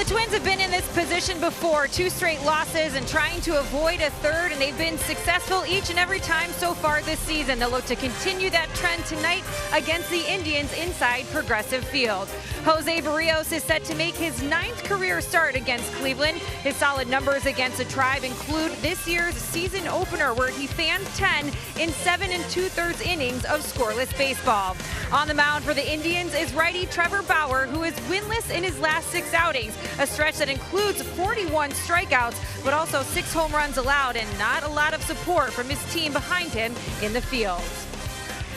the Twins have been in this position before, 2 straight losses and trying to avoid a third, and they've been successful each and every time so far this season. They'll look to continue that trend tonight against the Indians inside Progressive Field. Jose Barrios is set to make his 9th career start against Cleveland. His solid numbers against the Tribe include this year's season opener, where he fanned 10 in 7 2/3 innings of scoreless baseball. On the mound for the Indians is righty Trevor Bauer, who is winless in his last 6 outings, a stretch that includes 41 strikeouts, but also 6 home runs allowed and not a lot of support from his team behind him in the field.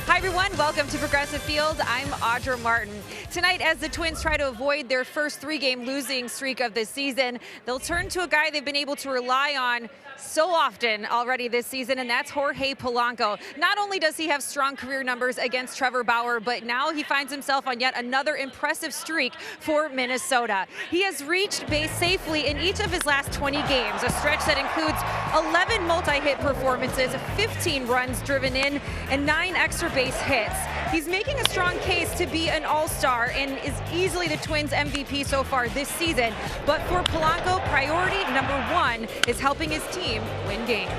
Hi everyone, welcome to Progressive Field. I'm Audra Martin. Tonight, as the Twins try to avoid their first 3-game losing streak of the season, they'll turn to a guy they've been able to rely on so often already this season, and that's Jorge Polanco. Not only does he have strong career numbers against Trevor Bauer, but now he finds himself on yet another impressive streak for Minnesota. He has reached base safely in each of his last 20 games, a stretch that includes 11 multi-hit performances, 15 runs driven in, and 9 extra base hits. He's making a strong case to be an all-star and is easily the Twins' MVP so far this season. But for Polanco, priority number 1 is helping his team win games.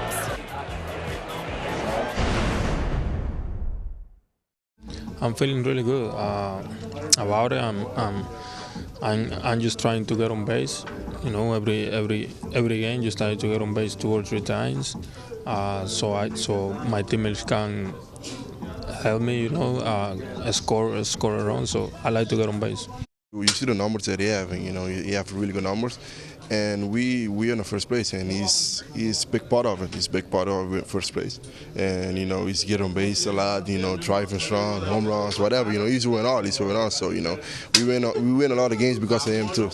I'm feeling really good about it. I'm just trying to get on base. You know, every game, just trying to get on base 2 or 3 times, so my teammates can help me, you know, score a run. So I like to get on base. You see the numbers that they have, and you know, you have really good numbers, and we in the first place, and he's big part of it. He's big part of it, first place, and you know, he's getting on base a lot, you know, driving strong, home runs, whatever. You know, he's doing all. So you know, we win a lot of games because of him too.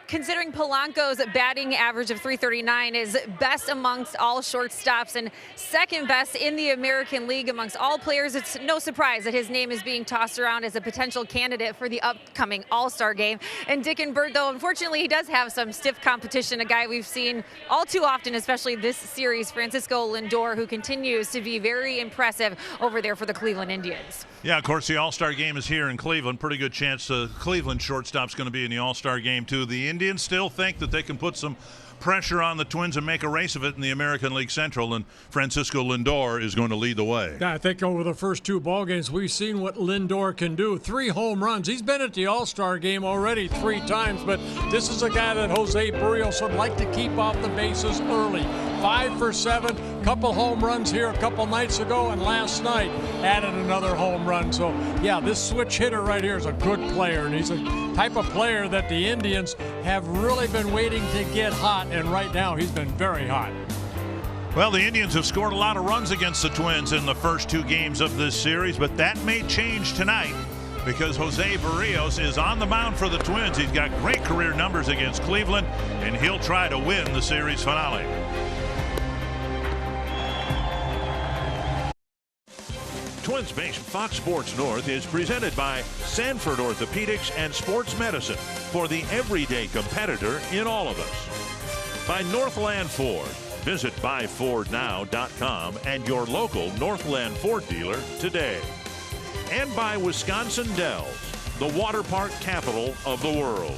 Considering Polanco's batting average of .339 is best amongst all shortstops and second best in the American League amongst all players, it's no surprise that his name is being tossed around as a potential candidate for the upcoming All-Star game. And Dick and Bert, though, unfortunately, he does have some stiff competition, a guy we've seen all too often, especially this series, Francisco Lindor, who continues to be very impressive over there for the Cleveland Indians. Yeah, of course, the All-Star game is here in Cleveland. Pretty good chance the Cleveland shortstop's going to be in the All-Star game, too. The Indians still think that they can put some pressure on the Twins and make a race of it in the American League Central, and Francisco Lindor is going to lead the way. Yeah, I think over the first 2 ball games, we've seen what Lindor can do. 3 home runs. He's been at the All-Star game already 3 times, but this is a guy that Jose Barrios would like to keep off the bases early. 5 for 7, couple home runs here a couple nights ago, and last night added another home run. So, yeah, this switch hitter right here is a good player, and he's a type of player that the Indians have really been waiting to get hot, and right now he's been very hot. Well, the Indians have scored a lot of runs against the Twins in the first 2 games of this series, but that may change tonight because Jose Barrios is on the mound for the Twins. He's got great career numbers against Cleveland, and he'll try to win the series finale. Twins Base Fox Sports North is presented by Sanford Orthopedics and Sports Medicine for the everyday competitor in all of us. By Northland Ford. Visit buyfordnow.com and your local Northland Ford dealer today. And by Wisconsin Dells, the water park capital of the world.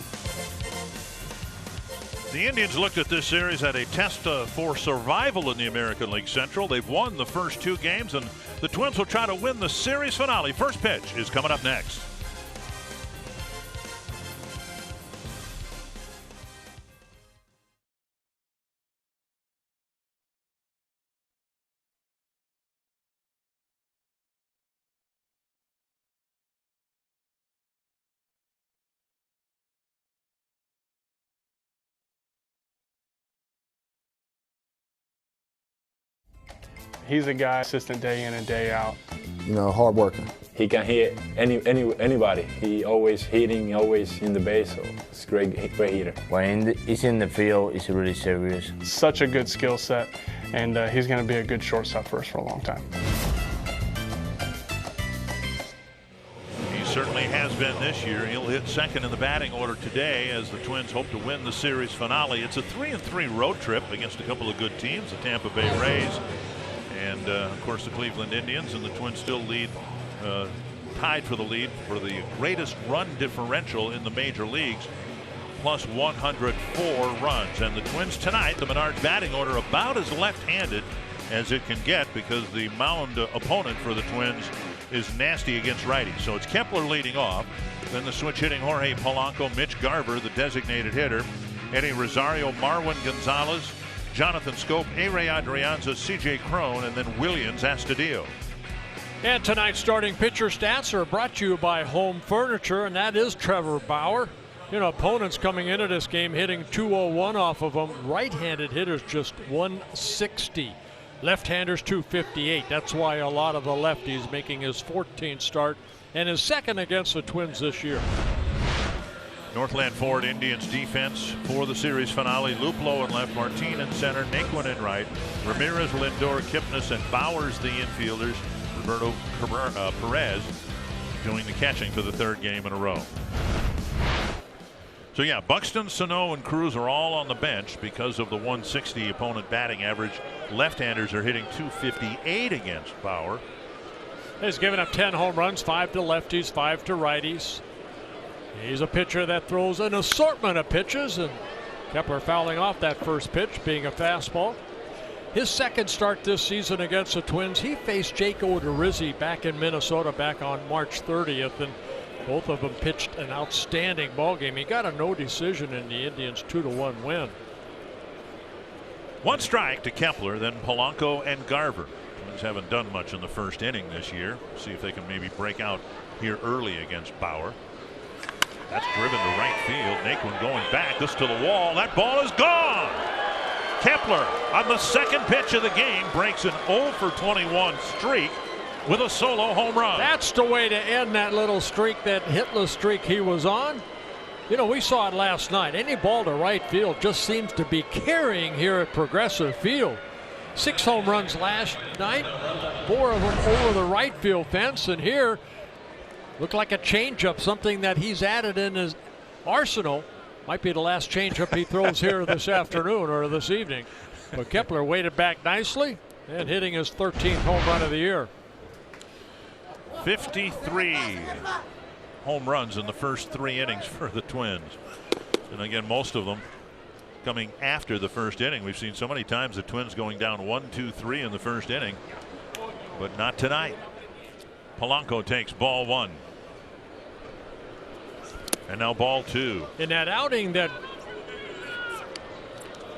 The Indians looked at this series at a test for survival in the American League Central. They've won the first 2 games, and the Twins will try to win the series finale. First pitch is coming up next. He's a guy consistent day in and day out. You know, hard worker. He can hit anybody. He always hitting, always in the base, so it's great hitter. When he's in the field, he's really serious. Such a good skill set, and he's going to be a good shortstop for us for a long time. He certainly has been this year. He'll hit second in the batting order today as the Twins hope to win the series finale. It's a 3-3 road trip against a couple of good teams, the Tampa Bay Rays and of course the Cleveland Indians, and the Twins still lead tied for the lead for the greatest run differential in the major leagues, plus 104 runs. And the Twins tonight, the Menards batting order about as left-handed as it can get, because the mound opponent for the Twins is nasty against righties. So it's Kepler leading off, then the switch hitting Jorge Polanco, Mitch Garver, the designated hitter, Eddie Rosario, Marwin Gonzalez, Jonathan Scope, A-Ray Adrianza, C.J. Cron, and then Williams Astudillo. And tonight's starting pitcher stats are brought to you by Home Furniture, and that is Trevor Bauer. You know, opponents coming into this game hitting .201 off of them. Right-handed hitters just .160. Left-handers .258. That's why a lot of the lefties making his 14th start and his second against the Twins this year. Northland Ford Indians defense for the series finale. Luplow in left, Martin in center, Naquin in right, Ramirez, Lindor, Kipnis, and Bowers the infielders. Roberto Perez doing the catching for the third game in a row. So yeah, Buxton, Sano, and Cruz are all on the bench because of the 160 opponent batting average. Left-handers are hitting .258 against Bauer. He's given up 10 home runs, 5 to lefties, 5 to righties. He's a pitcher that throws an assortment of pitches, and Kepler fouling off that first pitch, being a fastball. His second start this season against the Twins, he faced Jake Odorizzi back in Minnesota back on March 30th, and both of them pitched an outstanding ball game. He got a no decision in the Indians' 2-1 win. One strike to Kepler, then Polanco and Garver. Twins haven't done much in the first inning this year. See if they can maybe break out here early against Bauer. That's driven to right field. Naquin going back. This to the wall. That ball is gone. Kepler on the second pitch of the game breaks an 0 for 21 streak with a solo home run. That's the way to end that little streak, that hitless streak he was on. You know, we saw it last night. Any ball to right field just seems to be carrying here at Progressive Field. 6 home runs last night, 4 of them over the right field fence, and here looked like a changeup, something that he's added in his arsenal. Might be the last changeup he throws here this afternoon or this evening. But Kepler waited back nicely and hitting his 13th home run of the year. 53 home runs in the first 3 innings for the Twins. And again, most of them coming after the first inning. We've seen so many times the Twins going down 1-2-3 in the first inning, but not tonight. Polanco takes ball 1. And now ball 2. In that outing that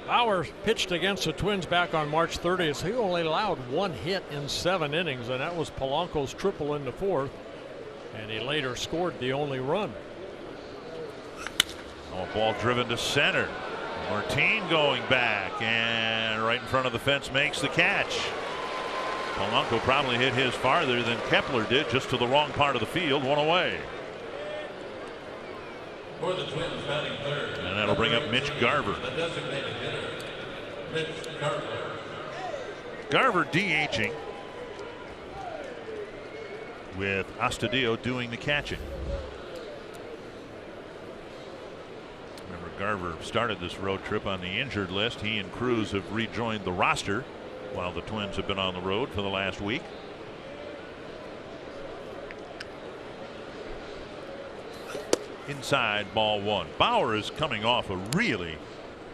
Bauer pitched against the Twins back on March 30th, he only allowed 1 hit in 7 innings, and that was Polanco's triple in the 4th. And he later scored the only run. Oh, ball driven to center. Martin going back, and right in front of the fence makes the catch. Polanco probably hit his farther than Kepler did, just to the wrong part of the field, 1 away. For the Twins, batting third. And that'll bring up Mitch Garver. The designated hitter, Mitch Garver. Garver DHing, with Astudillo doing the catching. Remember, Garver started this road trip on the injured list. He and Cruz have rejoined the roster while the Twins have been on the road for the last week. Inside, ball 1. Bauer is coming off a really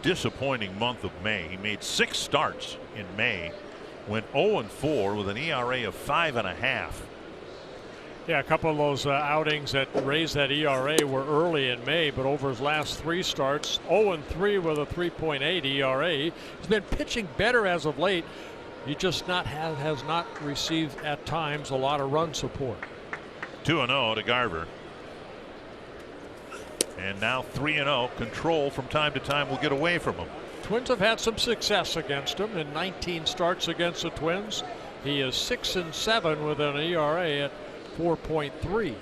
disappointing month of May. He made 6 starts in May, went 0-4 with an ERA of 5.5. Yeah, a couple of those outings that raised that ERA were early in May, but over his last 3 starts, 0-3 with a 3.8 ERA. He's been pitching better as of late. He just has not received at times a lot of run support. 2-0 to Garver. And now 3-0. Control from time to time will get away from him. Twins have had some success against him in 19 starts against the Twins. He is 6-7 with an ERA at 4.3. He's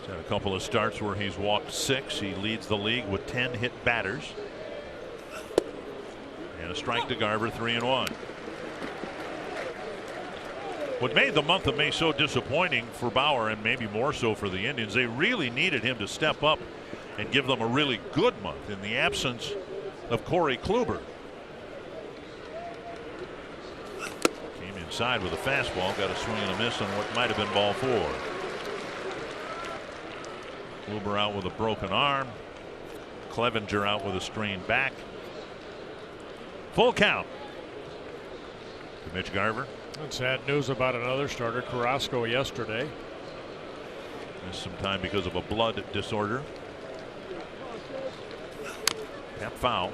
had a couple of starts where he's walked 6. He leads the league with 10 hit batters. And a strike to Garver, 3-1. What made the month of May so disappointing for Bauer, and maybe more so for the Indians, they really needed him to step up and give them a really good month in the absence of Corey Kluber. Came inside with a fastball, got a swing and a miss on what might have been ball 4. Kluber out with a broken arm. Clevenger out with a strained back. Full count to Mitch Garver. And sad news about another starter, Carrasco, yesterday. Missed some time because of a blood disorder. Tap foul.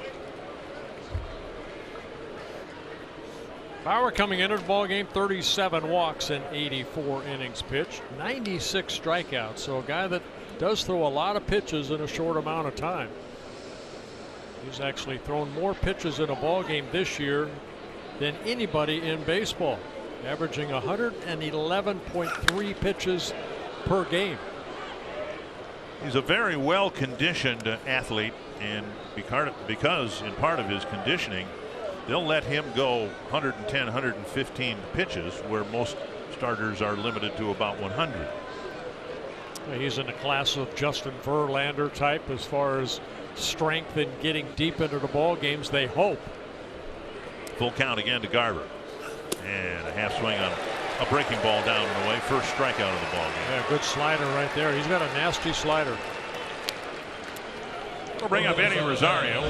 Bauer coming into the ball game, 37 walks in 84 innings pitched, 96 strikeouts. So a guy that does throw a lot of pitches in a short amount of time. He's actually thrown more pitches in a ball game this year than anybody in baseball, averaging 111.3 pitches per game. He's a very well conditioned athlete, and because in part of his conditioning, they'll let him go 110, 115 pitches, where most starters are limited to about 100. He's in the class of Justin Verlander type as far as strength and getting deep into the ball games, they hope. Full count again to Garver, and a half swing on a breaking ball down and away. First strikeout of the ball game. Yeah, good slider right there. He's got a nasty slider. We'll bring up Eddie Rosario.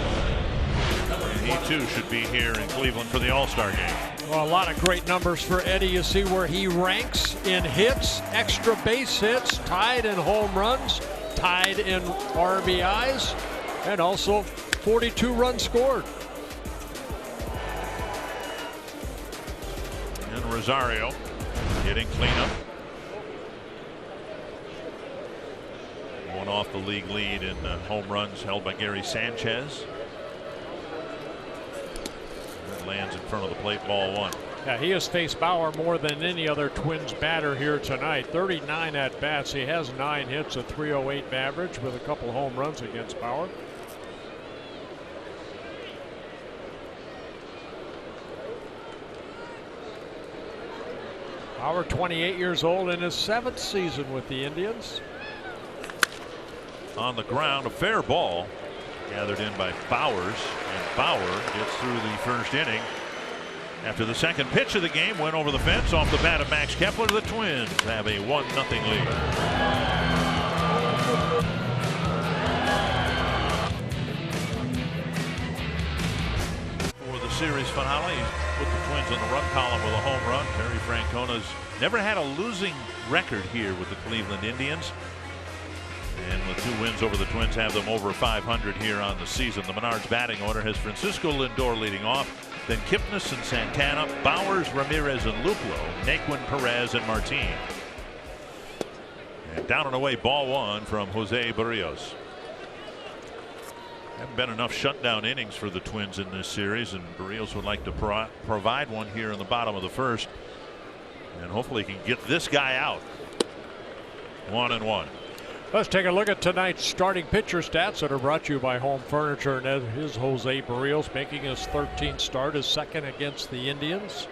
He too should be here in Cleveland for the All-Star game. Well, a lot of great numbers for Eddie. You see where he ranks in hits, extra base hits, tied in home runs, tied in RBIs, and also 42 runs scored. And Rosario getting cleanup. One off the league lead in home runs held by Gary Sanchez. Lands in front of the plate, ball one. Yeah, he has faced Bauer more than any other Twins batter here tonight. 39 at bats. He has 9 hits, a 308 average with a couple home runs against Bauer. Bauer, 28 years old, in his 7th season with the Indians. On the ground, a fair ball gathered in by Bowers, and Bauer gets through the first inning. After the second pitch of the game went over the fence off the bat of Max Kepler, the Twins have a 1-0 lead. For the series finale, he's put the Twins on the run column with a home run. Terry Francona's never had a losing record here with the Cleveland Indians. And with 2 wins over the Twins, have them over 500 here on the season. The Menards batting order has Francisco Lindor leading off, then Kipnis and Santana, Bowers, Ramirez, and Luplow, Naquin, Perez, and Martin. And down and away, ball one from Jose Barrios. Haven't been enough shutdown innings for the Twins in this series, and Barrios would like to provide one here in the bottom of the first, and hopefully he can get this guy out. 1-1. Let's take a look at tonight's starting pitcher stats that are brought to you by Home Furniture. And that is Jose Barrios making his 13th start, his second against the Indians.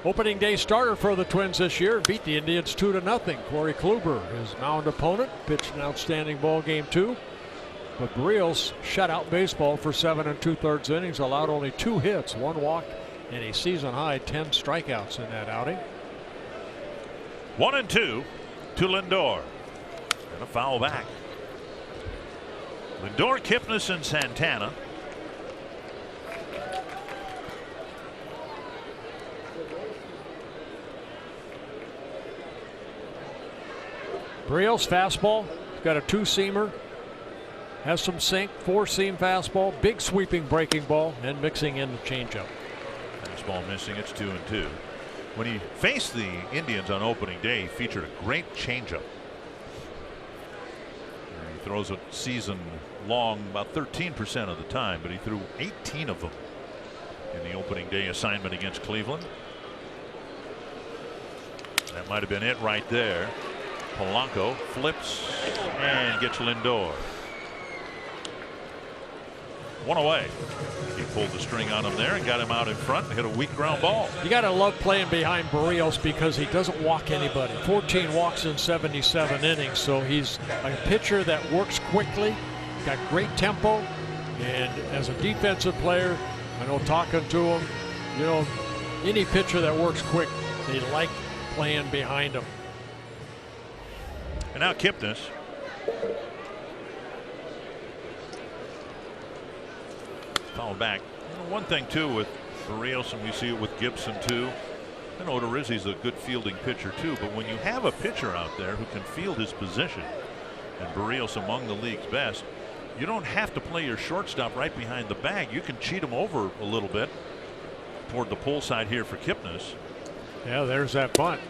Opening day starter for the Twins this year, beat the Indians 2-0. Corey Kluber, his mound opponent, pitched an outstanding ball game too. But Barrios shut out baseball for 7 2/3 innings, allowed only 2 hits, 1 walk, and a season high 10 strikeouts in that outing. 1-2 to Lindor. And a foul back. Lindor, Kipnis, and Santana. Barrios fastball, got a 2-seamer, has some sink, 4-seam fastball, big sweeping breaking ball, and mixing in the changeup. Fastball missing. It's 2-2. When he faced the Indians on opening day, he featured a great changeup. He throws a season long about 13% of the time, but he threw 18 of them in the opening day assignment against Cleveland. That might have been it right there. Polanco flips and gets Lindor. 1 away. He pulled the string on him there and got him out in front and hit a weak ground ball. You got to love playing behind Barrios because he doesn't walk anybody. 14 walks in 77 innings, so he's a pitcher that works quickly, got great tempo, and as a defensive player, I know talking to him, you know, any pitcher that works quick, they like playing behind him. And now Kipnis Foul back. You know, one thing too with Barrios, and we see it with Gibson too. And Odorizzi's a good fielding pitcher too, but when you have a pitcher out there who can field his position, and Barrios among the league's best, you don't have to play your shortstop right behind the bag. You can cheat him over a little bit toward the pull side here for Kipnis. Yeah, there's that bunt.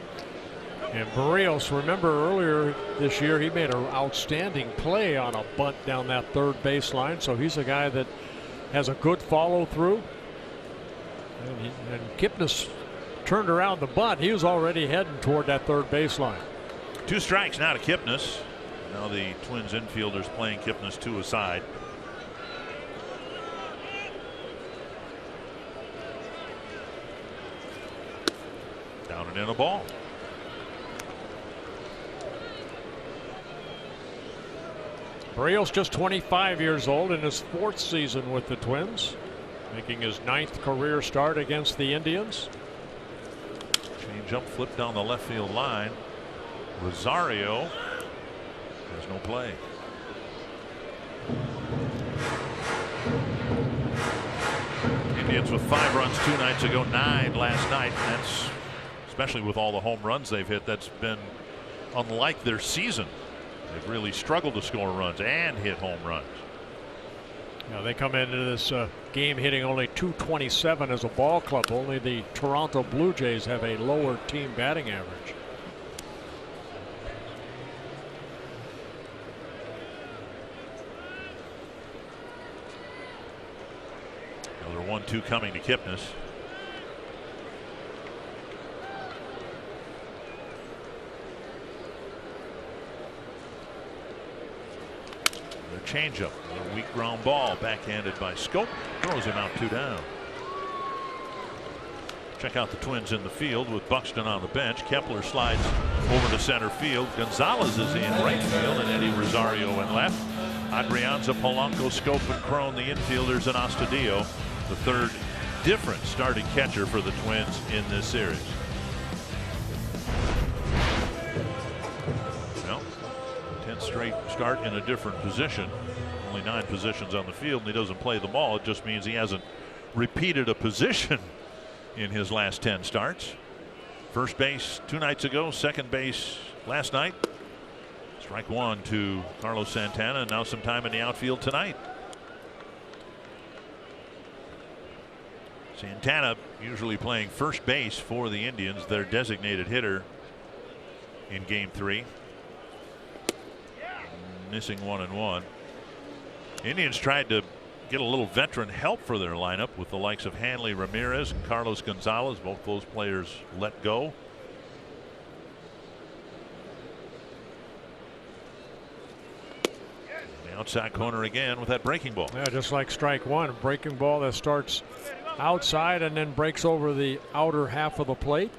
And Barrios, remember earlier this year, he made an outstanding play on a bunt down that third baseline. So he's a guy that has a good follow through. And Kipnis turned around the bunt. He was already heading toward that third baseline. 2 strikes now to Kipnis. Now the Twins infielders playing Kipnis 2 aside. Down and in a ball. Barrios just 25 years old in his 4th season with the Twins, making his 9th career start against the Indians. Change up, flip down the left field line. Rosario has no play. Indians with 5 runs 2 nights ago, 9 last night. And that's, especially with all the home runs they've hit, that's been unlike their season. They've really struggled to score runs and hit home runs. Now they come into this game hitting only .227 as a ball club. Only the Toronto Blue Jays have a lower team batting average. Another 1-2 coming to Kipnis. Changeup, a weak ground ball, backhanded by Scope, throws him out 2 down. Check out the Twins in the field with Buxton on the bench. Kepler slides over to center field. Gonzalez is in right field, and Eddie Rosario in left. Adrianza, Polanco, Scope, and Crone, the infielders, and Astudillo, the 3rd different starting catcher for the Twins in this series. Straight start in a different position. Only 9 positions on the field, and he doesn't play them all. It just means he hasn't repeated a position in his last 10 starts. First base 2 nights ago, second base last night. Strike 1 to Carlos Santana, and now some time in the outfield tonight. Santana usually playing first base for the Indians, their designated hitter in Game 3. Missing 1-1. Indians tried to get a little veteran help for their lineup with the likes of Hanley Ramirez and Carlos Gonzalez. Both those players let go. The outside corner again with that breaking ball. Yeah, just like strike 1, a breaking ball that starts outside and then breaks over the outer half of the plate.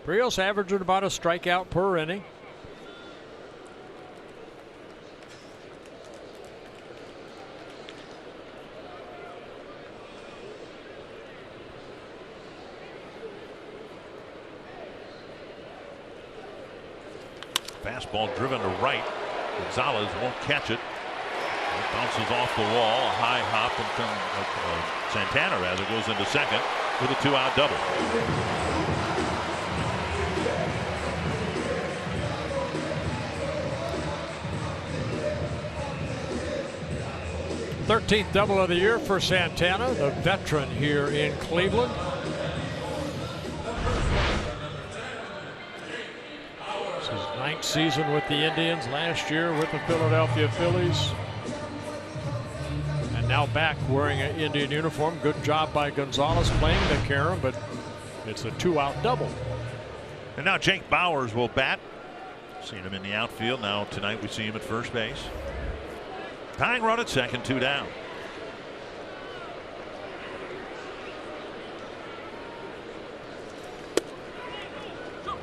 Barrios averaging about a strikeout per inning. Fastball driven to right. Gonzalez won't catch it. It bounces off the wall. A high hop, and Santana rather goes into second with a 2-out double. 13th double of the year for Santana, the veteran here in Cleveland. This is his 9th season with the Indians, last year with the Philadelphia Phillies. And now back wearing an Indian uniform. Good job by Gonzalez playing the carom, but it's a 2-out double. And now Jake Bauers will bat. Seen him in the outfield. Now tonight we see him at first base. Tying run at second, 2 down.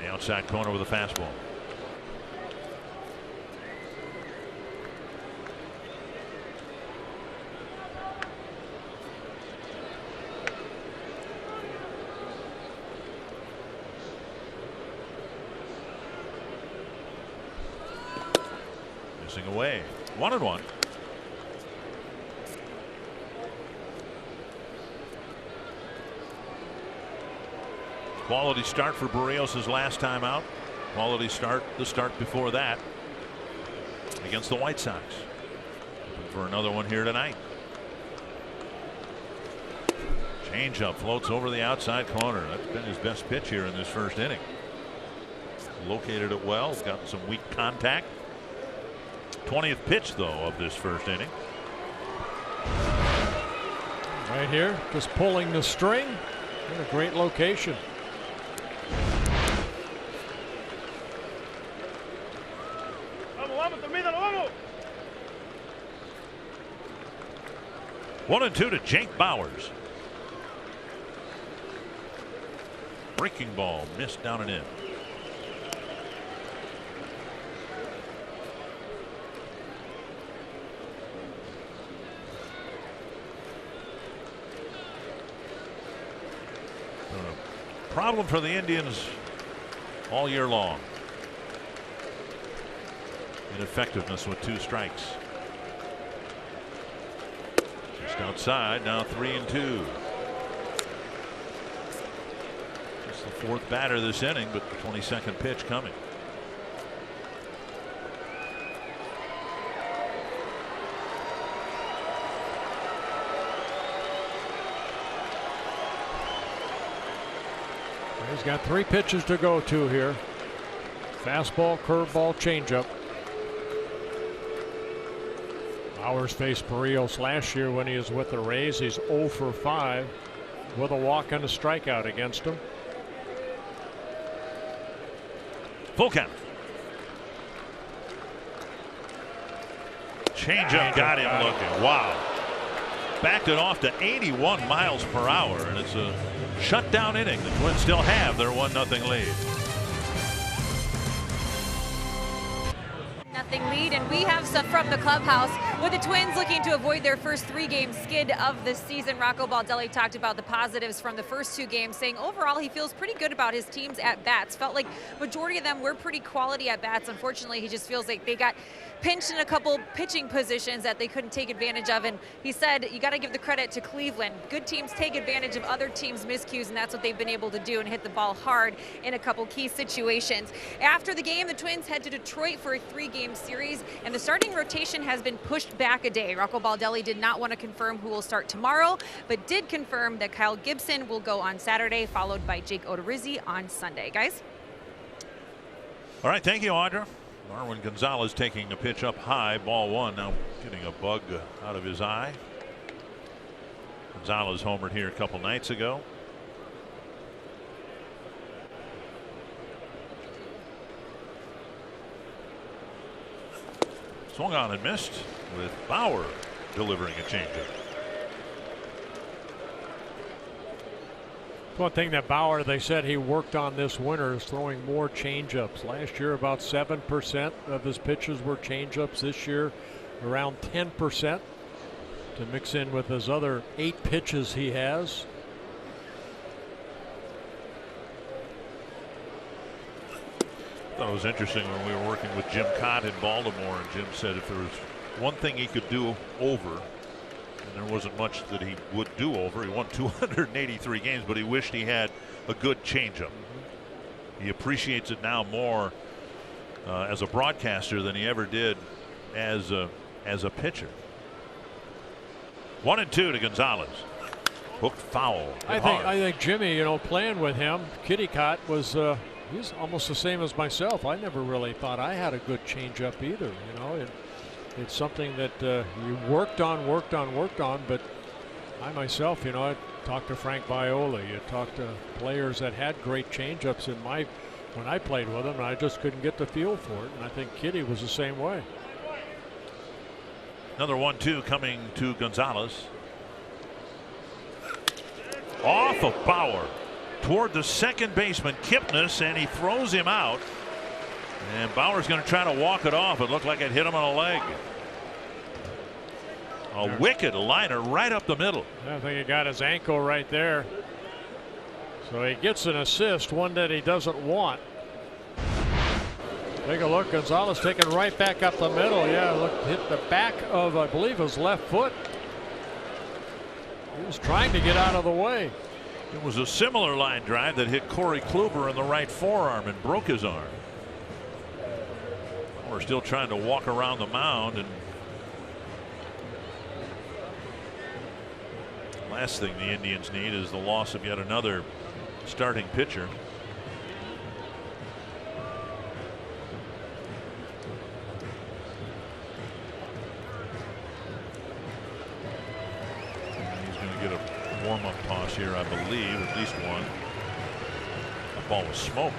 The outside corner with a fastball. Nothing away. 1-1. Quality start for Barrios' last time out. Quality start the start before that against the White Sox. Looking for another one here tonight. Changeup floats over the outside corner. That's been his best pitch here in this first inning. Located it well. He's gotten some weak contact. 20th pitch though of this first inning. Right here, just pulling the string in a great location. One and two to Jake Bauers. Breaking ball missed down and in. Problem for the Indians all year long. Ineffectiveness with 2 strikes. Just outside, now 3-2. Just the 4th batter this inning, but the 22nd pitch coming. He's got 3 pitches to go to here. Fastball, curveball, changeup. Bauers faced Barrios last year when he was with the Rays. He's 0 for 5 with a walk and a strikeout against him. Full count. Changeup got him looking. Wow. Backed it off to 81 miles per hour, and it's a shutdown inning. The Twins still have their 1-0 lead. Nothing lead, and we have stuff from the clubhouse with the Twins looking to avoid their first 3-game skid of the season. Rocco Baldelli talked about the positives from the first 2 games, saying overall he feels pretty good about his team's at-bats. Felt like majority of them were pretty quality at-bats. Unfortunately, he just feels like they got pinched in a couple pitching positions that they couldn't take advantage of, and he said you got to give the credit to Cleveland. Good teams take advantage of other teams' miscues, and that's what they've been able to do and hit the ball hard in a couple key situations. After the game, the Twins head to Detroit for a 3-game series, and the starting rotation has been pushed back a day. Rocco Baldelli did not want to confirm who will start tomorrow, but did confirm that Kyle Gibson will go on Saturday, followed by Jake Odorizzi on Sunday. Guys? All right, thank you, Audra. Marwin Gonzalez taking a pitch up high, ball 1, now getting a bug out of his eye. Gonzalez homered here a couple nights ago. Swung on and missed, with Bauer delivering a changeup. One thing that Bauer, they said he worked on this winter, is throwing more changeups. Last year, about 7% of his pitches were changeups. This year, around 10% to mix in with his other 8 pitches he has. I thought it was interesting when we were working with Jim Cott in Baltimore, and Jim said if there was one thing he could do over, and there wasn't much that he would do over. He won 283 games, but he wished he had a good changeup. He appreciates it now more as a broadcaster than he ever did as a pitcher. 1-2 to Gonzalez. Hooked foul. I think Jimmy, you know, playing with him, Kitty Cott was he's almost the same as myself. I never really thought I had a good changeup either. You know, it's something that you worked on, but I myself, you know, I talked to Frank Viola. You talked to players that had great changeups when I played with them, and I just couldn't get the feel for it. And I think Kitty was the same way. Another 1-2 coming to Gonzalez. Off of Bauer toward the second baseman Kipnis, and he throws him out. And Bauer's going to try to walk it off. It looked like it hit him on a leg. A wicked liner right up the middle. I think he got his ankle right there. So he gets an assist, one that he doesn't want. Take a look. Gonzalez taking right back up the middle. Yeah, look, hit the back of, I believe, his left foot. He was trying to get out of the way. It was a similar line drive that hit Corey Kluber in the right forearm and broke his arm. We're still trying to walk around the mound, and last thing the Indians need is the loss of yet another starting pitcher. He's going to get a warm-up toss here, I believe, at least one. That ball was smoked.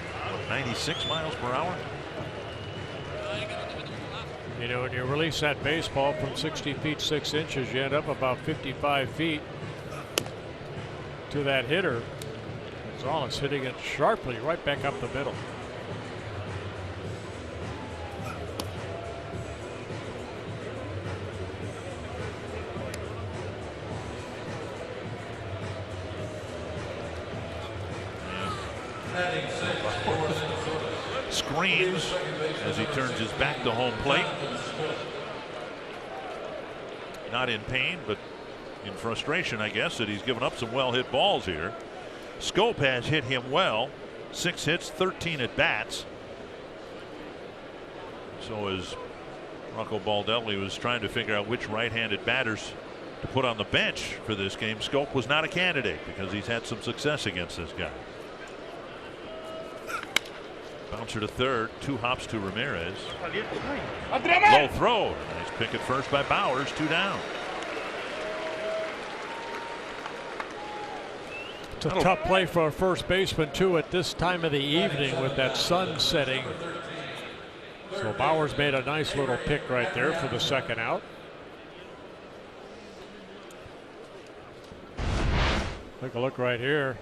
96 miles per hour. You know, when you release that baseball from 60 feet 6 inches, you end up about 55 feet to that hitter. Gonzalez hitting it sharply right back up the middle. Screams as he turns his back to home plate. Not in pain, but in frustration, I guess, that he's given up some well-hit balls here. Schoop has hit him well. 6 hits, 13 at bats. So as Rocco Baldelli was trying to figure out which right-handed batters to put on the bench for this game, Schoop was not a candidate because he's had some success against this guy. Bouncer to third, 2 hops to Ramirez. Low throw. Nice pick at first by Bowers, 2 down. It's a tough play for a first baseman, too, at this time of the evening with that sun setting. So Bowers made a nice little pick right there for the second out. Take a look right here.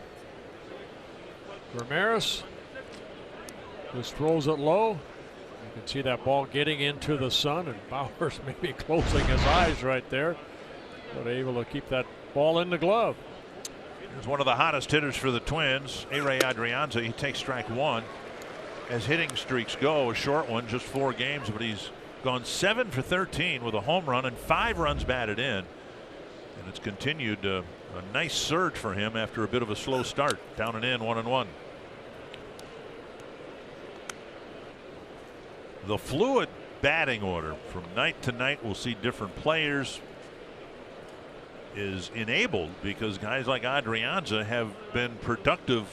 Ramirez just throws it low. You can see that ball getting into the sun, and Bowers maybe closing his eyes right there, but able to keep that ball in the glove. Here's one of the hottest hitters for the Twins, A-Ray Adrianza. He takes strike 1. As hitting streaks go, a short one, just 4 games, but he's gone 7 for 13 with a home run and 5 runs batted in. And it's continued a nice surge for him after a bit of a slow start. Down and in, 1-1. The fluid batting order from night to night, we'll see different players, is enabled because guys like Adrianza have been productive.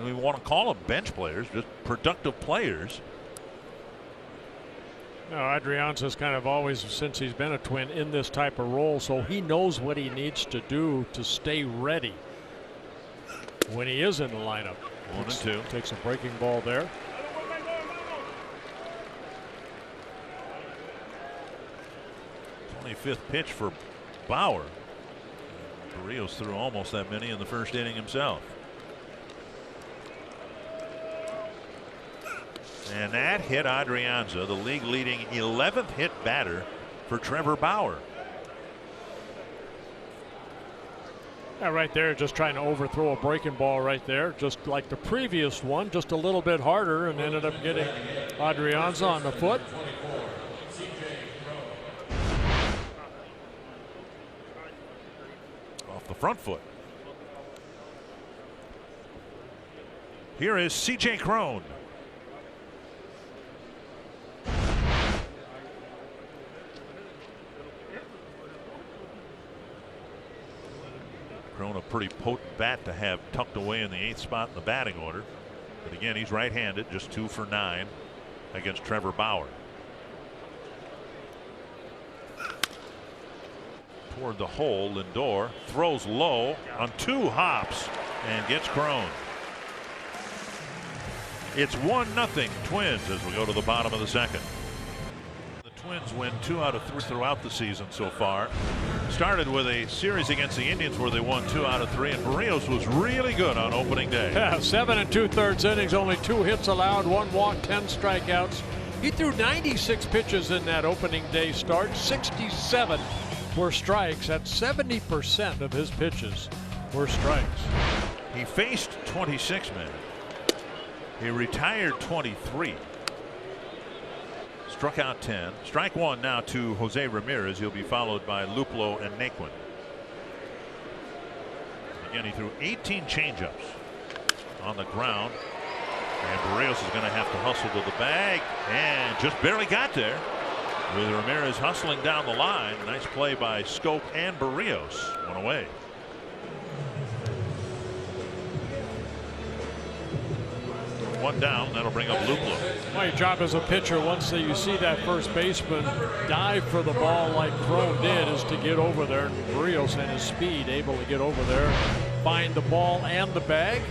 We want to call them bench players, just productive players. No, Adrianza's kind of always, since he's been a Twin, in this type of role, so he knows what he needs to do to stay ready when he is in the lineup. 1-2. Takes a breaking ball there. 25th pitch for Bauer. Barrios threw almost that many in the first inning himself. And that hit Adrianza, the league leading 11th hit batter for Trevor Bauer. Yeah, right there, just trying to overthrow a breaking ball right there, just like the previous one, just a little bit harder, and ended up getting Adrianza on the foot. Off the front foot. Here is C.J. Cron. Cron, a pretty potent bat to have tucked away in the 8th spot in the batting order. But again, he's right-handed, just 2 for 9 against Trevor Bauer. Toward the hole, Lindor throws low on 2 hops and gets Cron. It's 1-0 Twins as we go to the bottom of the second. The Twins win 2 out of 3 throughout the season so far. Started with a series against the Indians where they won 2 out of 3, and Barrios was really good on opening day. Yeah, 7 2/3 innings, only 2 hits allowed, 1 walk, 10 strikeouts. He threw 96 pitches in that opening day start. 67 were strikes. At 70% of his pitches were strikes. He faced 26 men. He retired 23. Struck out 10. Strike one now to Jose Ramirez. He'll be followed by Luplow and Naquin. Again, he threw 18 changeups on the ground. And Barrios is going to have to hustle to the bag and just barely got there with Ramirez hustling down the line. Nice play by Scope and Barrios. One away. One down. That'll bring up Luplow. My job as a pitcher, once you see that first baseman dive for the ball like Crone did, is to get over there. And Barrios and his speed able to get over there, find the ball and the bag.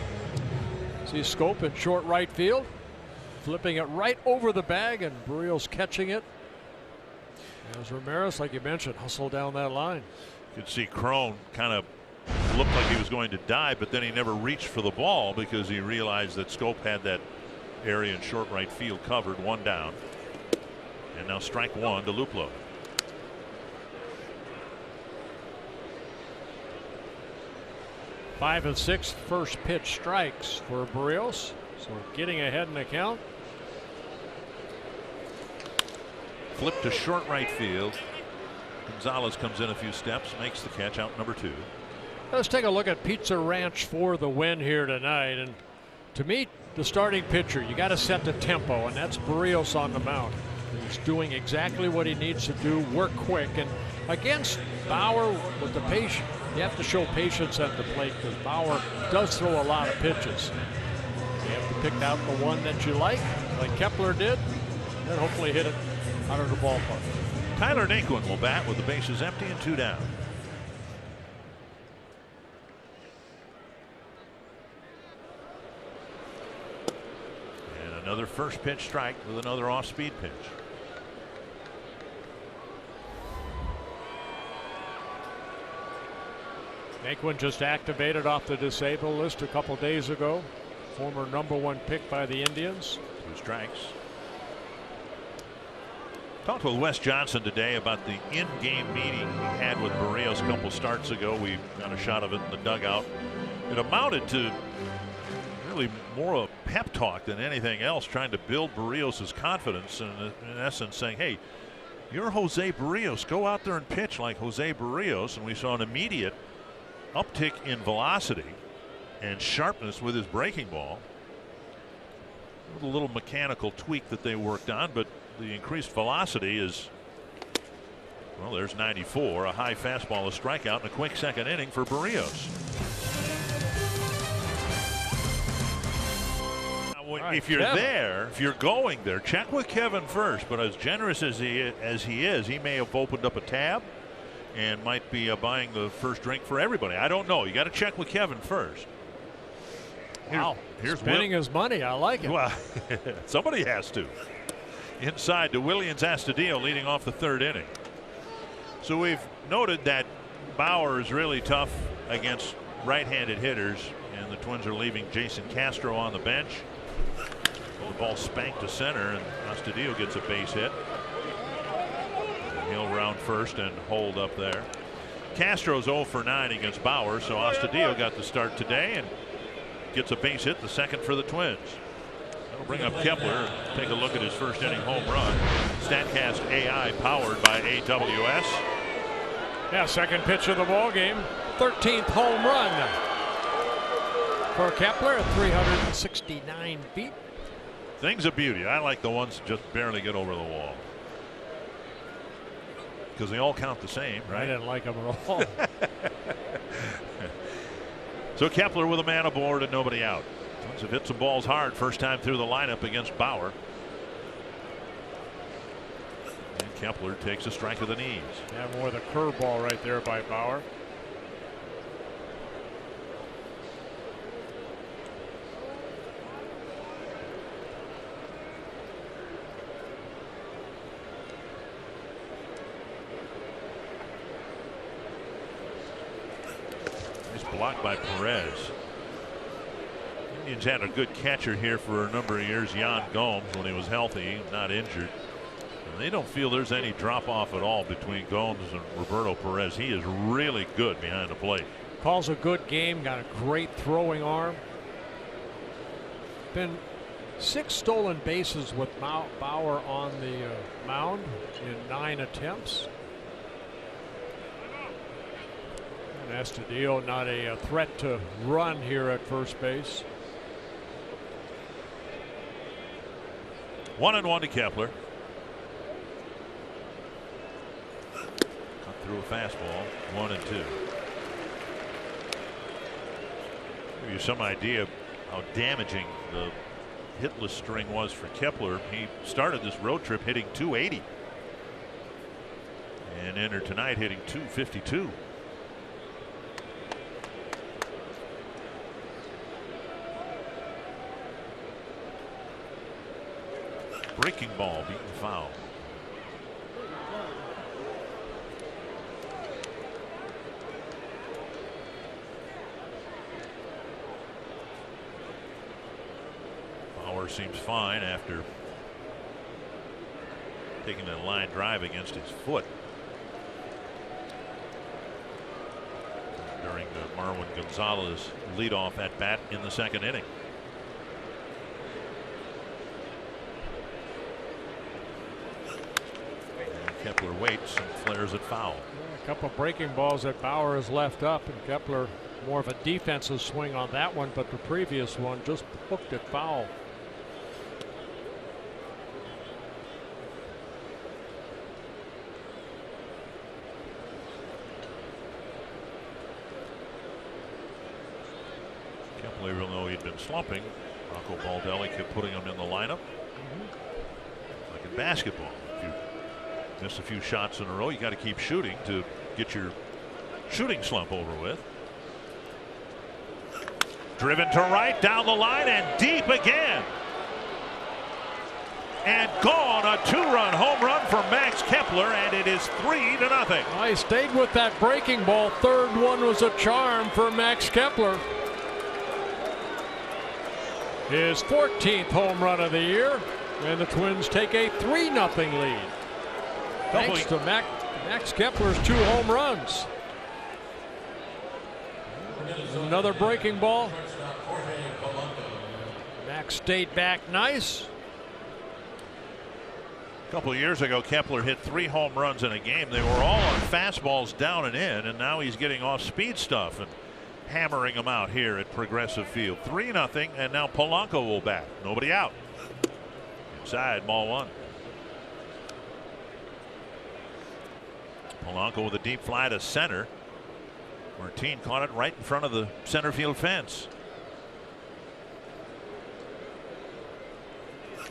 See Scope in short right field, flipping it right over the bag, and Barrios catching it. As Ramirez, like you mentioned, hustled down that line. You could see Crone kind of looked like he was going to dive, but then he never reached for the ball because he realized that Scope had that area in short right field covered. One down. And now strike one to Luplow. Five and six first pitch strikes for Barrios. So getting ahead in the count. Flip to short right field. Gonzalez comes in a few steps, makes the catch, out number 2. Let's take a look at Pizza Ranch for the win here tonight. And to me, the starting pitcher, you got to set the tempo, and that's Barrios on the mound. He's doing exactly what he needs to do, work quick. And against Bauer with the patience, you have to show patience at the plate because Bauer does throw a lot of pitches. You have to pick out the one that you like Kepler did, and hopefully hit it out of the ballpark. Tyler Naquin will bat with the bases empty and 2 down. And another first pitch strike with another off-speed pitch. Naquin just activated off the disabled list a couple days ago. Former #1 pick by the Indians. 2 strikes. Talked with Wes Johnson today about the in-game meeting he had with Barrios a couple starts ago. We got a shot of it in the dugout. It amounted to really more a pep talk than anything else, trying to build Barrios' confidence, and in essence saying, hey, you're Jose Barrios. Go out there and pitch like Jose Barrios. And we saw an immediate uptick in velocity and sharpness with his breaking ball. A little mechanical tweak that they worked on, but the increased velocity is, well, there's 94, a high fastball, a strikeout, and a quick second inning for Barrios. Now, if you're there, if you're going there, check with Kevin first. But as generous as he is, he may have opened up a tab and might be buying the first drink for everybody. I don't know. You got to check with Kevin first. Here's spending his money. I like it. Well, somebody has to. Inside to Williams Astudillo leading off the 3rd inning. So we've noted that Bauer is really tough against right-handed hitters, and the Twins are leaving Jason Castro on the bench. The ball spanked to center, and Astudillo gets a base hit. And he'll round first and hold up there. Castro's 0 for 9 against Bauer, so Astudillo got the start today and gets a base hit, the second for the Twins. That'll bring up Kepler. Take a look at his first inning home run. StatCast AI powered by AWS. Yeah, second pitch of the ball game. 13th home run for Kepler at 369 feet. Things of beauty. I like the ones that just barely get over the wall, because they all count the same, right? I didn't like them at all. So Kepler with a man aboard and nobody out. Twins have hit some balls hard first time through the lineup against Bauer. And Kepler takes a strike of the knees. Yeah, more the curveball right there by Bauer. Blocked by Perez. Indians had a good catcher here for a number of years, Yan Gomes, when he was healthy, not injured. And they don't feel there's any drop off at all between Gomes and Roberto Perez. He is really good behind the plate. Calls a good game, got a great throwing arm. Been 6 stolen bases with Bauer on the mound in 9 attempts. And Astudillo not a threat to run here at first base. 1-1 to Kepler. Cut through a fastball. 1-2. Give you some idea of how damaging the hitless string was for Kepler. He started this road trip hitting .280 and entered tonight hitting .252. Breaking ball beaten foul. Bauer seems fine after taking a line drive against his foot during the Marwin Gonzalez leadoff at bat in the 2nd inning. Kepler waits and flares it foul. A couple of breaking balls that Bauer has left up, and Kepler more of a defensive swing on that one, but the previous one just hooked it foul. Kepler, even though he'd been slumping, Rocco Baldelli kept putting him in the lineup. Like in basketball, if you miss a few shots in a row, you got to keep shooting to get your shooting slump over with. Driven to right, down the line, and deep again. And gone. A 2-run home run for Max Kepler, and it is 3-0. I stayed with that breaking ball. Third one was a charm for Max Kepler. His 14th home run of the year, and the Twins take a 3-0 lead. Thanks to Max Kepler's 2 home runs. Another breaking ball. Max stayed back nice. A couple of years ago, Kepler hit 3 home runs in a game. They were all on fastballs down and in, and now he's getting off speed stuff and hammering them out here at Progressive Field. 3-0, and now Polanco will bat. Nobody out. Inside, ball 1. Polanco with a deep fly to center. Martin caught it right in front of the center field fence. A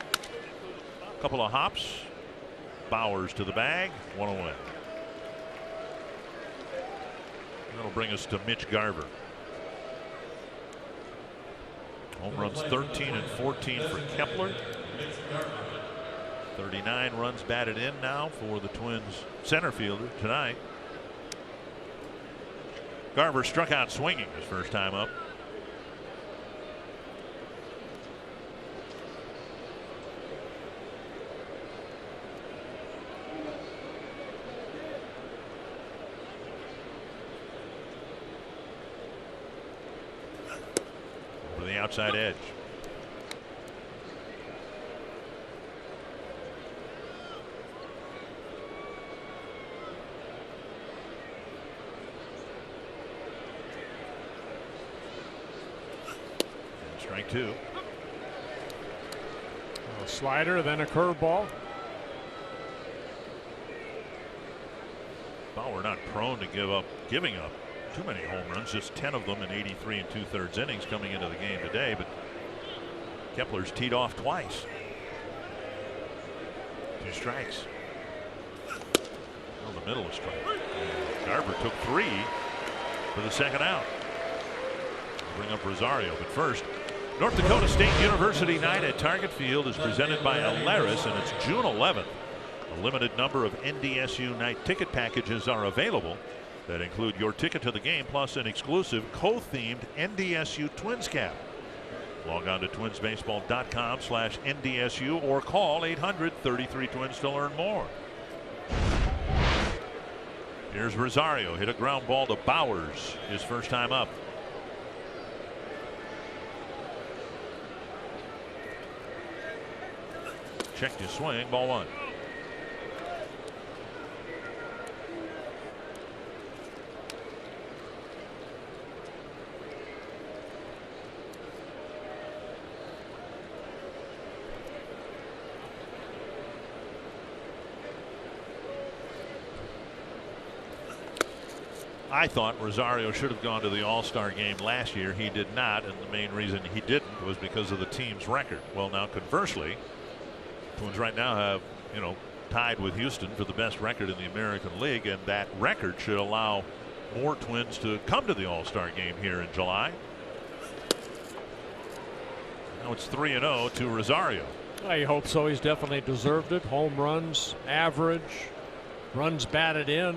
couple of hops. Bowers to the bag. 1 away. That'll bring us to Mitch Garver. Home runs 13 and 14 for Kepler. 39 runs batted in now for the Twins center fielder tonight. Garver struck out swinging his first time up. Over the outside edge. Strike 2. A slider, then a curveball. Bauer not prone to giving up too many home runs, just 10 of them in 83 2/3 innings coming into the game today, but Kepler's teed off twice. 2 strikes. Well, the middle is strike. Garver took 3 for the 2nd out. Bring up Rosario, but first, North Dakota State University night at Target Field is presented by Alaris, and it's June 11th. A limited number of NDSU night ticket packages are available that include your ticket to the game plus an exclusive co-themed NDSU Twins cap. Log on to twinsbaseball.com/NDSU or call 800-33-TWINS to learn more. Here's Rosario, hit a ground ball to Bowers, his first time up. Checked his swing. Ball one. I thought Rosario should have gone to the All-Star game last year. He did not, and the main reason he didn't was because of the team's record. Well, now conversely, Twins right now have, tied with Houston for the best record in the American League, and that record should allow more Twins to come to the All-Star game here in July. Now it's 3-0 to Rosario. I hope so. He's definitely deserved it. Home runs, average, runs batted in.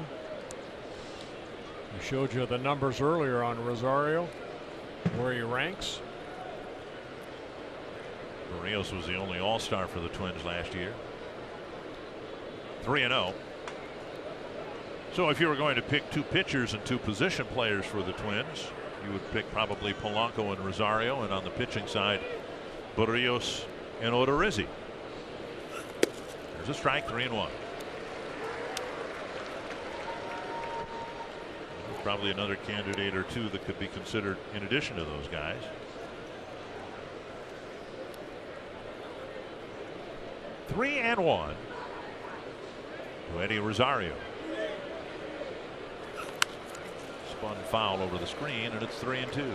I showed you the numbers earlier on Rosario, where he ranks. Barrios was the only All-Star for the Twins last year. 3-0. So if you were going to pick two pitchers and two position players for the Twins, you would pick probably Polanco and Rosario, and on the pitching side, Barrios and Odorizzi. There's a strike, 3-1. Probably another candidate or two that could be considered in addition to those guys. Three and one to Eddie Rosario. Spun foul over the screen, and it's 3-2.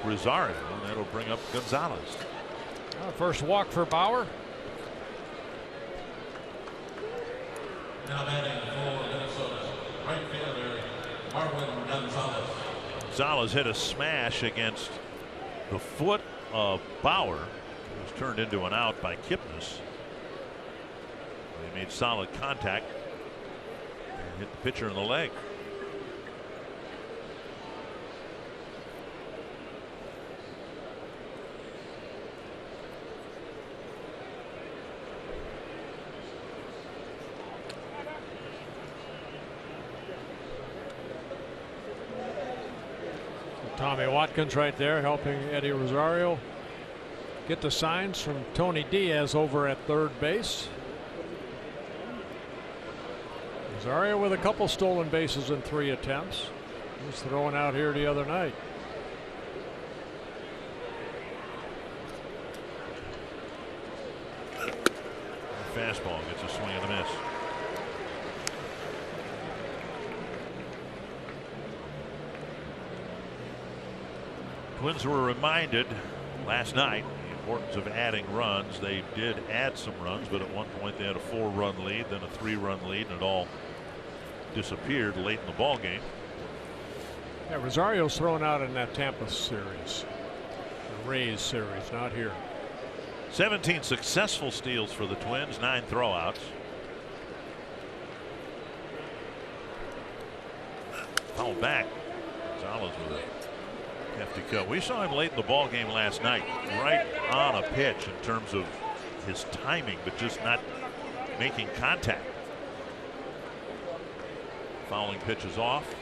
Rosario, and that'll bring up Gonzalez. First walk for Bauer. Now batting for Minnesota, right fielder Marwin Gonzalez. Gonzalez hit a smash against the foot of Bauer. It was turned into an out by Kipnis. They made solid contact and hit the pitcher in the leg. Tommy Watkins right there helping Eddie Rosario get the signs from Tony Diaz over at third base. Rosario with a couple stolen bases in 3 attempts. He was throwing out here the other night. Fastball gets a swing and a miss. Twins were reminded last night the importance of adding runs. They did add some runs, but at one point they had a 4-run lead, then a 3-run lead, and it all disappeared late in the ball game. Yeah, Rosario's thrown out in that Tampa series, the Rays series, not here. 17 successful steals for the Twins, 9 throwouts. Foul back. Gonzalez with a hefty cut. We saw him late in the ball game last night, right on a pitch in terms of his timing, but just not making contact. Fouling pitches off.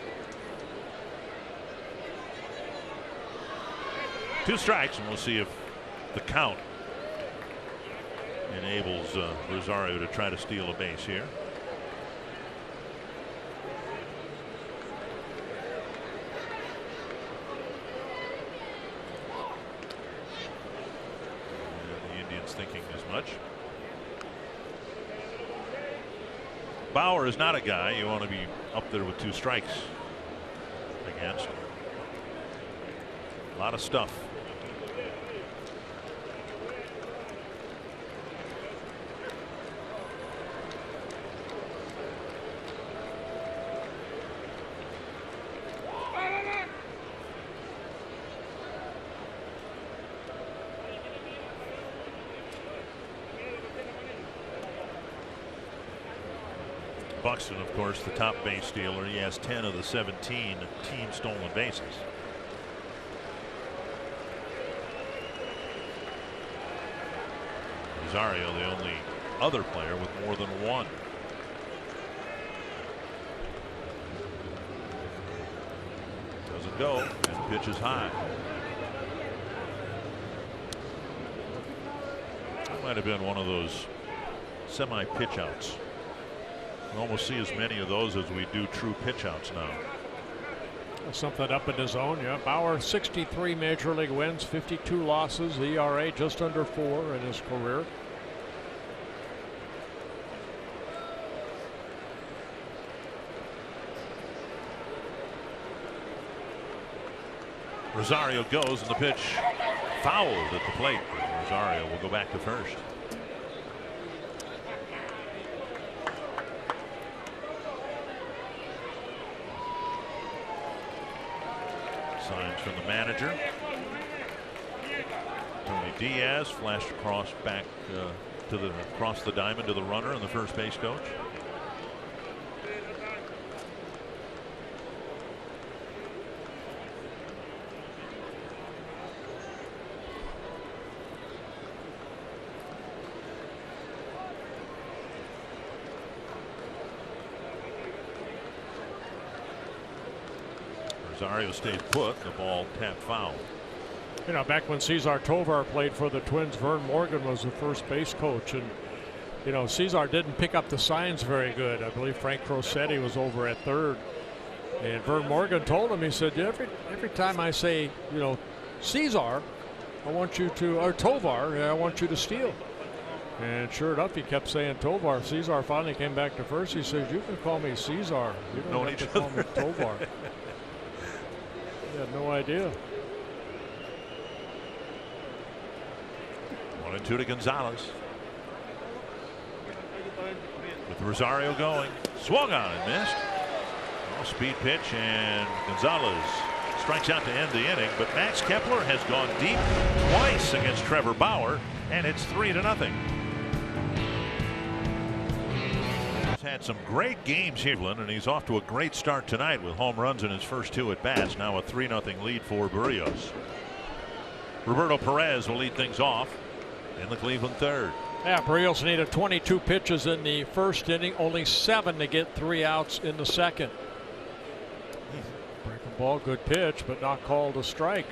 2 strikes, and we'll see if the count enables Rosario to try to steal a base here. Thinking as much. Bauer is not a guy you want to be up there with 2 strikes against. A lot of stuff. Buxton, of course, the top base stealer. He has 10 of the 17 team stolen bases. Rosario, the only other player with more than one. Doesn't go, and pitch is high. That might have been one of those semi-pitch outs. We almost see as many of those as we do true pitch outs now. Something up in the zone. Yeah, Bauer, 63 major league wins, 52 losses, ERA just under 4 in his career. Rosario goes, and the pitch fouled at the plate. Rosario will go back to first. Signs from the manager. Tony Diaz flashed across back across the diamond to the runner and the first base coach. Rosario stayed put. The ball tapped foul. You know, back when Cesar Tovar played for the Twins, Vern Morgan was the first base coach, and you know, Cesar didn't pick up the signs very good. I believe Frank Crosetti was over at third, and Vern Morgan told him, he said, every time I say, you know, Cesar, I want you to, or Tovar, I want you to steal. And sure enough, he kept saying Tovar. Cesar finally came back to first. He said, you can call me Cesar. You don't have to call me Tovar. He had no idea. 1-2 to Gonzalez. With Rosario going, swung on and missed. Oh, speed pitch, and Gonzalez strikes out to end the inning. But Max Kepler has gone deep twice against Trevor Bauer, and it's 3-0. Had some great games here, and he's off to a great start tonight with home runs in his first 2 at bats. Now a 3-0 lead for Berríos. Roberto Perez will lead things off in the Cleveland third. Yeah, Berríos needed 22 pitches in the first inning, only 7 to get 3 outs in the second. Breaking ball, good pitch, but not called a strike.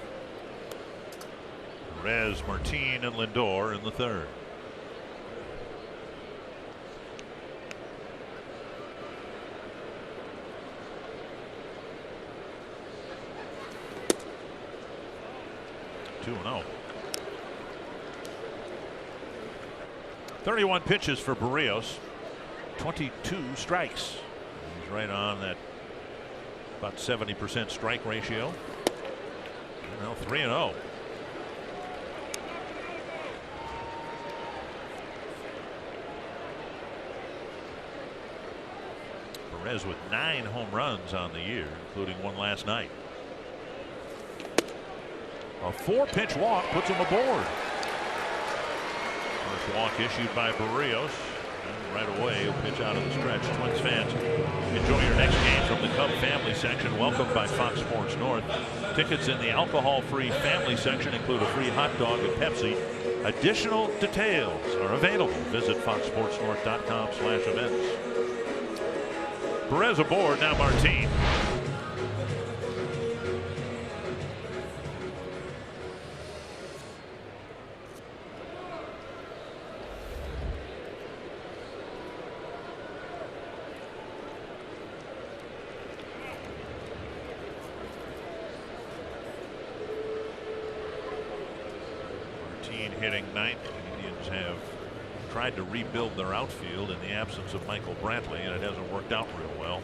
Perez, Martin, and Lindor in the third. Two and 0. 31 pitches for Berríos, 22 strikes. He's right on that about 70% strike ratio. Now 3-0. Perez with 9 home runs on the year, including one last night. A 4-pitch walk puts him aboard. First walk issued by Berríos. And right away, he'll pitch out of the stretch. Twins fans, enjoy your next game from the Cub family section, welcomed by Fox Sports North. Tickets in the alcohol-free family section include a free hot dog and Pepsi. Additional details are available. Visit foxsportsnorth.com/events. Perez aboard, now Martin. Hitting ninth. The Indians have tried to rebuild their outfield in the absence of Michael Brantley, and it hasn't worked out real well.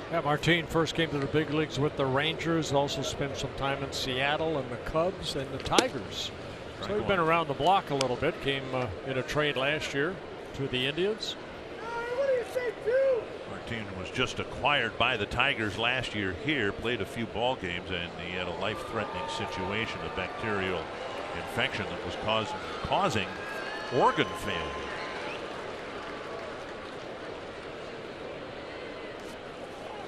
Yeah, Martin first came to the big leagues with the Rangers, also spent some time in Seattle and the Cubs and the Tigers. So he's been around the block a little bit. Came in a trade last year to the Indians. Martin was just acquired by the Tigers last year here, played a few ball games, and he had a life-threatening situation, a bacterial infection that was causing organ failure.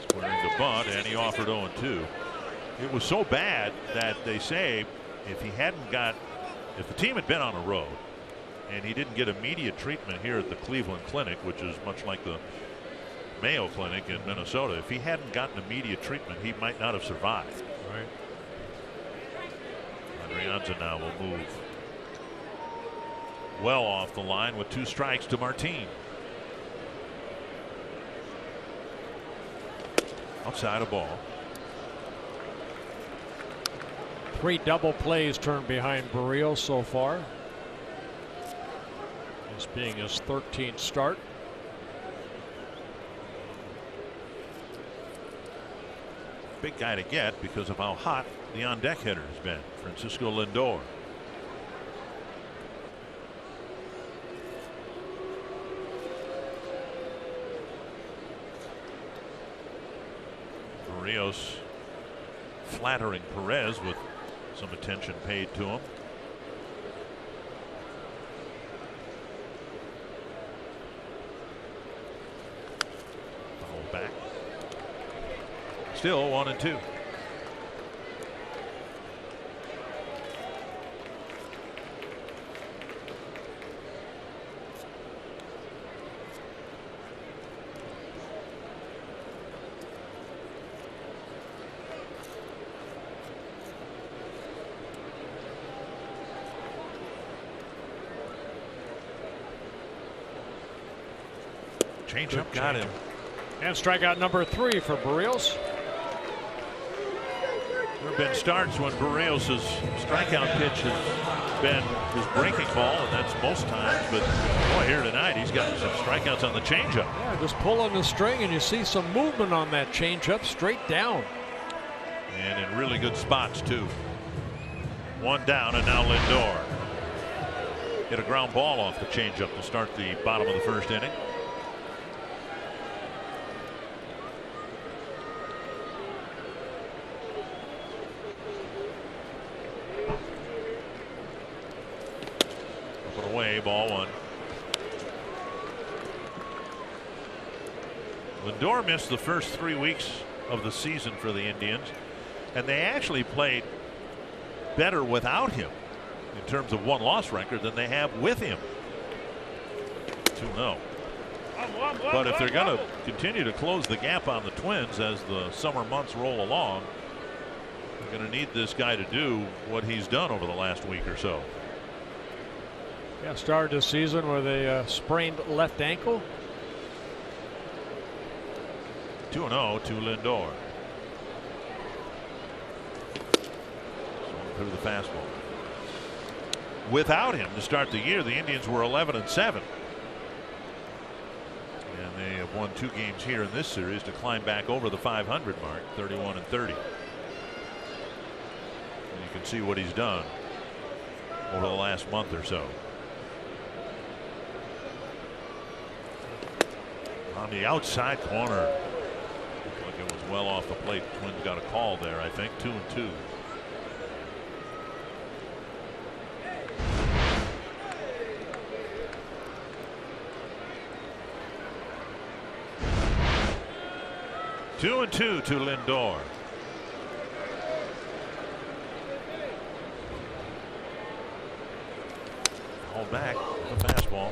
Squaring the bunt, and he offered 0-2. It was so bad that they say if the team had been on a road And he didn't get immediate treatment here at the Cleveland Clinic, which is much like the Mayo Clinic in Minnesota. If he hadn't gotten immediate treatment, he might not have survived. Right. Adrianza now will move well off the line with 2 strikes to Martin. Outside a ball. 3 double plays turned behind Berríos so far. This being his 13th start. Big guy to get because of how hot the on deck hitter has been. Francisco Lindor. Berríos flattering Perez with some attention paid to him. Foul back. Still 1-2. Changeup got him. And strikeout number 3 for Berríos. There have been starts when Berríos' strikeout pitch has been his breaking ball, and that's most times. But boy, here tonight he's got some strikeouts on the changeup. Yeah, just pulling the string, and you see some movement on that changeup straight down. And in really good spots too. 1 down, and now Lindor hit a ground ball off the changeup to start the bottom of the 1st inning. Away, ball 1. Lindor missed the first 3 weeks of the season for the Indians, and they actually played better without him in terms of won-loss record than they have with him. 2-0. But if they're going to continue to close the gap on the Twins as the summer months roll along, they're going to need this guy to do what he's done over the last week or so. Yeah, started the season with a sprained left ankle. 2-0 to Lindor. Through the fastball. Without him to start the year, the Indians were 11-7. And they have won 2 games here in this series to climb back over the 500 mark, 31-30. And you can see what he's done over the last month or so. On the outside corner. Looked like it was well off the plate. Twins got a call there, I think. 2-2. Two and 2 to Lindor. Hold back the fastball.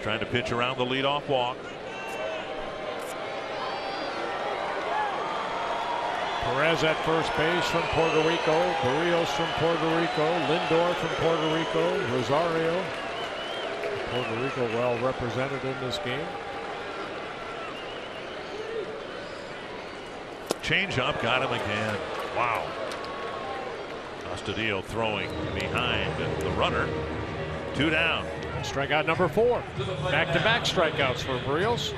Trying to pitch around the leadoff walk. Perez at first base from Puerto Rico. Berríos from Puerto Rico. Lindor from Puerto Rico. Rosario. Puerto Rico well represented in this game. Changeup got him again. Wow. Astudillo throwing behind the runner. 2 down. Strikeout number 4. Back-to-back strikeouts for Berríos.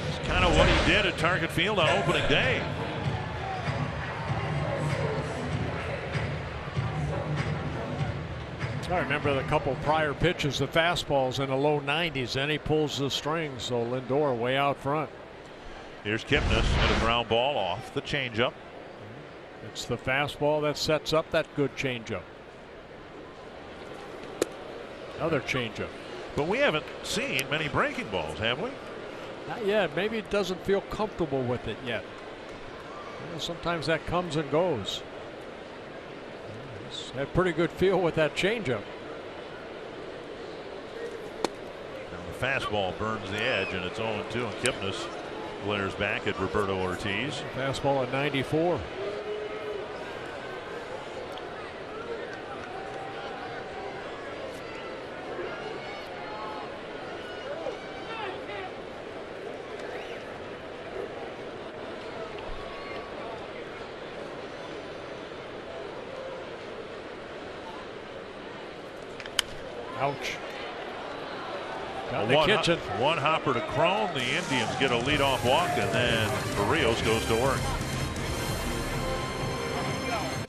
It's kind of what he did at Target Field on opening day. I remember the couple prior pitches, the fastballs in the low 90s. Then he pulls the string, so Lindor way out front. Here's Kipnis and a ground ball off the changeup. It's the fastball that sets up that good changeup. Another changeup. But we haven't seen many breaking balls, have we? Not yet. Maybe it doesn't feel comfortable with it yet. Well, sometimes that comes and goes. He's had pretty good feel with that changeup. The fastball burns the edge, and it's 0-2, and Kipnis glares back at Roberto Ortiz. Fastball at 94. Ouch. Got the kitchen. One hopper to Crone. The Indians get a leadoff walk, and then Barrios goes to work.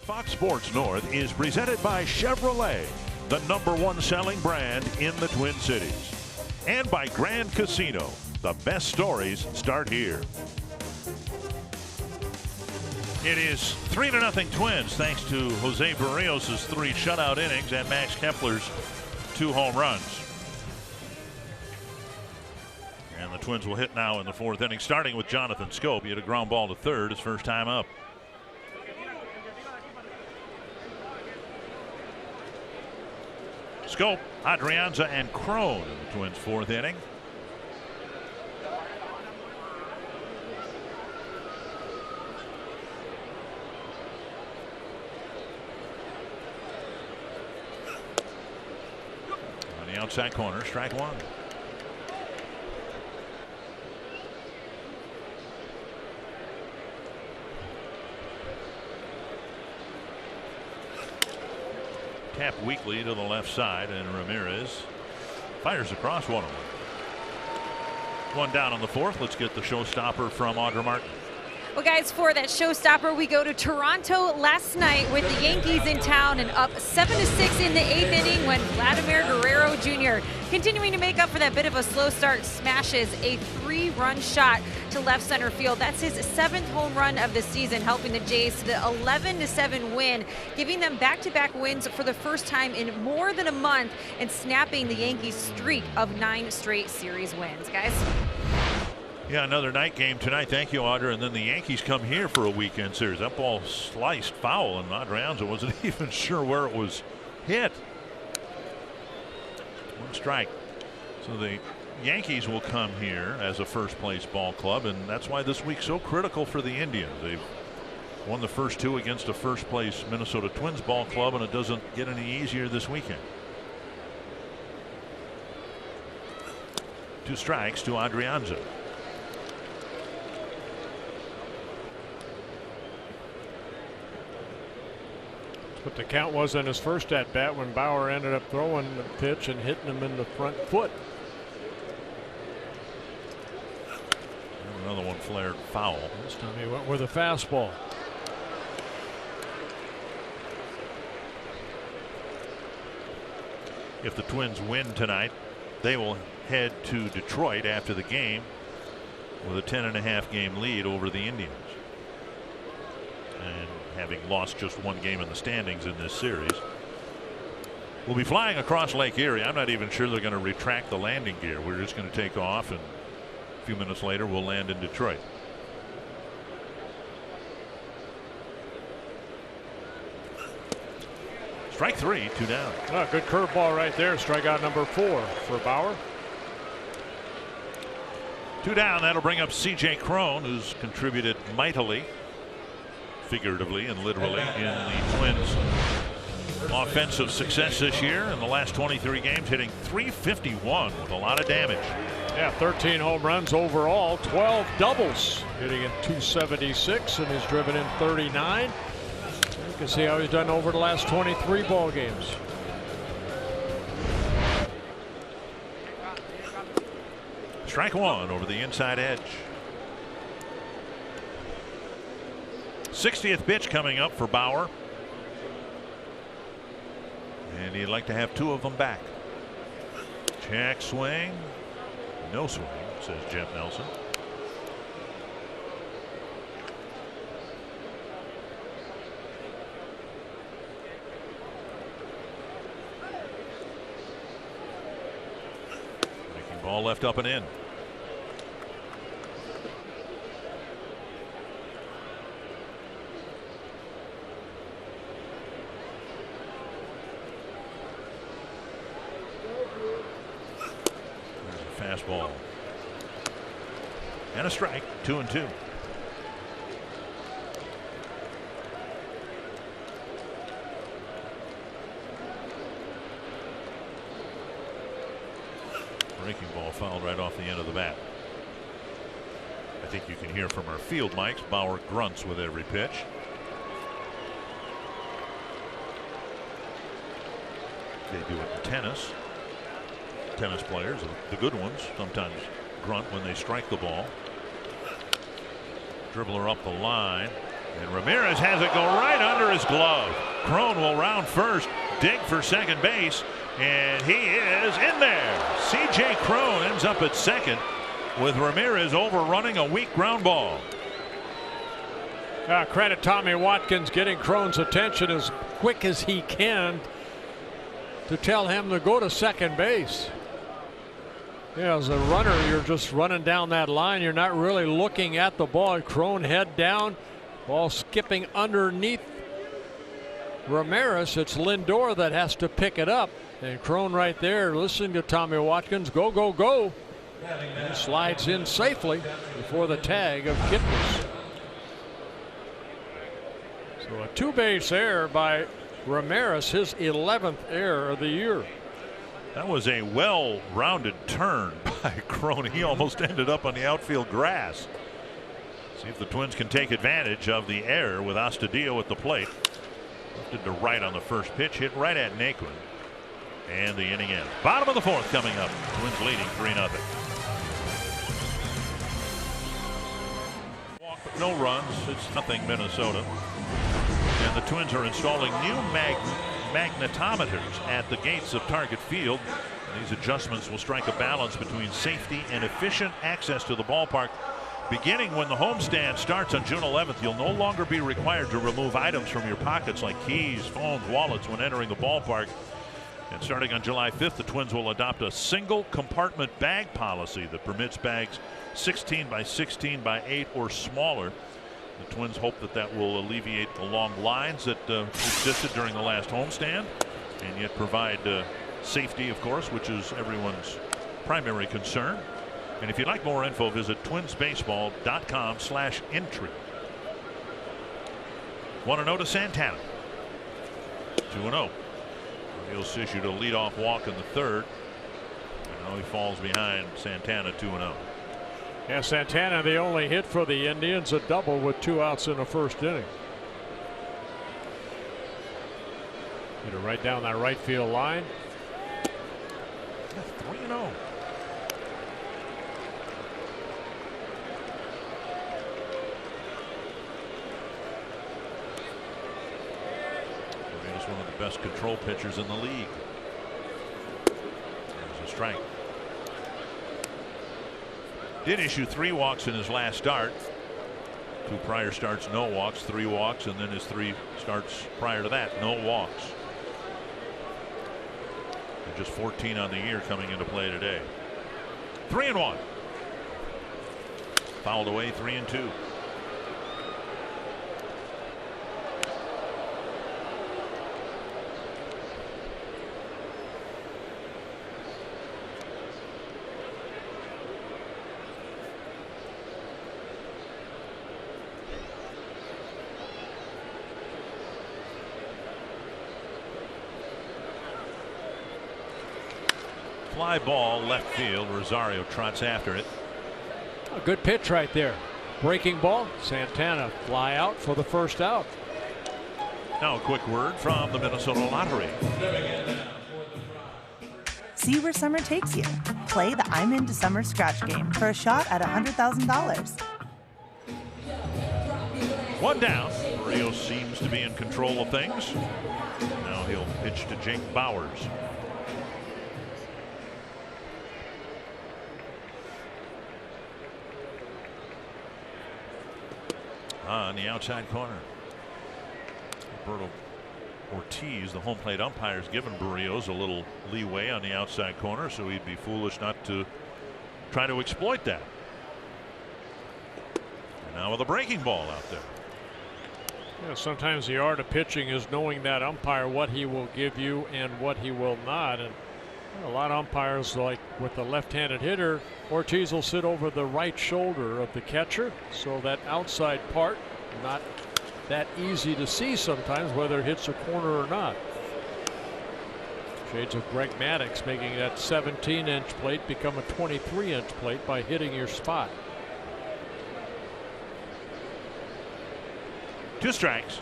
Fox Sports North is presented by Chevrolet, the #1 selling brand in the Twin Cities. And by Grand Casino. The best stories start here. It is 3-0 Twins thanks to Jose Barrios' 3 shutout innings and Max Kepler's 2 home runs. And the Twins will hit now in the 4th inning, starting with Jonathan Scope. He had a ground ball to third his first time up. Scope, Adrianza, and Crone in the Twins' 4th inning. On the outside corner, strike 1. Tap weakly to the left side, and Ramirez fires across 1-1. 1 down on the 4th. Let's get the showstopper from Audra Martin. Well, guys, for that showstopper, we go to Toronto last night with the Yankees in town and up 7-6 in the 8th inning when Vladimir Guerrero Jr., continuing to make up for that bit of a slow start, smashes a 3-run shot to left center field. That's his 7th home run of the season, helping the Jays to the 11-7 win, giving them back-to-back wins for the first time in more than a month and snapping the Yankees' streak of 9 straight series wins. Guys. Yeah, another night game tonight. Thank you, Audra. And then the Yankees come here for a weekend series. That ball sliced foul, and Adrianza wasn't even sure where it was hit. 1 strike. So the Yankees will come here as a first-place ball club, and that's why this week's so critical for the Indians. They've won the first 2 against a first-place Minnesota Twins ball club, and it doesn't get any easier this weekend. 2 strikes to Adrianza. What the count was on his first at bat when Bauer ended up throwing the pitch and hitting him in the front foot. Another one flared foul. This time he went with a fastball. If the Twins win tonight, they will head to Detroit after the game with a 10.5 game lead over the Indians. And having lost just 1 game in the standings in this series, we'll be flying across Lake Erie. I'm not even sure they're going to retract the landing gear. We're just going to take off, and a few minutes later we'll land in Detroit. Strike 3, 2 down. Oh, good curveball right there. Strikeout number 4 for Bauer. 2 down. That'll bring up C.J. Crone, who's contributed mightily, figuratively and literally, in the Twins' offensive success this year. In the last 23 games, hitting .351 with a lot of damage. Yeah, 13 home runs overall, 12 doubles, hitting in .276, and he's driven in 39. You can see how he's done over the last 23 ball games. Strike 1 over the inside edge. 60th pitch coming up for Bauer, and he'd like to have 2 of them back. Check swing, no swing, says Jeff Nelson. Breaking ball left up and in. Fastball. And a strike, 2-2. Breaking ball fouled right off the end of the bat. I think you can hear from our field mics. Bauer grunts with every pitch. They do it in tennis. Tennis players, the good ones, sometimes grunt when they strike the ball. Dribbler up the line, and Ramirez has it go right under his glove. Crone will round first, dig for second base, and he is in there. C.J. Crone ends up at second with Ramirez overrunning a weak ground ball. Credit Tommy Watkins getting Crone's attention as quick as he can to tell him to go to second base. Yeah, as a runner, you're just running down that line. You're not really looking at the ball. Crone head down, ball skipping underneath Ramirez. It's Lindor that has to pick it up. And Crone right there listening to Tommy Watkins. Go, go, go. And he slides in safely before the tag of Kitmus. So a two-base error by Ramirez, his 11th error of the year. That was a well-rounded turn by Crone. He almost ended up on the outfield grass. See if the Twins can take advantage of the error with Astudillo at the plate. Lifted to right on the first pitch, hit right at Naquin. And the inning ends. Bottom of the fourth coming up. Twins leading 3-0. Walk, but no runs. It's nothing Minnesota. And the Twins are installing new magnetometers at the gates of Target Field. These adjustments will strike a balance between safety and efficient access to the ballpark. Beginning when the homestand starts on June 11th, you'll no longer be required to remove items from your pockets like keys, phones, wallets when entering the ballpark. And starting on July 5th, the Twins will adopt a single compartment bag policy that permits bags 16 by 16 by 8 or smaller. The Twins hope that will alleviate the long lines that existed during the last homestand, and yet provide safety, of course, which is everyone's primary concern. And if you'd like more info, visit twinsbaseball.com/entry. 1-0 to Santana. 2-0. Rios issued a leadoff walk in the third. And now he falls behind Santana 2-0. Yeah, Santana, the only hit for the Indians, a double with 2 outs in the first inning. Hit it right down that right field line. 3-0. He's one of the best control pitchers in the league. There's a strike. Did issue 3 walks in his last start. 2 prior starts, no walks, 3 walks, and then his 3 starts prior to that, no walks. And just 14 on the year coming into play today. 3-1. Fouled away, 3-2. Fly ball left field. Rosario trots after it. A good pitch right there. Breaking ball. Santana fly out for the first out. Now a quick word from the Minnesota Lottery. See where summer takes you. Play the I'm Into Summer scratch game for a shot at $100,000. 1 down. Rios seems to be in control of things. Now he'll pitch to Jake Bowers. On the outside corner. Roberto Ortiz, the home plate umpire, has given Berrios a little leeway on the outside corner, so he'd be foolish not to try to exploit that. And now with a breaking ball out there. Yeah, sometimes the art of pitching is knowing that umpire, what he will give you and what he will not. And A lot of umpires, like with the left-handed hitter, Ortiz will sit over the right shoulder of the catcher, so that outside part not that easy to see sometimes, whether it hits a corner or not. Shades of Greg Maddux making that 17-inch plate become a 23-inch plate by hitting your spot. 2 strikes.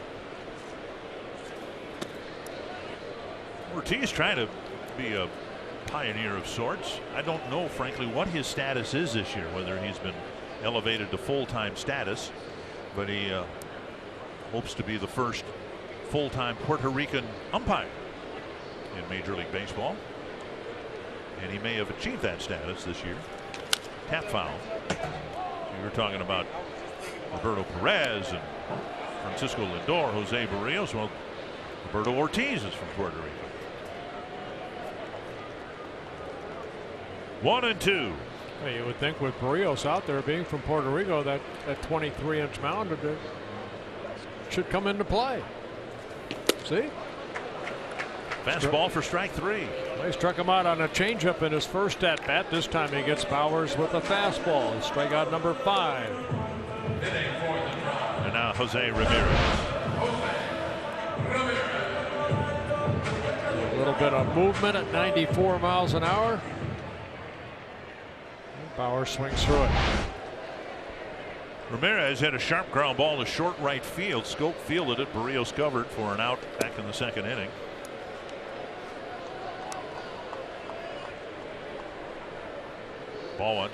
Ortiz trying to be a pioneer of sorts. I don't know, frankly, what his status is this year, whether he's been elevated to full-time status, but he hopes to be the first full-time Puerto Rican umpire in Major League Baseball, and he may have achieved that status this year. Tap foul. We were talking about Roberto Perez and Francisco Lindor, Jose Barrios. Well, Roberto Ortiz is from Puerto Rico. 1-2. Well, you would think with Barrios out there being from Puerto Rico, that 23-inch mound should come into play. See? Fastball for strike 3. He struck him out on a changeup in his first at bat. This time he gets Bowers with a fastball. Strikeout number 5. And now Jose Ramirez. A little bit of movement at 94 miles an hour. Bauer swings through it. Ramirez had a sharp ground ball to short right field. Scope fielded it. Barrios covered for an out back in the 2nd inning. Ball 1.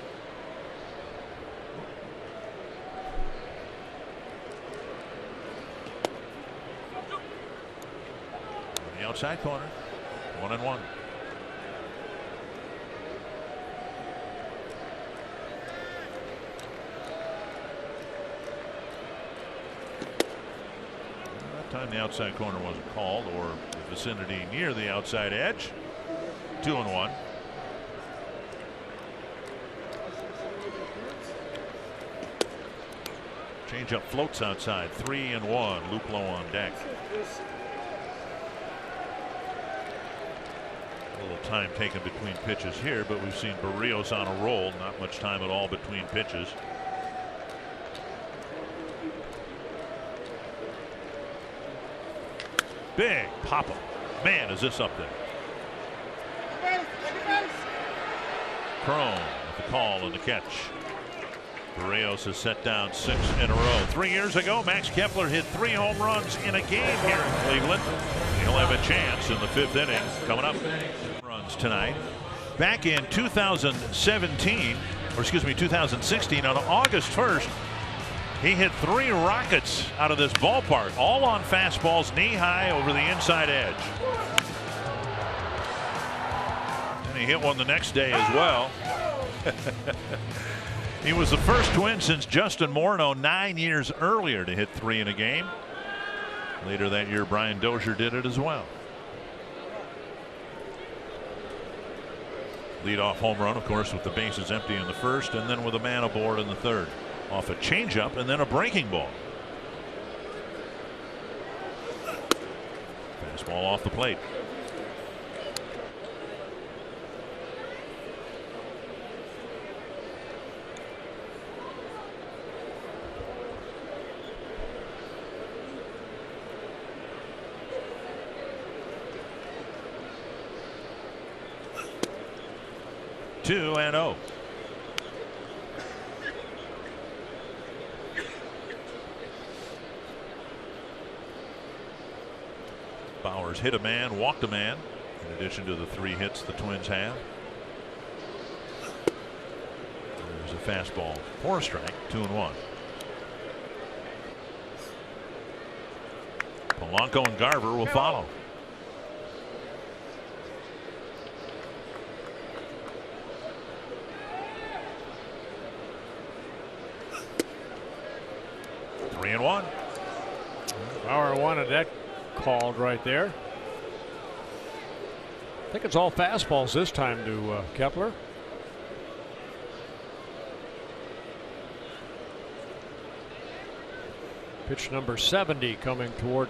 On the outside corner. 1-1. Time the outside corner wasn't called, or the vicinity near the outside edge. 2-1. Changeup floats outside. 3-1. Luplow on deck. A little time taken between pitches here, but we've seen Barrios on a roll. Not much time at all between pitches. Big pop-up. Man, is this up there. Crone with the call and the catch. Barrios has set down 6 in a row. 3 years ago, Max Kepler hit 3 home runs in a game here in Cleveland. He'll have a chance in the 5th inning coming up. Runs tonight. Back in 2016, on August 1st, he hit 3 rockets out of this ballpark, all on fastballs knee high over the inside edge. And he hit one the next day as well. He was the first Twin since Justin Morneau 9 years earlier to hit 3 in a game. Later that year, Brian Dozier did it as well. Leadoff home run, of course, with the bases empty in the 1st, and then with a man aboard in the 3rd. Off a changeup and then a breaking ball. Fastball off the plate. Two and 0. Bowers hit a man, walked a man, in addition to the 3 hits the Twins have. There's a fastball for a strike. 2-1. Polanco and Garver will follow. Three and 1. Bauer wanted that called right there. I think it's all fastballs this time to Kepler. Pitch number 70 coming toward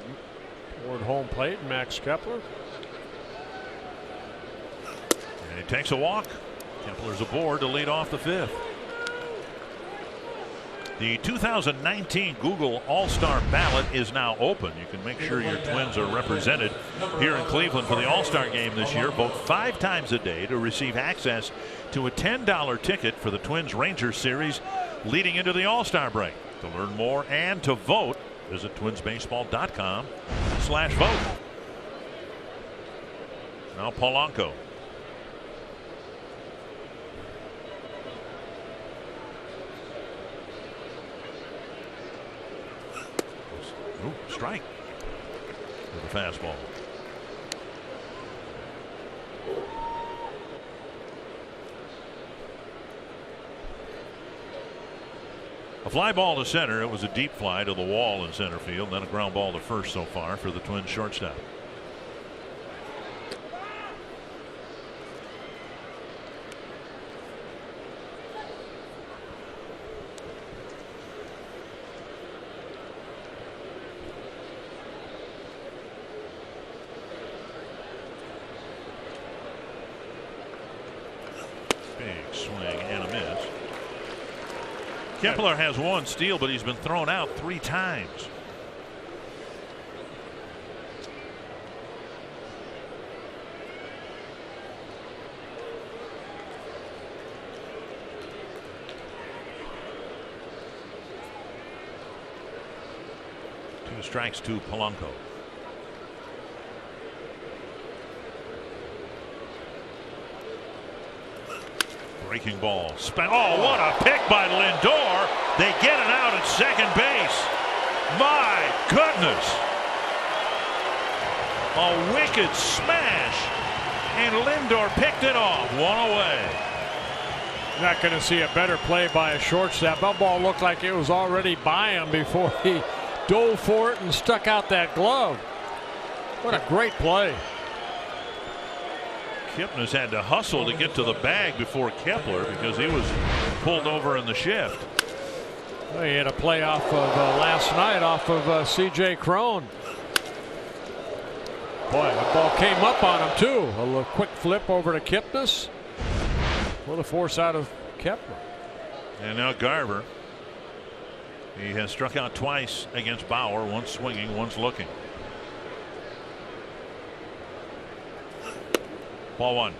home plate. Max Kepler. And he takes a walk. Kepler's aboard to lead off the 5th. The 2019 Google All-Star ballot is now open. You can make sure your Twins are represented here in Cleveland for the All-Star game this year. Vote 5 times a day to receive access to a $10 ticket for the Twins Rangers series leading into the All-Star break. To learn more and to vote, visit twinsbaseball.com/vote. Now Polanco. Ooh, strike with a fastball. A fly ball to center. It was a deep fly to the wall in center field, then a ground ball to first so far for the Twins shortstop. Big swing and a miss. Kepler has 1 steal, but he's been thrown out 3 times. Two strikes to Polanco. Breaking ball. Oh, what a pick by Lindor. They get it out at second base. My goodness. A wicked smash. And Lindor picked it off. 1 away. Not going to see a better play by a shortstop. That ball looked like it was already by him before he dove for it and stuck out that glove. What a great play. Kipnis had to hustle to get to the bag before Kepler because he was pulled over in the shift. Well, he had a play off of last night off of C.J. Cron. Boy, that ball came up on him too. A little quick flip over to Kipnis. What a force out of Kepler. And now Garver. He has struck out twice against Bauer. Once swinging, once looking. Ball 1.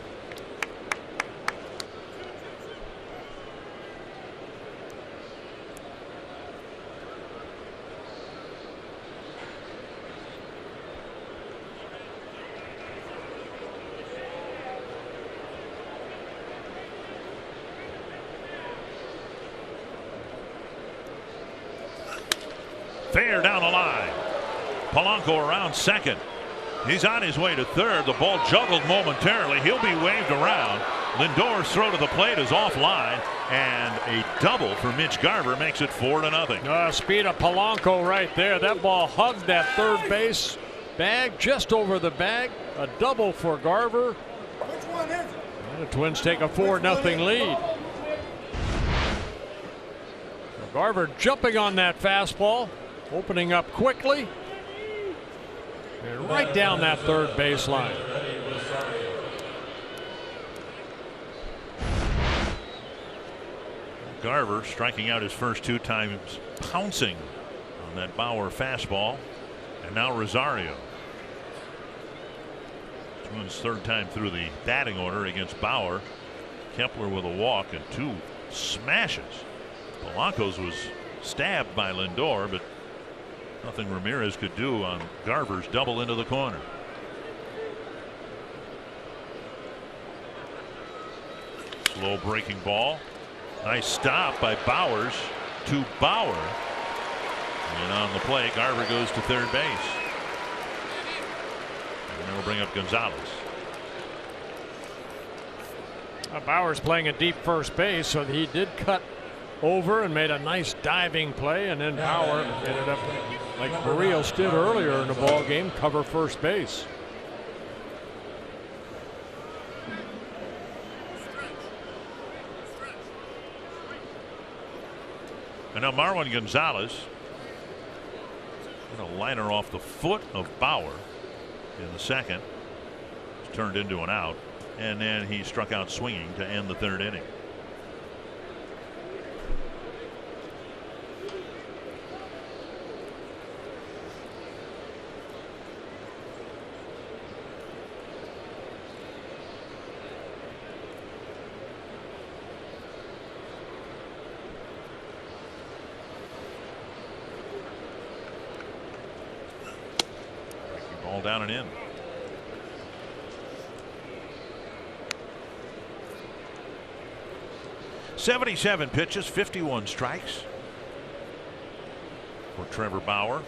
Fair down the line. Polanco around second. He's on his way to third. The ball juggled momentarily. He'll be waved around. Lindor's throw to the plate is offline, and a double for Mitch Garver makes it 4-0. Speed of Polanco right there. That ball hugged that third base bag just over the bag. A double for Garver. Which one is it? And the Twins take a 4-0 lead. Garver jumping on that fastball, opening up quickly. And right down that third baseline. Garver striking out his first 2 times, pouncing on that Bauer fastball. And now Rosario. Twins' 3rd time through the batting order against Bauer. Kepler with a walk and 2 smashes. Polanco's was stabbed by Lindor, but nothing Ramirez could do on Garver's double into the corner. Slow breaking ball. Nice stop by Bowers to Bauer. And on the play, Garver goes to third base. And they'll bring up Gonzalez. Bauer's playing a deep first base, so he did cut over and made a nice diving play, and then Bauer ended up, like Barrios did earlier in the ball game, cover first base. And now Marwin Gonzalez in a liner off the foot of Bauer in the second. It's turned into an out. and then he struck out swinging to end the third inning. Ball down and in. "77 pitches, 51 strikes for Trevor Bauer.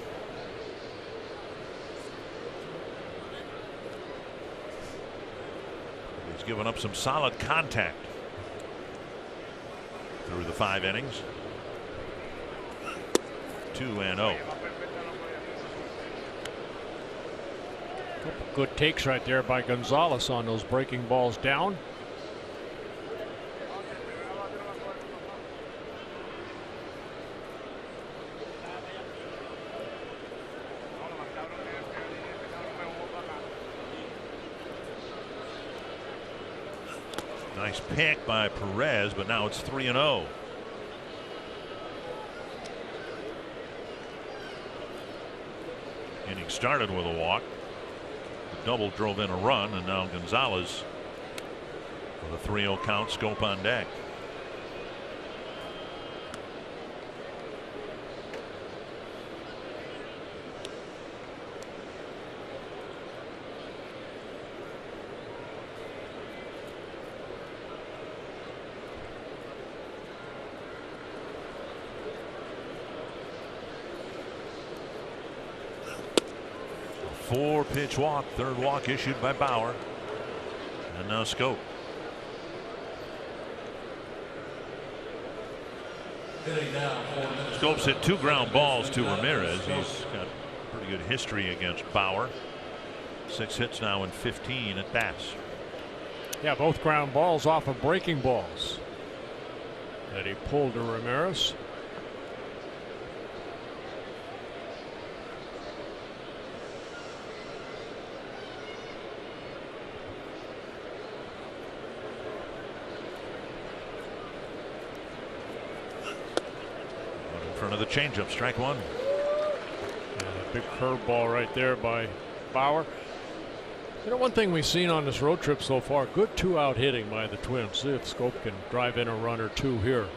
He's given up some solid contact through the 5 innings. 2-0. Good takes right there by Gonzalez on those breaking balls down. Nice pick by Perez, but now it's 3-0. Inning started with a walk. The double drove in a run, and now Gonzalez with a 3-0 count. Scope on deck. Four-pitch walk, third walk issued by Bauer. And now Scope. Scope's hit 2 ground balls to Ramirez. He's got pretty good history against Bauer. 6 hits now in 15 at bats. Yeah, both ground balls off of breaking balls that he pulled to Ramirez. Of the changeup, strike one. Big curveball right there by Bauer. You know, one thing we've seen on this road trip so far, good 2-out hitting by the Twins. See if Scope can drive in a run or 2 here.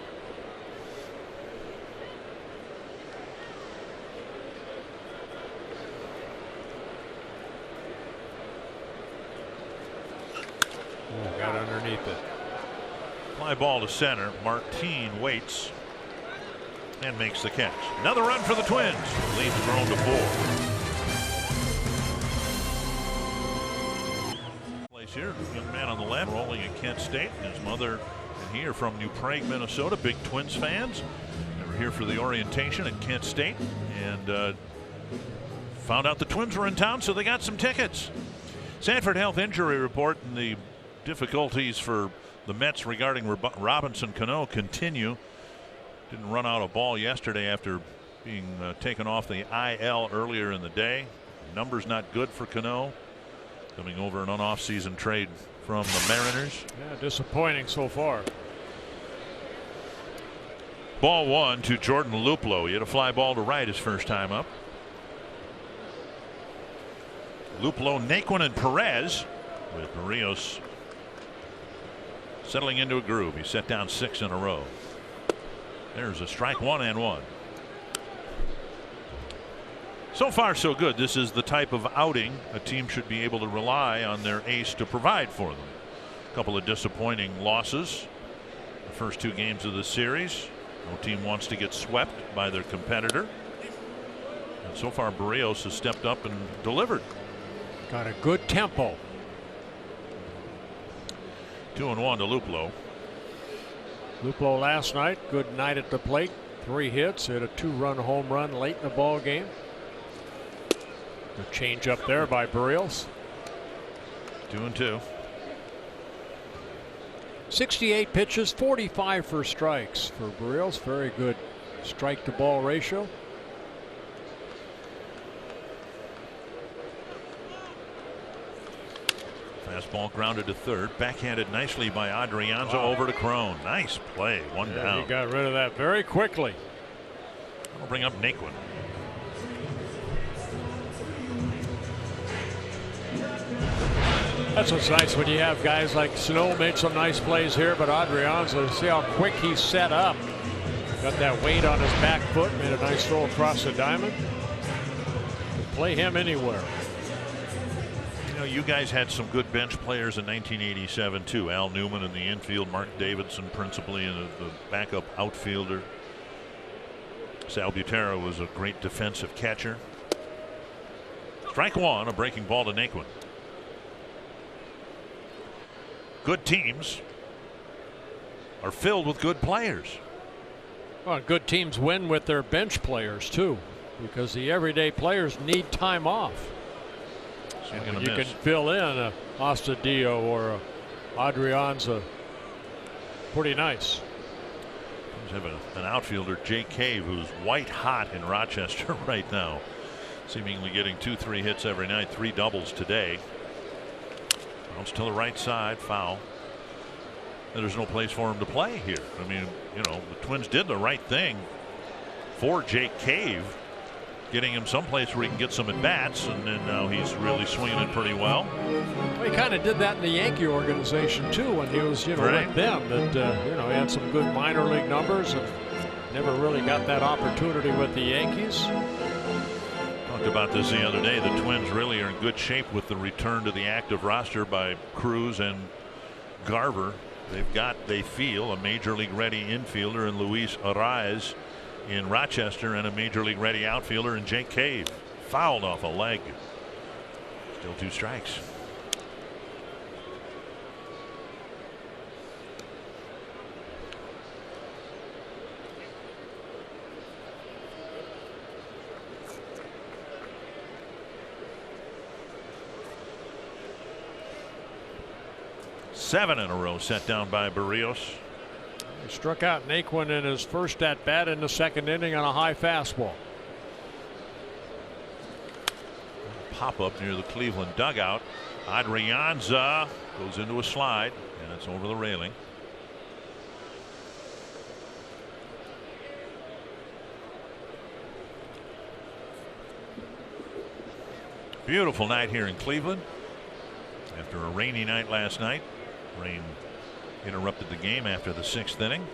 Oh, got underneath it. Fly ball to center. Martin waits and makes the catch. Another run for the Twins. Lead's grown to 4. Place here, young man on the left, rolling at Kent State. His mother and he are from New Prague, Minnesota. Big Twins fans. They were here for the orientation at Kent State and found out the Twins were in town, so they got some tickets. Sanford Health Injury Report and the difficulties for the Mets regarding Robinson Cano continue. Didn't run out a ball yesterday after being taken off the IL earlier in the day. Numbers not good for Cano. Coming over an off-season trade from the Mariners. Yeah, disappointing so far. Ball 1 to Jordan Luplow. He hit a fly ball to right his first time up. Luplow, Naquin, and Perez with Barrios settling into a groove. He set down 6 in a row. There's a strike 1-1. So far so good. This is the type of outing a team should be able to rely on their ace to provide for them. A couple of disappointing losses the first 2 games of the series. No team wants to get swept by their competitor. And so far Barrios has stepped up and delivered. Got a good tempo. 2-1 to Luplow. Luplow last night, good night at the plate. 3 hits, hit a 2-run home run late in the ball game. The change up there by Barrios. 2-2. 68 pitches, 45 for strikes for Barrios. Very good strike to ball ratio. Fastball grounded to third, backhanded nicely by Adrianza over to Crone. Nice play, one down. He got rid of that very quickly. I'll bring up Naquin. That's what's nice when you have guys like Snow made some nice plays here, but Adrianza, see how quick he's set up. Got that weight on his back foot, made a nice throw across the diamond. Play him anywhere. You know, you guys had some good bench players in 1987 too. Al Newman in the infield, Mark Davidson principally in the backup outfielder. Sal Butera was a great defensive catcher. Strike one, a breaking ball to Naquin. Good teams are filled with good players. Well, good teams win with their bench players too, because the everyday players need time off. So you can fill in a Astudillo or a Adrianza. Pretty nice. We have an outfielder, Jake Cave, who's white hot in Rochester right now, seemingly getting 2-3 hits every night, 3 doubles today. Bounce to the right side, foul. There's no place for him to play here. I mean, you know, the Twins did the right thing for Jake Cave, getting him someplace where he can get some at bats, and then now he's really swinging it pretty well. He kind of did that in the Yankee organization too when he was, you know, right with them. That you know, he had some good minor league numbers and never really got that opportunity with the Yankees. Talked about this the other day. The Twins really are in good shape with the return to the active roster by Cruz and Garver. They've got, they feel, a major league ready infielder in Luis Arraez in Rochester and a major league ready outfielder in Jake Cave. Fouled off a leg. Still 2 strikes. Seven in a row set down by Barrios. He struck out Naquin in his first at bat in the 2nd inning on a high fastball. Pop up near the Cleveland dugout. Adrianza goes into a slide and it's over the railing. Beautiful night here in Cleveland after a rainy night last night. Rain interrupted the game after the 6th inning.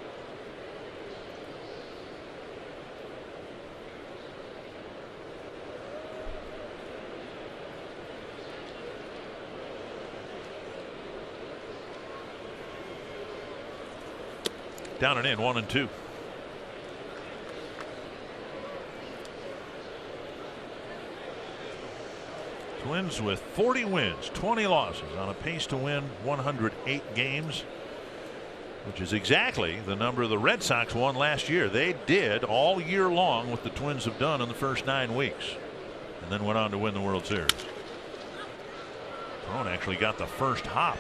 Down and in, 1-2. Twins with 40 wins, 20 losses, on a pace to win 108 games, which is exactly the number the Red Sox won last year. They did all year long what the Twins have done in the first 9 weeks, and then went on to win the World Series. Crone actually got the first hop,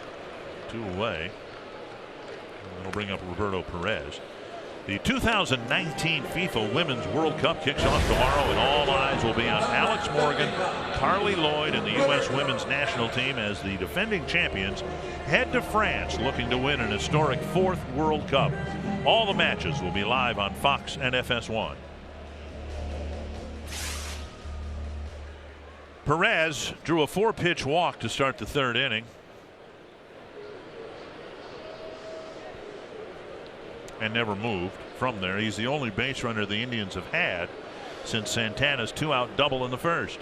2 away. That'll bring up Roberto Perez. The 2019 FIFA Women's World Cup kicks off tomorrow, and all eyes will be on Alex Morgan, Carly Lloyd, and the U.S. women's national team as the defending champions head to France looking to win an historic 4th World Cup. All the matches will be live on Fox and FS1. Perez drew a 4-pitch walk to start the 3rd inning. And never moved from there. He's the only base runner the Indians have had since Santana's 2-out double in the 1st.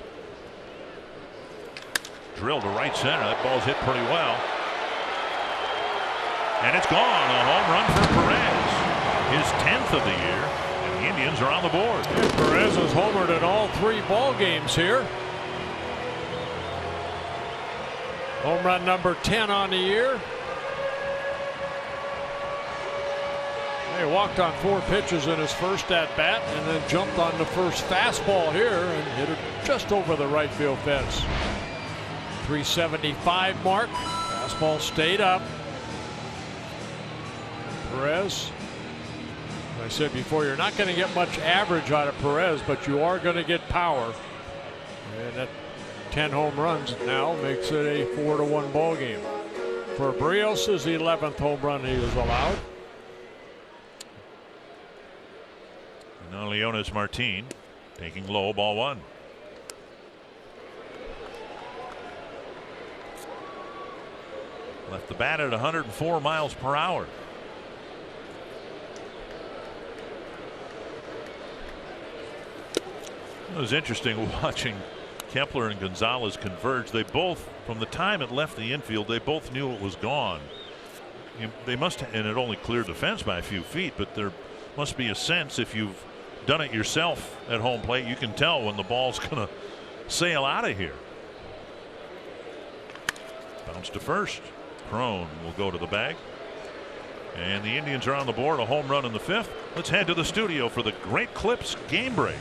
Drilled to right center. That ball's hit pretty well. And it's gone. A home run for Perez. His 10th of the year. And the Indians are on the board. And Perez has homered in all 3 ball games here. Home run number 10 on the year. He walked on 4 pitches in his first at bat and then jumped on the first fastball here and hit it just over the right field fence. 375 mark. Fastball stayed up. Perez, like I said before, you're not going to get much average out of Perez, but you are going to get power. And that 10 home runs now makes it a 4-1 ball game. For Brios' 11th home run he was allowed. Now Leonis Martin taking low, ball 1. Left the bat at 104 miles per hour. It was interesting watching Kepler and Gonzalez converge. They both, from the time it left the infield, they both knew it was gone. They must, and it only cleared the fence by a few feet, but there must be a sense, if you've done it yourself at home plate, you can tell when the ball's going to sail out of here. Bounce to first. Crone will go to the bag. And the Indians are on the board, a home run in the 5th. Let's head to the studio for the Great Clips game break.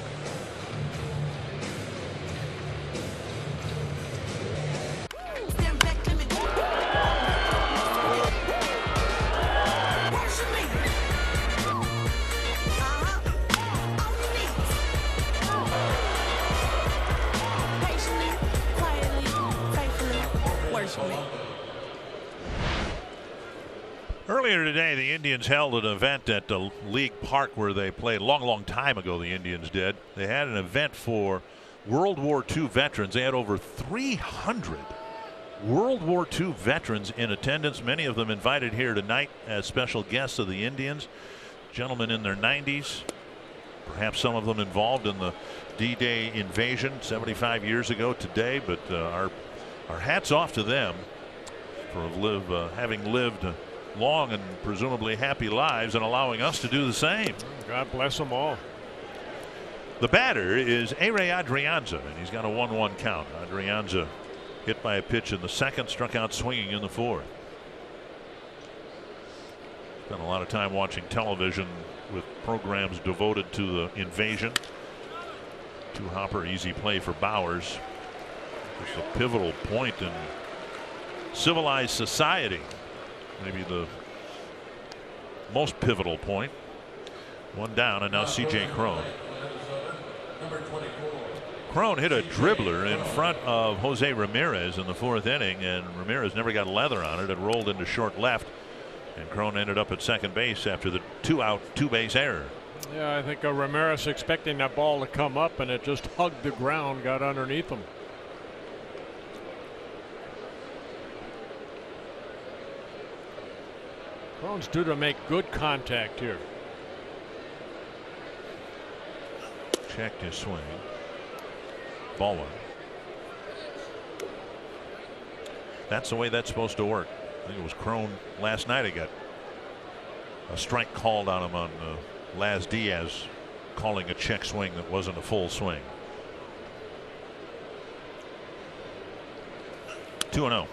Earlier today, the Indians held an event at the League Park where they played a long time ago. The Indians did. They had an event for World War II veterans. They had over 300 World War II veterans in attendance, many of them invited here tonight as special guests of the Indians. Gentlemen in their 90s, perhaps some of them involved in the D-Day invasion 75 years ago today, but our hats off to them for having lived long and presumably happy lives and allowing us to do the same. God bless them all. The batter is Ray Adrianza, and he's got a 1-1 count. Adrianza hit by a pitch in the 2nd, struck out swinging in the 4th. Spent a lot of time watching television with programs devoted to the invasion. Two-hopper, easy play for Bowers. It's a pivotal point in civilized society. Maybe the most pivotal point. One down, and now C.J. Crone. Crone hit a dribbler in front of Jose Ramirez in the 4th inning, and Ramirez never got leather on it. It rolled into short left, and Crone ended up at second base after the 2-out, 2-base error. Yeah, I think Ramirez expecting that ball to come up, and it just hugged the ground, got underneath him. Crone's due to make good contact here. Checked his swing. Ball 1. That's the way that's supposed to work. I think it was Crone last night. He got a strike called on him on Laz Diaz, calling a check swing that wasn't a full swing. 2-0.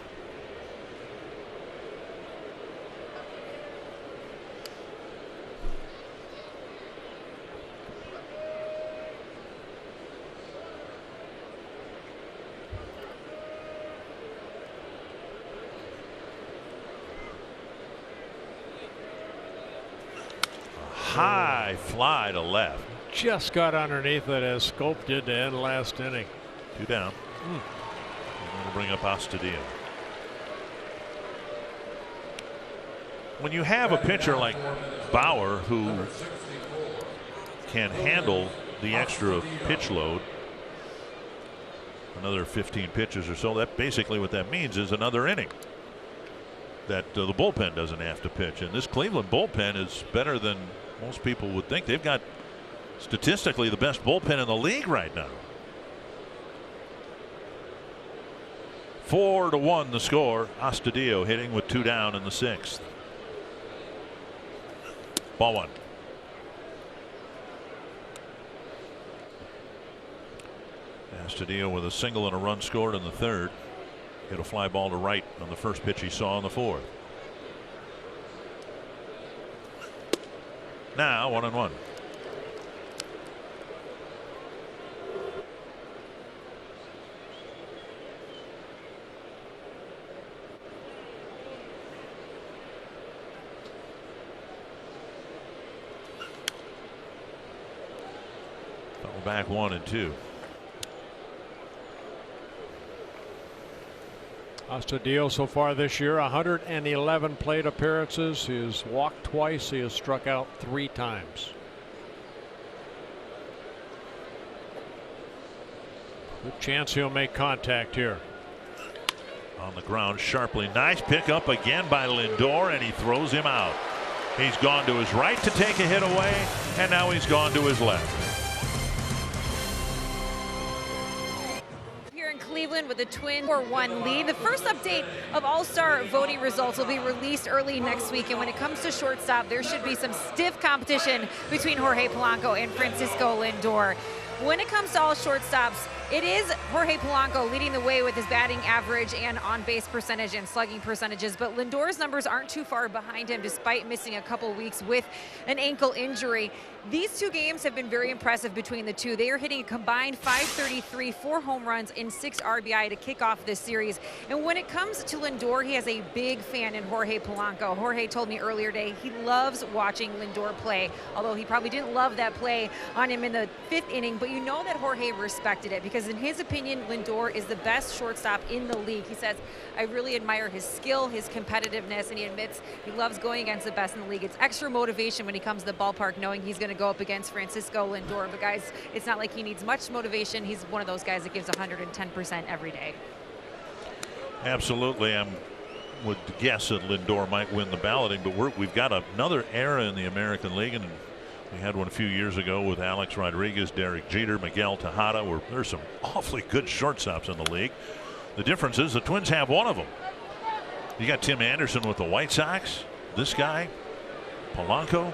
High fly to left. Just got underneath it as Scope did to end last inning. 2 down. I'm going to bring up Astudillo. When you have a pitcher like Bauer who can handle the extra pitch load, another 15 pitches or so, that basically what that means is another inning that the bullpen doesn't have to pitch. And this Cleveland bullpen is better than most people would think. They've got statistically the best bullpen in the league right now. 4-1 the score. Astudillo hitting with 2 down in the 6th. Ball 1. Astudillo with a single and a run scored in the 3rd. Hit a fly ball to right on the first pitch he saw in the 4th. Now 1-1. Back 1-2. Astudillo so far this year, 111 plate appearances. He has walked twice. He has struck out 3 times. Good chance he'll make contact here. On the ground sharply. Nice pickup again by Lindor, and he throws him out. He's gone to his right to take a hit away, and now he's gone to his left. Here in Cleveland with a Twin 4-1 lead. The first update of All-Star voting results will be released early next week, and when it comes to shortstop, there should be some stiff competition between Jorge Polanco and Francisco Lindor. When it comes to all shortstops, it is Jorge Polanco leading the way with his batting average and on-base percentage and slugging percentages, but Lindor's numbers aren't too far behind him despite missing a couple weeks with an ankle injury. These 2 games have been very impressive between the two. They are hitting a combined .533, 4 home runs, and 6 RBI to kick off this series. And when it comes to Lindor, he has a big fan in Jorge Polanco. Jorge told me earlier today he loves watching Lindor play, although he probably didn't love that play on him in the 5th inning, but you know that Jorge respected it because in his opinion, Lindor is the best shortstop in the league. He says, I really admire his skill, his competitiveness, and he admits he loves going against the best in the league. It's extra motivation when he comes to the ballpark knowing he's going to go up against Francisco Lindor. But guys, it's not like he needs much motivation. He's one of those guys that gives 110% every day. Absolutely. I would guess that Lindor might win the balloting, but we've got another era in the American League, and we had one a few years ago with Alex Rodriguez, Derek Jeter, Miguel Tejada, where there's some awfully good shortstops in the league. The difference is the Twins have one of them. You got Tim Anderson with the White Sox. This guy, Polanco.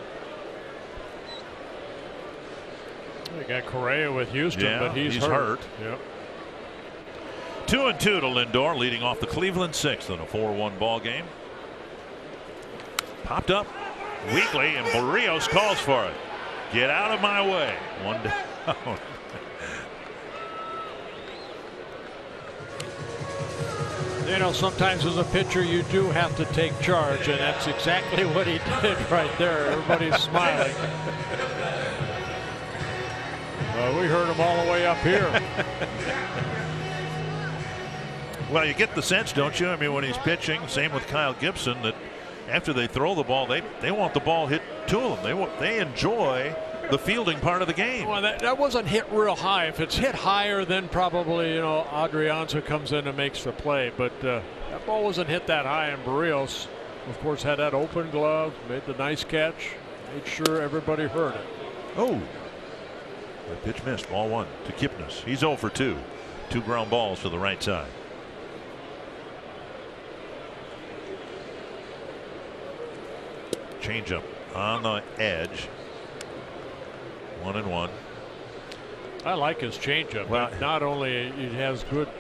You got Correa with Houston, but he's hurt. Yep. 2-2 to Lindor, leading off the Cleveland 6th in a 4-1 ball game. Popped up weakly, and Barrios calls for it. Get out of my way. 1 down. You know, sometimes as a pitcher you do have to take charge, and that's exactly what he did right there. Everybody's smiling. We heard him all the way up here. Well, you get the sense, don't you? I mean, when he's pitching, same with Kyle Gibson, that after they throw the ball, they want the ball hit to them. They enjoy the fielding part of the game. Well, that wasn't hit real high. If it's hit higher, then probably, you know, Adrianza comes in and makes the play. But that ball wasn't hit that high, and Barrios, of course, had that open glove, made the nice catch, made sure everybody heard it. Oh, the pitch missed. Ball 1 to Kipnis. He's 0 for 2. 2 ground balls to the right side. Changeup on the edge. 1-1. I like his changeup. Well, not only it has good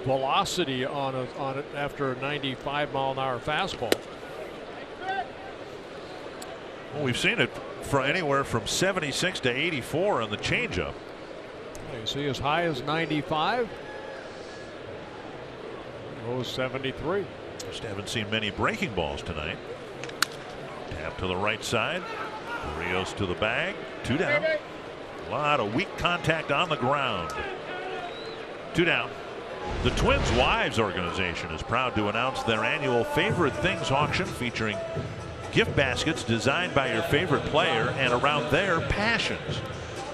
velocity on it after a 95-mile-an-hour fastball. Well, we've seen it for anywhere from 76 to 84 on the changeup. You see as high as 95. Goes 73. Just haven't seen many breaking balls tonight. Tap to the right side. Rios to the bag. 2 down. A lot of weak contact on the ground. 2 down. The Twins Wives organization is proud to announce their annual Favorite Things auction featuring gift baskets designed by your favorite player and around their passions.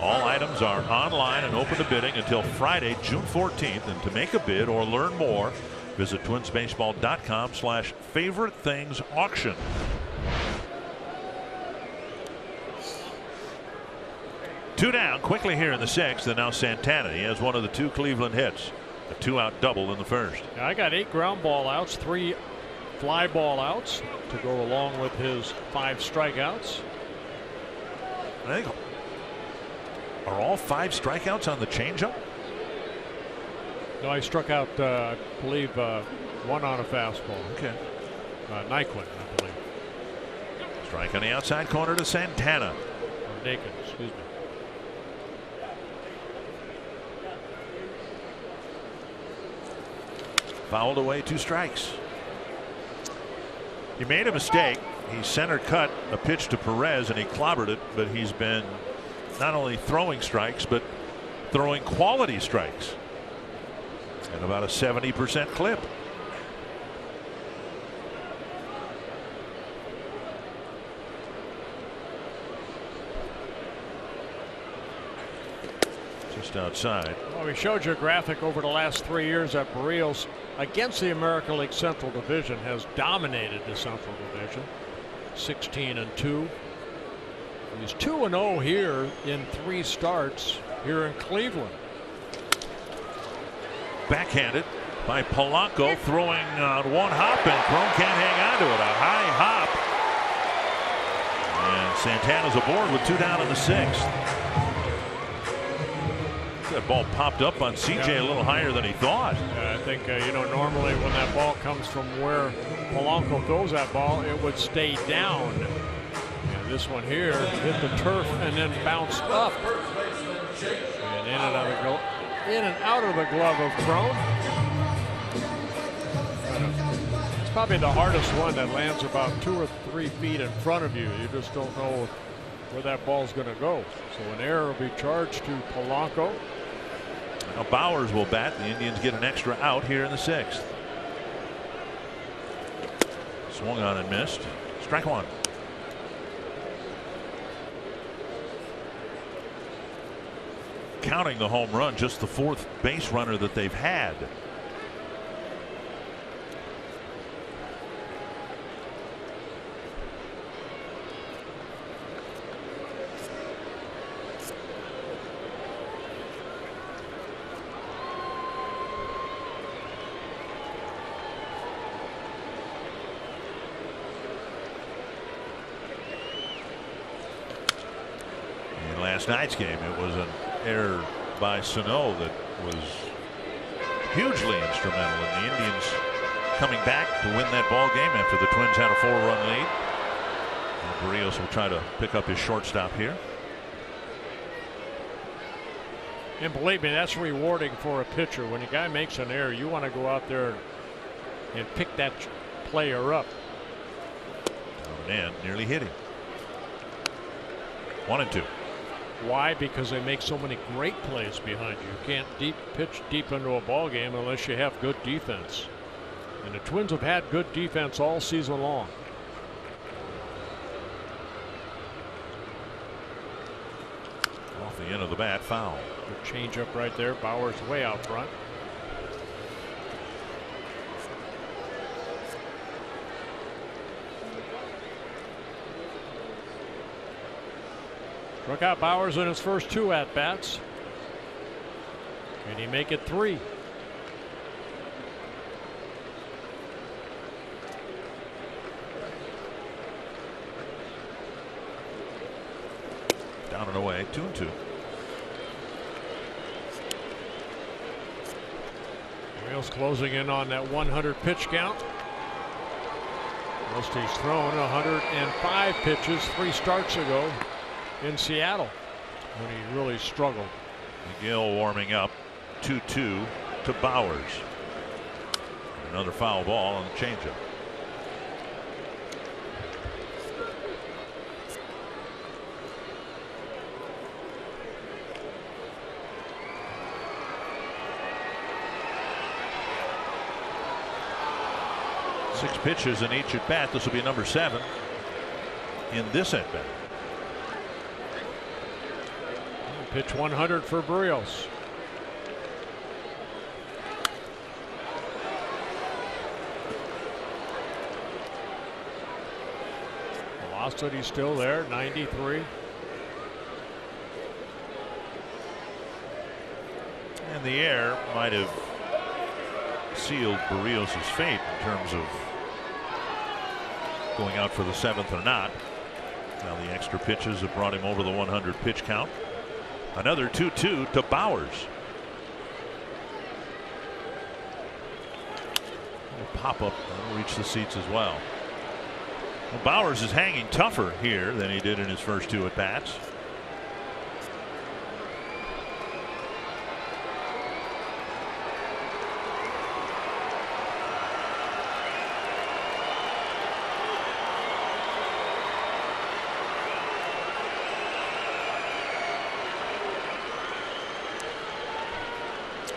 All items are online and open to bidding until Friday, June 14th. And to make a bid or learn more, visit twinsbaseball.com/favorite-things-auction. Two down quickly here in the 6th, and now Santana. He has one of the 2 Cleveland hits. A 2-out double in the 1st. I got 8 ground ball outs, 3 fly ball outs to go along with his 5 strikeouts. I think, are all 5 strikeouts on the changeup? No, I struck out, I believe, 1 on a fastball. Okay. Nyquin, I believe. Strike on the outside corner to Santana. Or Naked, excuse me. Fouled away, 2 strikes. He made a mistake. He center cut a pitch to Perez and he clobbered it, but he's been not only throwing strikes but throwing quality strikes at about a 70% clip. Just outside. Well, we showed you a graphic over the last 3 years that Barrios against the American League Central Division has dominated the Central Division. 16-2. He's 2-0 here in 3 starts here in Cleveland. Backhanded by Polanco, throwing on one hop, and Cron can't hang on to it. A high hop. And Santana's aboard with 2 down in the 6th. That ball popped up on CJ a little higher than he thought. I think, you know, normally when that ball comes from where Polanco throws that ball, it would stay down. And this one here hit the turf and then bounced up. And in and out of the glove of Cron. It's probably the hardest one that lands about 2 or 3 feet in front of you. You just don't know where that ball's going to go. So an error will be charged to Polanco. Now Bowers will bat. The Indians get an extra out here in the 6th. Swung on and missed. Strike 1. Counting the home run, just the 4th base runner that they've had. Last night's game, it was an error by Sano that was hugely instrumental in the Indians coming back to win that ball game after the Twins had a 4-run lead. And Barrios will try to pick up his shortstop here. And believe me, that's rewarding for a pitcher. When a guy makes an error, you want to go out there and pick that player up. And nearly hit him. 1-2. Why? Because they make so many great plays behind you. You can't pitch deep into a ball game unless you have good defense. And the Twins have had good defense all season long. Off the end of the bat, foul. Good change up right there. Bowers way out front. Struck out Bowers in his first 2 at-bats. Can he make it 3? Down and away, 2-2. Wheels closing in on that 100 pitch count. Most he's thrown 105 pitches 3 starts ago in Seattle when he really struggled. McGill warming up. 2-2 to Bowers. Another foul ball on the changeup. Six pitches in each at bat. This will be number 7 in this at bat. Pitch 100 for Barrios. Velocity still there, 93. And the air might have sealed Barrios' fate in terms of going out for the 7th or not. Now the extra pitches have brought him over the 100 pitch count. Another 2-2 to Bowers. A pop up will reach the seats as well. Well, Bowers is hanging tougher here than he did in his first 2 at bats.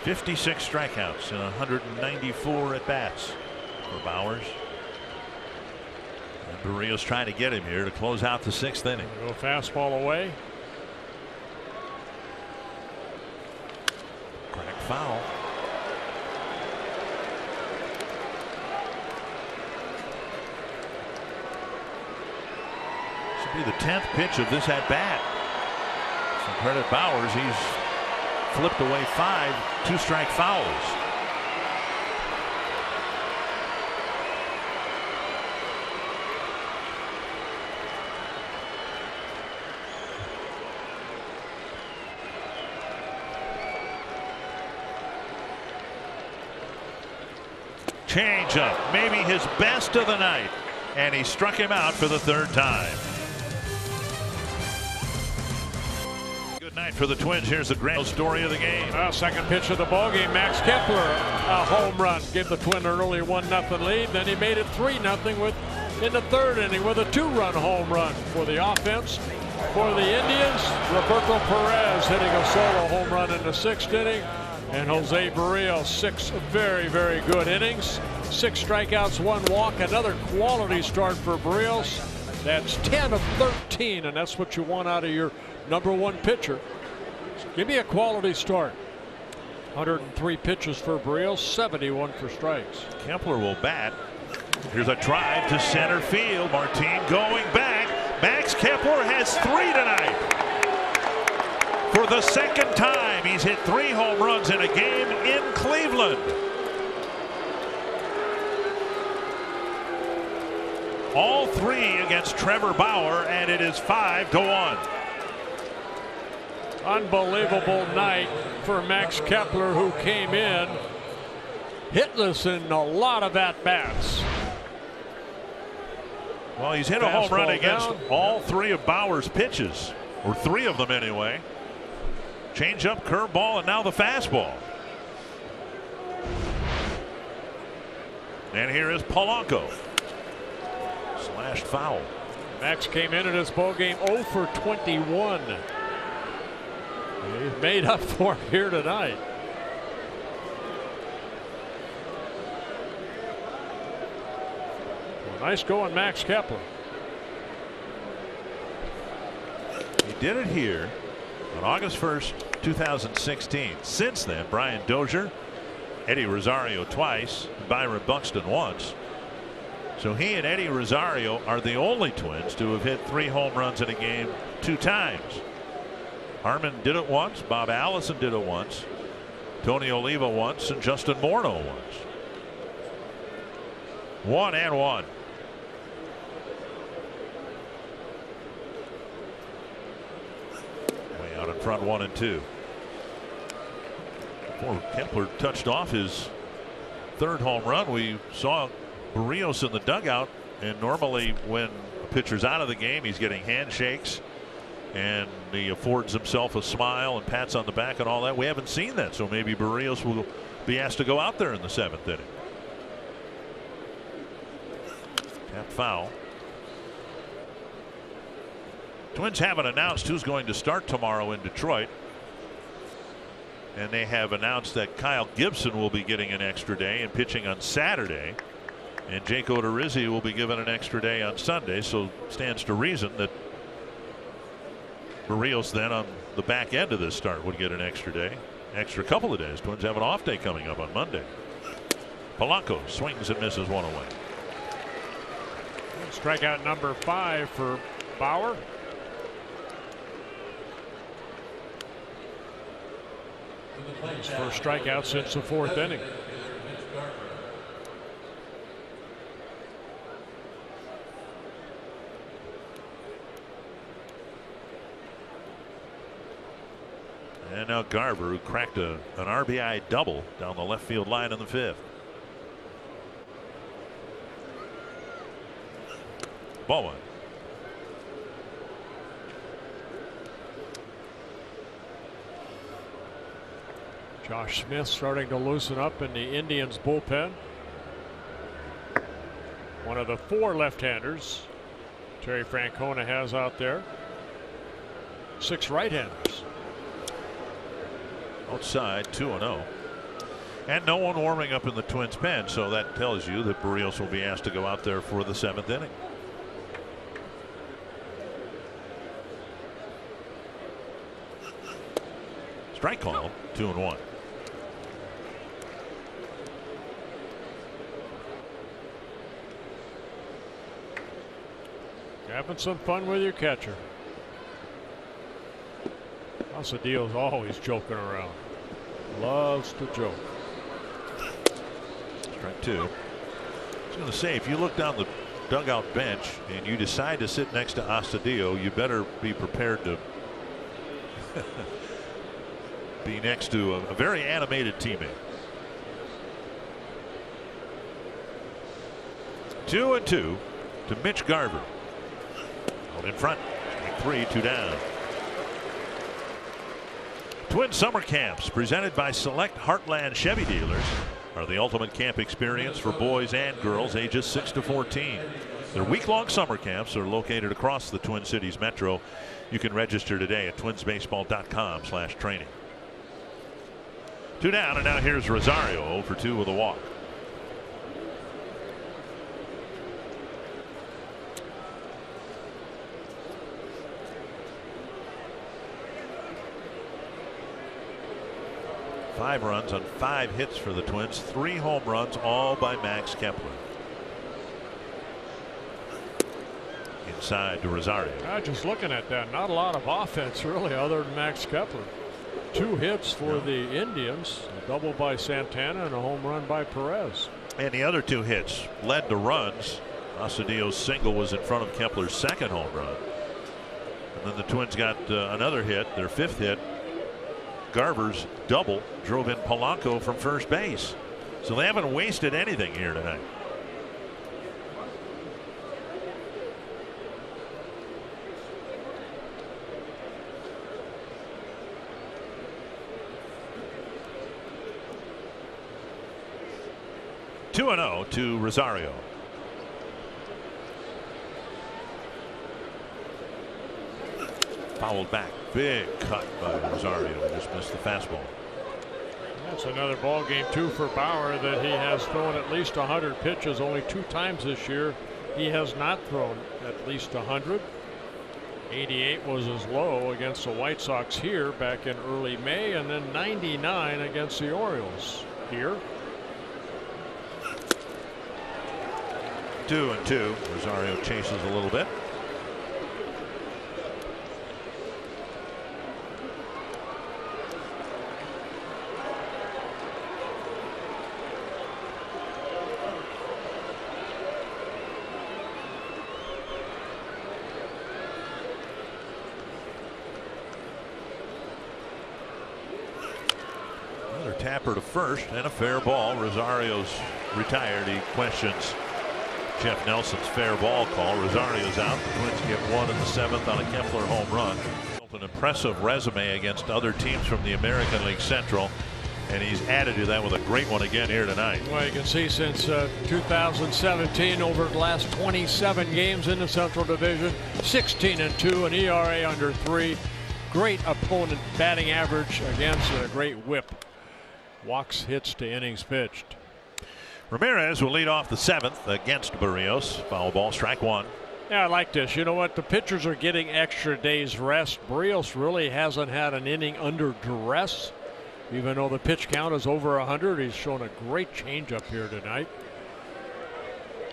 .56 strikeouts and 194 at bats for Bowers. And Barrios trying to get him here to close out the 6th inning. Go fastball away. foul. This will be the 10th pitch of this at bat. Some credit Bowers. He's flipped away 5 2-strike fouls. Change-up, maybe his best of the night, and he struck him out for the 3rd time. Good night for the Twins. Here's the grand story of the game. Second pitch of the ball game, Max Kepler, a home run, gave the Twins an early 1-0 lead. Then he made it 3-0 in the 3rd inning with a 2-run home run for the offense. For the Indians, Roberto Perez hitting a solo home run in the 6th inning. And Jose Barrios, 6 very, very good innings. 6 strikeouts, 1 walk. Another quality start for Barrios. That's 10 of 13, and that's what you want out of your #1 pitcher. Give me a quality start. 103 pitches for Barrios, 71 for strikes. Kepler will bat. Here's a drive to center field. Martin going back. Max Kepler has 3 tonight. For the 2nd time, he's hit 3 home runs in a game in Cleveland. All 3 against Trevor Bauer, and it is 5-1. Unbelievable night for Max Kepler, who came in hitless in a lot of at-bats. Well, he's hit a home run against all 3 of Bauer's pitches, or 3 of them anyway. Change-up, curveball, and now the fastball. And here is Polanco. Slashed foul. Max came into this ball game 0 for 21. He's made up for it here tonight. Well, nice going, Max Kepler. He did it here on August 1st, 2016. Since then, Brian Dozier, Eddie Rosario twice, Byron Buxton once. So he and Eddie Rosario are the only Twins to have hit 3 home runs in a game 2 times. Harmon did it once, Bob Allison did it once, Tony Oliva once, and Justin Morneau once. 1-1. Out in front, 1-2. Before Kepler touched off his 3rd home run, we saw Barrios in the dugout, and normally when a pitcher's out of the game, he's getting handshakes and he affords himself a smile and pats on the back and all that. We haven't seen that, so maybe Barrios will be asked to go out there in the 7th inning. Tap foul. Twins haven't announced who's going to start tomorrow in Detroit, and they have announced that Kyle Gibson will be getting an extra day and pitching on Saturday, and Jake Odorizzi will be given an extra day on Sunday. So stands to reason that Barrios then on the back end of this start would get an extra day, extra couple of days. Twins have an off day coming up on Monday. Polanco swings and misses 1 away. Strikeout number 5 for Bauer. His first strikeout since the 4th inning. And now Garver, who cracked an RBI double down the left field line in the 5th. Ball 1. Josh Smith starting to loosen up in the Indians bullpen. One of the 4 left-handers Terry Francona has out there. 6 right-handers. Outside 2-0. And no one warming up in the Twins pen, so that tells you that Barrios will be asked to go out there for the 7th inning. Strike call, 2-1. Having some fun with your catcher. Astudillo's always joking around. Loves to joke. Strike two. I was going to say, if you look down the dugout bench and you decide to sit next to Astudillo, you better be prepared to be next to a very animated teammate. 2-2 to Mitch Garver. Out in front. Strike 3, 2 down. Twin summer camps presented by Select Heartland Chevy dealers are the ultimate camp experience for boys and girls ages 6 to 14. Their week-long summer camps are located across the Twin Cities metro. You can register today at twinsbaseball.com/training. 2 down, and now here's Rosario 0 for 2 with a walk. Five runs on 5 hits for the Twins, 3 home runs, all by Max Kepler. Inside to Rosario. Just looking at that, not a lot of offense really other than Max Kepler. 2 hits for the Indians, a double by Santana and a home run by Perez. And the other 2 hits led to runs. Astudillo's single was in front of Kepler's second home run. And then the Twins got another hit, their 5th hit. Garver's double drove in Polanco from first base. So they haven't wasted anything here tonight. Two and 0 to Rosario. Fouled back. Big cut by Rosario. Just missed the fastball. That's another ball game too for Bauer, that he has thrown at least 100 pitches. Only 2 times this year he has not thrown at least 100. 88 was his low against the White Sox here back in early May, and then 99 against the Orioles here. 2-2. Rosario chases a little bit. Another tapper to first and a fair ball. Rosario's retired. He questions Jeff Nelson's fair ball call. Rosario's out. The Twins get 1 in the 7th on a Kepler home run. An impressive resume against other teams from the American League Central, and he's added to that with a great one again here tonight. Well, you can see since 2017, over the last 27 games in the Central Division, 16-2, an ERA under 3. Great opponent batting average against, a great whip. Walks, hits to innings pitched. Ramirez will lead off the 7th against Barrios. Foul ball, strike 1. Yeah, I like this. You know what? The pitchers are getting extra days rest. Barrios really hasn't had an inning under duress. Even though the pitch count is over 100, he's shown a great changeup here tonight.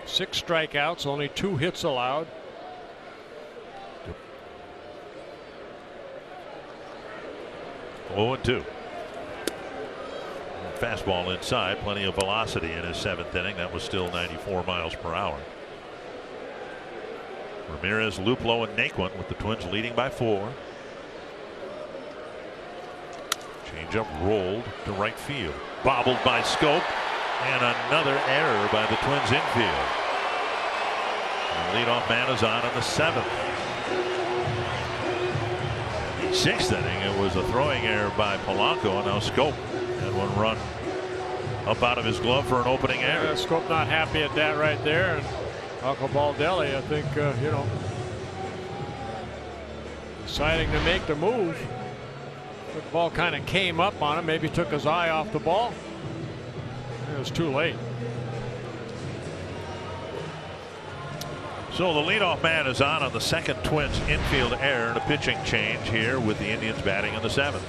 6 strikeouts, only 2 hits allowed. Oh, 0-2. Fastball inside, plenty of velocity in his 7th inning. That was still 94 miles per hour. Ramirez, Luplow, and Naquin with the Twins leading by 4. Changeup rolled to right field. Bobbled by Scope, and another error by the Twins infield. And the leadoff man is on in the 7th. In the 6th inning, it was a throwing error by Polanco, and now Scope had one run up out of his glove for an opening error. Yeah, Scope not happy at that right there. And Uncle Baldelli, I think, you know, deciding to make the move. The ball kind of came up on him, maybe took his eye off the ball. It was too late. So the leadoff man is on the second Twins infield error and a pitching change here with the Indians batting in the 7th.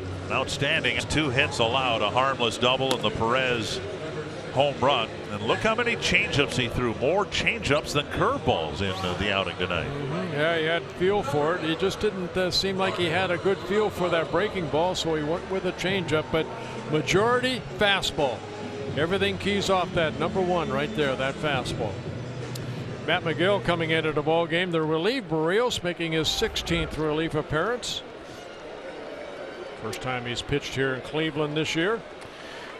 Newman, outstanding. 2 hits allowed, a harmless double, and the Perez home run. And look how many changeups he threw. More changeups than curveballs in the outing tonight. Yeah, he had feel for it. He just didn't seem like he had a good feel for that breaking ball, so he went with a changeup. But majority fastball. Everything keys off that number 1 right there, that fastball. Matt McGill coming into the ball game. The relief Barrios making his 16th relief appearance. First time he's pitched here in Cleveland this year.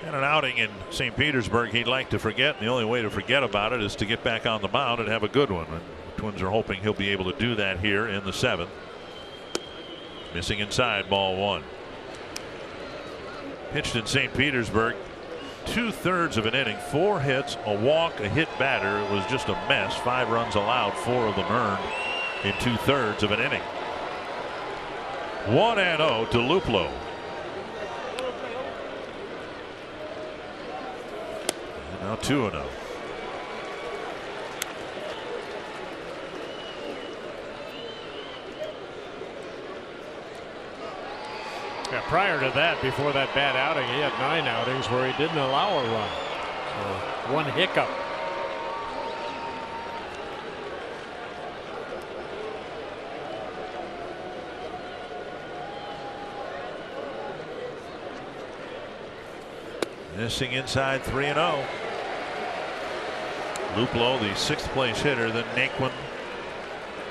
And an outing in St. Petersburg he'd like to forget. And the only way to forget about it is to get back on the mound and have a good one. And the Twins are hoping he'll be able to do that here in the 7th. Missing inside, ball 1. Pitched in St. Petersburg. 2/3 of an inning, 4 hits, a walk, a hit batter. It was just a mess. 5 runs allowed, 4 of them earned in 2/3 of an inning. 1-0 to Luplow. And now 2-0. Yeah, prior to that, before that bad outing, he had 9 outings where he didn't allow a run. So 1 hiccup. Missing inside, 3-0. Luplow, the 6th place hitter. Then Naquin,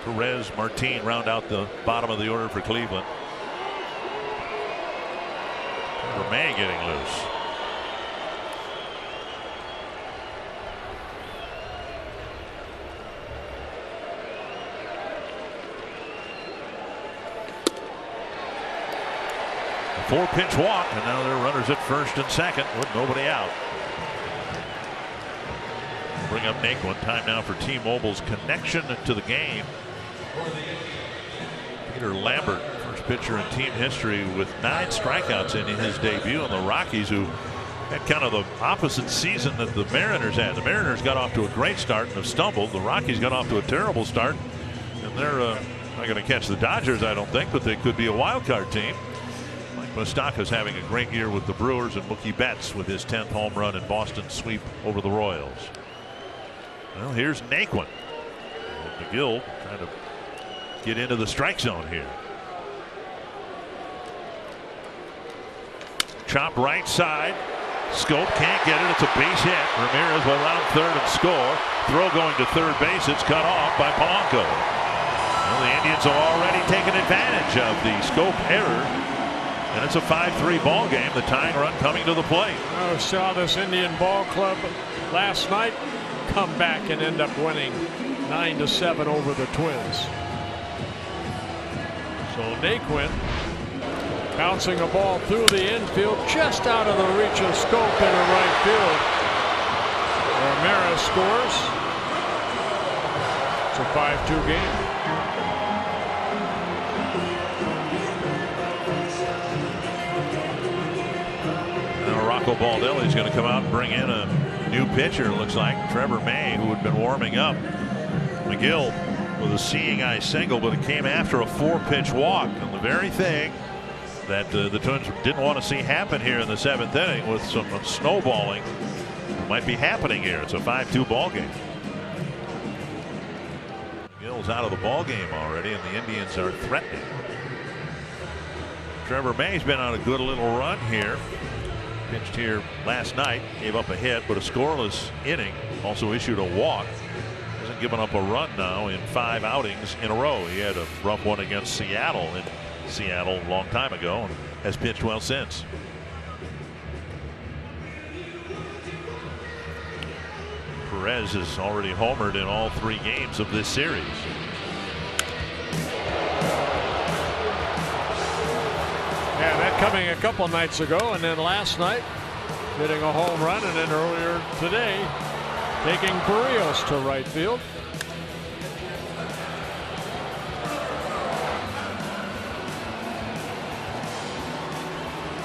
Perez, Martin round out the bottom of the order for Cleveland. May getting loose. A 4-pitch walk, and now they're runners at first and second with nobody out. Bring up Naquin. Time now for T-Mobile's connection to the game. Peter Lambert, first pitcher in team history with 9 strikeouts in his debut on the Rockies, who had kind of the opposite season that the Mariners had. The Mariners got off to a great start and have stumbled. The Rockies got off to a terrible start, and they're not going to catch the Dodgers, I don't think, but they could be a wild card team. Mike Moustakas having a great year with the Brewers, and Mookie Betts with his 10th home run in Boston sweep over the Royals. Well, here's Naquin. And McGill trying to get into the strike zone here. Chop right side. Scope can't get it. It's a base hit. Ramirez will round third and score. Throw going to third base. It's cut off by Polanco. Well, the Indians have already taken advantage of the Scope error, and it's a 5-3 ball game. The tying run coming to the plate. I saw this Indian ball club last night come back and end up winning 9-7 over the Twins. So Naquin bouncing a ball through the infield, just out of the reach of Scope into right field. Ramirez scores. It's a 5-2 game. Now Rocco Baldelli is going to come out and bring in a new pitcher. It looks like Trevor May, who had been warming up. McGill with a seeing eye single, but it came after a 4-pitch walk, and the very thing that the Twins didn't want to see happen here in the 7th inning, with some snowballing might be happening here. It's a 5-2 ball game. McGill's out of the ball game already, and the Indians are threatening. Trevor May's been on a good little run here. Pitched here last night, gave up a hit, but a scoreless inning. Also issued a walk. Hasn't given up a run now in 5 outings in a row. He had a rough one against Seattle in Seattle a long time ago, and has pitched well since. Perez has already homered in all 3 games of this series. Yeah, that coming a couple nights ago, and then last night hitting a home run, and then earlier today taking Barrios to right field.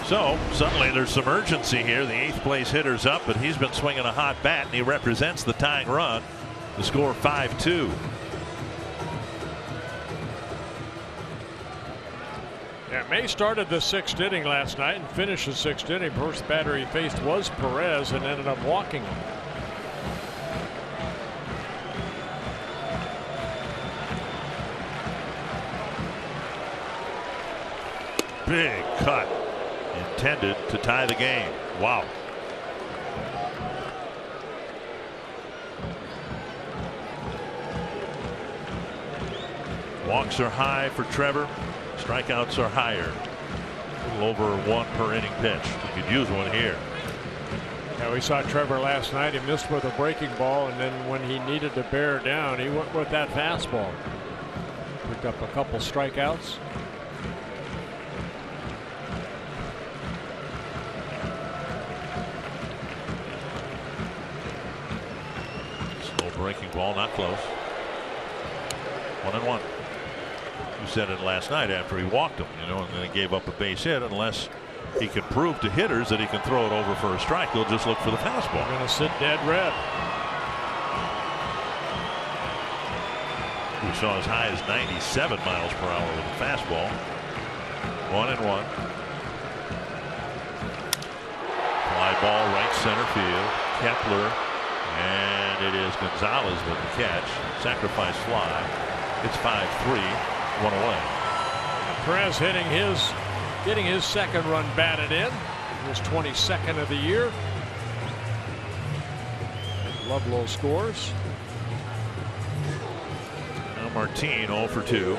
So suddenly there's some urgency here. The 8th place hitter's up, but he's been swinging a hot bat, and he represents the tying run. The score 5-2. Yeah, May started the 6th inning last night and finished the 6th inning. First batter he faced was Perez and ended up walking him. Big cut intended to tie the game. Wow. Walks are high for Trevor. Strikeouts are higher. A little over 1 per inning pitch. You could use one here. Yeah, we saw Trevor last night. He missed with a breaking ball, and then when he needed to bear down, he went with that fastball. Picked up a couple strikeouts. Slow breaking ball, not close. 1-1. You said it last night after he walked him, you know, and then he gave up a base hit. Unless he can prove to hitters that he can throw it over for a strike, they'll just look for the fastball. They're going to sit dead red. We saw as high as 97 miles per hour with a fastball. 1-1. Fly ball right center field. Kepler, and it is Gonzalez with the catch. Sacrifice fly. It's 5-3, 1 away. Perez getting his second run batted in. His 22nd of the year. Lovelow scores. Now Martin 0 for 2.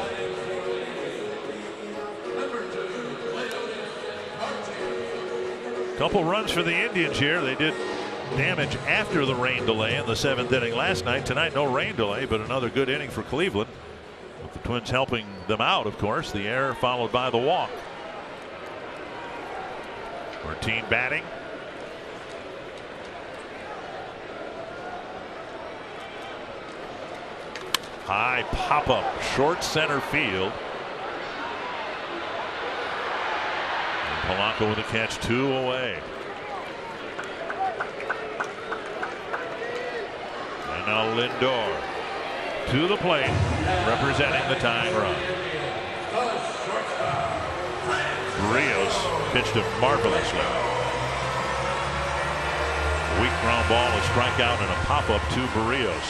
Couple runs for the Indians here. They did damage after the rain delay in the 7th inning last night. Tonight no rain delay, but another good inning for Cleveland. With the Twins helping them out, of course. The error followed by the walk. Martin batting. High pop up, short center field. And Polanco with a catch, 2 away. And now Lindor to the plate, representing the tying run. Rios pitched it marvelously. Weak ground ball, a strikeout, and a pop-up to Barrios.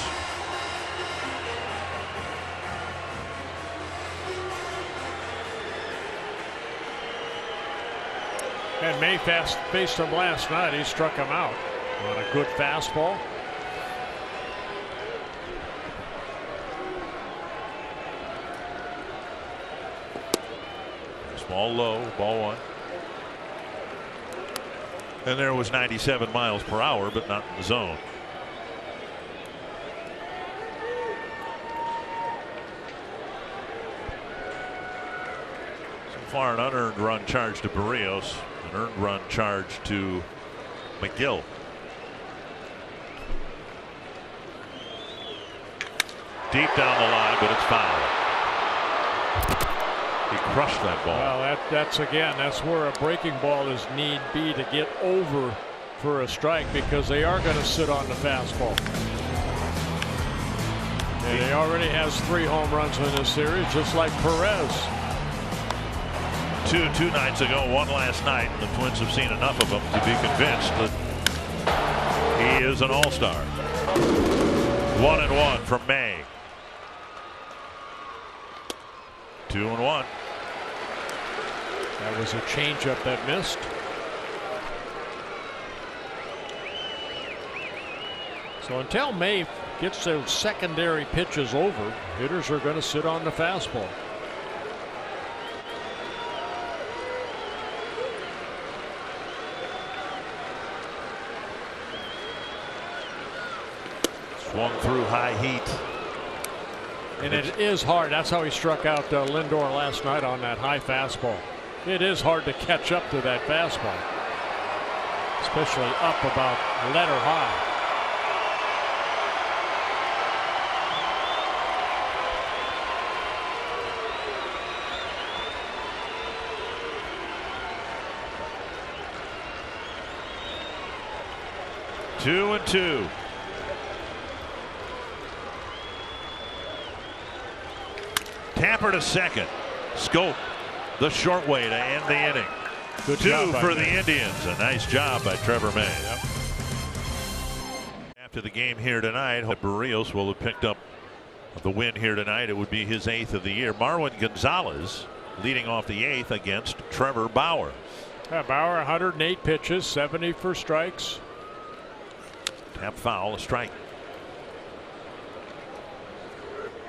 And May faced him last night. He struck him out on a good fastball. Ball low, ball 1. And there was 97 miles per hour, but not in the zone. So far, an unearned run charge to Barrios, an earned run charge to McGill. Deep down the line, but it's foul. He crushed that ball. Well, that's where a breaking ball is need be to get over for a strike, because they are going to sit on the fastball. And he already has 3 home runs in this series, just like Perez. 2 nights ago, 1 last night. The Twins have seen enough of him to be convinced that he is an all-star. 1-1 from May. 2-1. That was a changeup that missed. So until May gets those secondary pitches over, hitters are going to sit on the fastball. Swung through high heat. And it is hard. That's how he struck out Lindor last night on that high fastball. It is hard to catch up to that fastball, especially up about letter high. Two and two. Tapper to second. Scope the short way to end the inning. Good 2 job for by the May. Indians. A nice job by Trevor May. Yep. After the game here tonight, Barrios will have picked up the win here tonight. It would be his 8th of the year. Marwin Gonzalez leading off the 8th against Trevor Bauer. Bauer 108 pitches, 70 for strikes. Tap foul, a strike.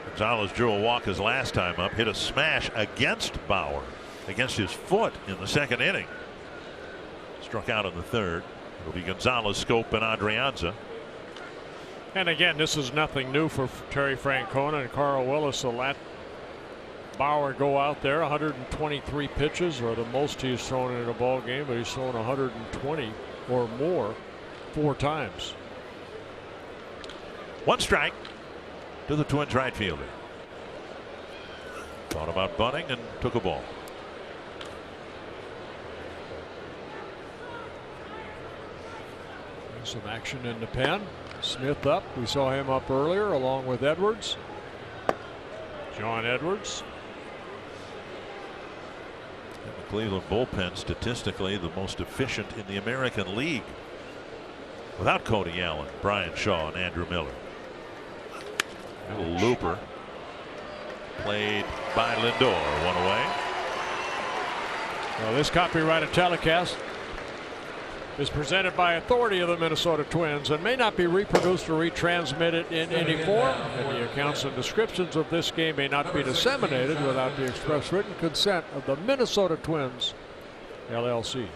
Gonzalez drew a walk his last time up, hit a smash against Bauer, against his foot in the 2nd inning. Struck out in the 3rd. It'll be Gonzalez, Scope, and Adrianza. And again, this is nothing new for Terry Francona and Carl Willis. So let Bauer go out there. 123 pitches, or the most he's thrown in a ball game, but he's thrown 120 or more 4 times. 1 strike to the Twins right fielder. Thought about bunting and took a ball. Some action in the pen. Smith up. We saw him up earlier along with Edwards. John Edwards. And the Cleveland bullpen statistically the most efficient in the American League. Without Cody Allen, Brian Shaw, and Andrew Miller. Little looper played by Lindor. 1 away. Well, this copyrighted telecast is presented by authority of the Minnesota Twins and may not be reproduced or retransmitted in any form, and the accounts and descriptions of this game may not be disseminated without the express written consent of the Minnesota Twins LLC.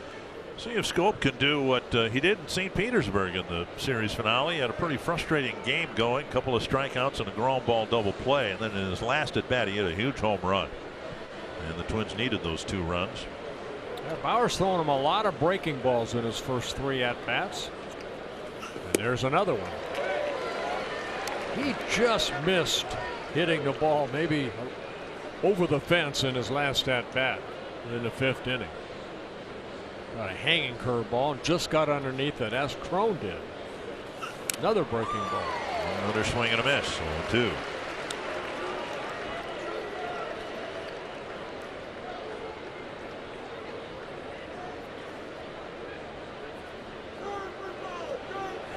See if Scope can do what he did in St. Petersburg in the series finale. He had a pretty frustrating game going, a couple of strikeouts and a ground ball double play, and then in his last at bat he hit a huge home run, and the Twins needed those 2 runs. Yeah, Bauer's throwing him a lot of breaking balls in his first 3 at-bats. And there's another one. He just missed hitting the ball maybe over the fence in his last at-bat in the 5th inning. Got a hanging curveball and just got underneath it, as Crone did. Another breaking ball. Another swing and a miss. 0-2.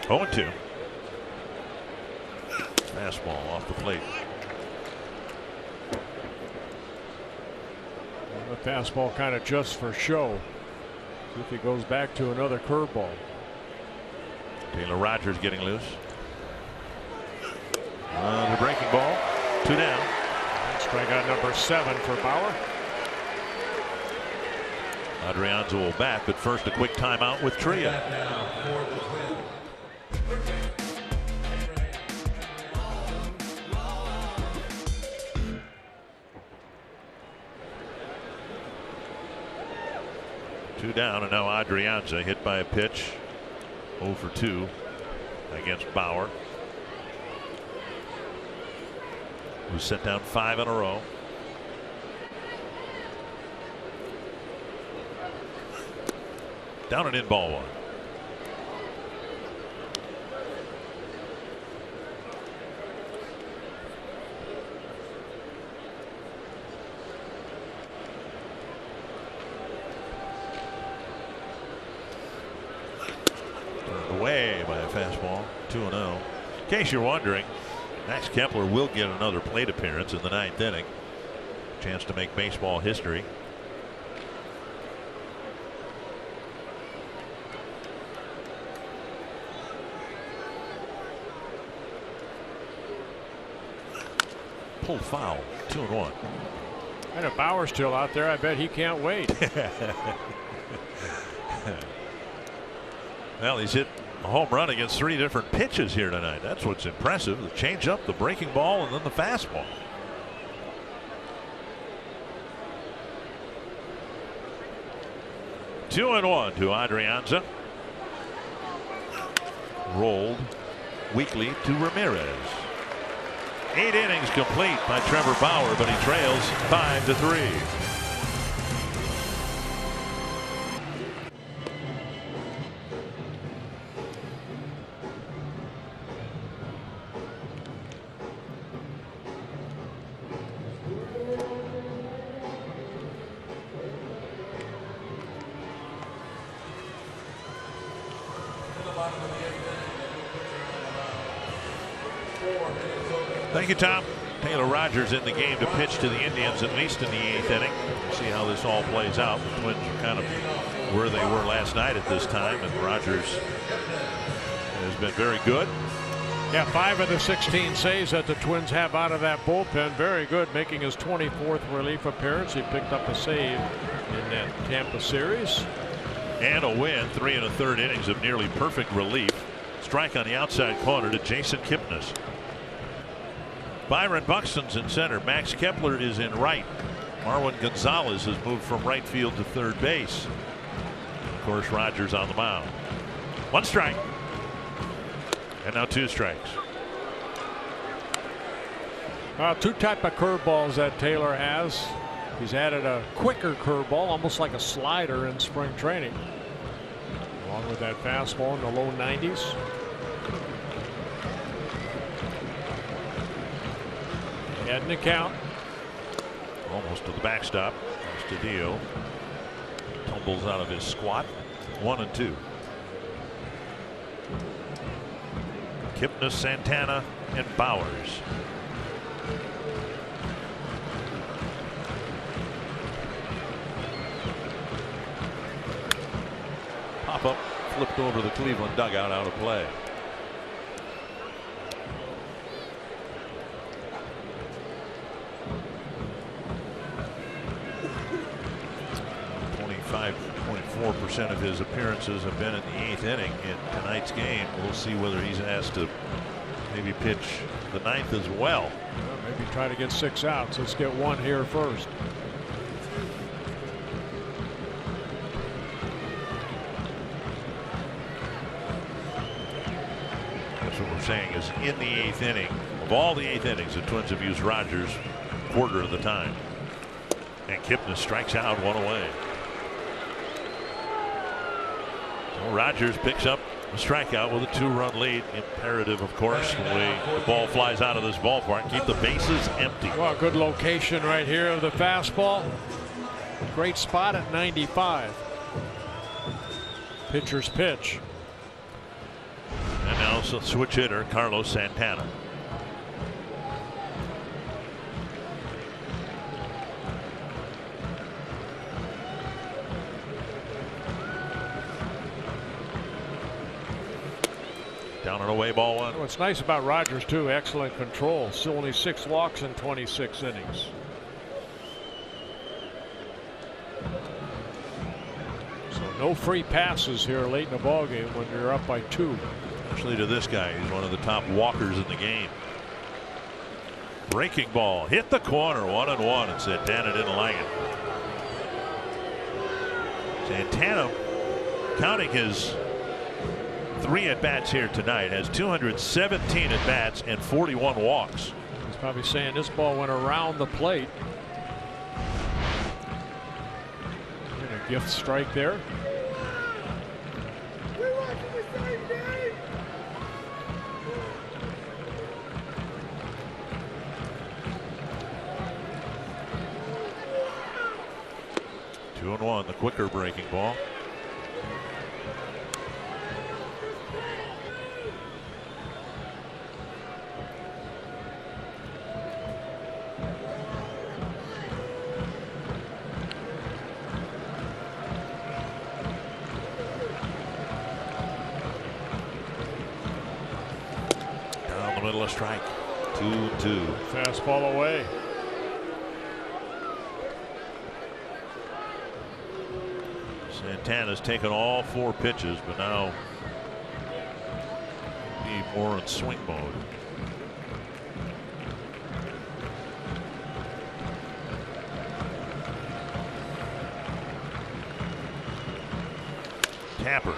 Oh, 2. Fastball off the plate. The fastball kind of just for show. See if he goes back to another curveball. Taylor Rogers getting loose. The breaking ball. 2 down. Strikeout number 7 for Bauer. Adrianza will bat, but first a quick timeout with Tria. Two down, and now Adrianza hit by a pitch. 0 for 2 against Bauer, who set down 5 in a row. Down and in, ball 1. Turned away by a fastball. 2-0. In case you're wondering, Max Kepler will get another plate appearance in the 9th inning. Chance to make baseball history. Pulled foul. 2-1. And if Bauer's still out there, I bet he can't wait. Well, he's hit a home run against 3 different pitches here tonight. That's what's impressive. The changeup, the breaking ball, and then the fastball. Two and 1 to Adrianza. Rolled weakly to Ramirez. 8 innings complete by Trevor Bauer, but he trails 5-3. Thank you, Tom. Taylor Rogers in the game to pitch to the Indians, at least in the 8th inning. We'll see how this all plays out. The Twins are kind of where they were last night at this time, and Rogers has been very good. Yeah, 5 of the 16 saves that the Twins have out of that bullpen. Very good, making his 24th relief appearance. He picked up a save in that Tampa series. And a win, 3 1/3 innings of nearly perfect relief. Strike on the outside corner to Jason Kipnis. Byron Buxton's in center. Max Kepler is in right. Marwin Gonzalez has moved from right field to third base. Of course, Rogers on the mound. 1 strike. And now 2 strikes. 2 type of curveballs that Taylor has. He's added a quicker curveball, almost like a slider in spring training, along with that fastball in the low 90s. Heading the count. Almost to the backstop. Astudillo tumbles out of his squat. 1-2. Kipnis, Santana, and Bowers. Pop up, flipped over the Cleveland dugout, out of play. .4% of his appearances have been in the 8th inning in tonight's game. We'll see whether he's asked to maybe pitch the 9th as well. Maybe try to get 6 outs. Let's get 1 here first. That's what we're saying is in the 8th inning. Of all the 8th innings, the Twins have used Rogers quarter of the time. And Kipnis strikes out, 1 away. Rogers picks up a strikeout with a 2-run lead. Imperative, of course, the way the ball flies out of this ballpark. Keep the bases empty. Well, good location right here of the fastball. Great spot at 95. Pitcher's pitch. And now switch hitter Carlos Santana. Down and away, ball 1. What's nice about Rogers too, excellent control. Still only 6 walks in 26 innings. So no free passes here late in the ball game when you're up by 2. Especially to this guy. He's one of the top walkers in the game. Breaking ball hit the corner, 1-1, and Santana didn't like it. Santana, counting his 3 at-bats here tonight, has 217 at-bats and 41 walks. He's probably saying this ball went around the plate. And a gift strike there. Two and 1, the quicker breaking ball. Middle of strike. 2-2. Fastball away. Santana's taken all 4 pitches, but now be more in swing mode. Tapper,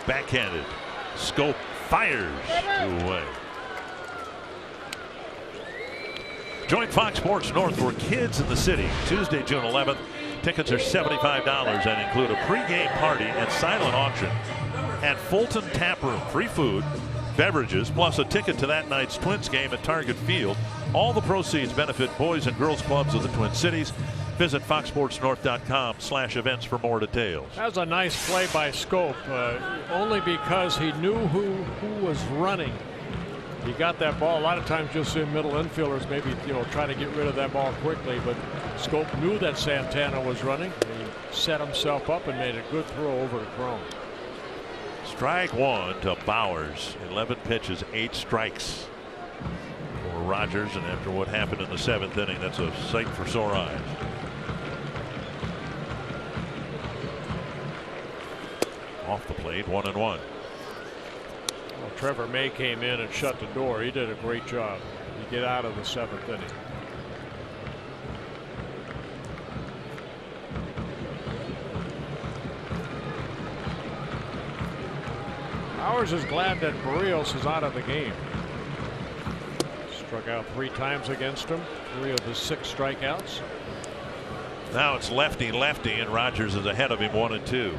backhanded. Scope fires 2 away. Join Fox Sports North for Kids in the City Tuesday, June 11th. Tickets are $75 and include a pregame party and silent auction at Fulton Tap Room. Free food, beverages, plus a ticket to that night's Twins game at Target Field. All the proceeds benefit boys and girls clubs of the Twin Cities. Visit foxsportsnorth.com/events for more details. That was a nice play by Scope, only because he knew who was running. He got that ball. A lot of times you'll see middle infielders maybe, try to get rid of that ball quickly, but Scope knew that Santana was running. He set himself up and made a good throw over to Crone. Strike one to Bowers. 11 pitches, 8 strikes for Rogers, and after what happened in the 7th inning, that's a sight for sore eyes. Off the plate, 1-1. Well, Trevor May came in and shut the door. He did a great job to get out of the 7th inning. Bowers is glad that Barrios is out of the game. Struck out 3 times against him, 3 of his 6 strikeouts. Now it's lefty, and Rogers is ahead of him 1-2.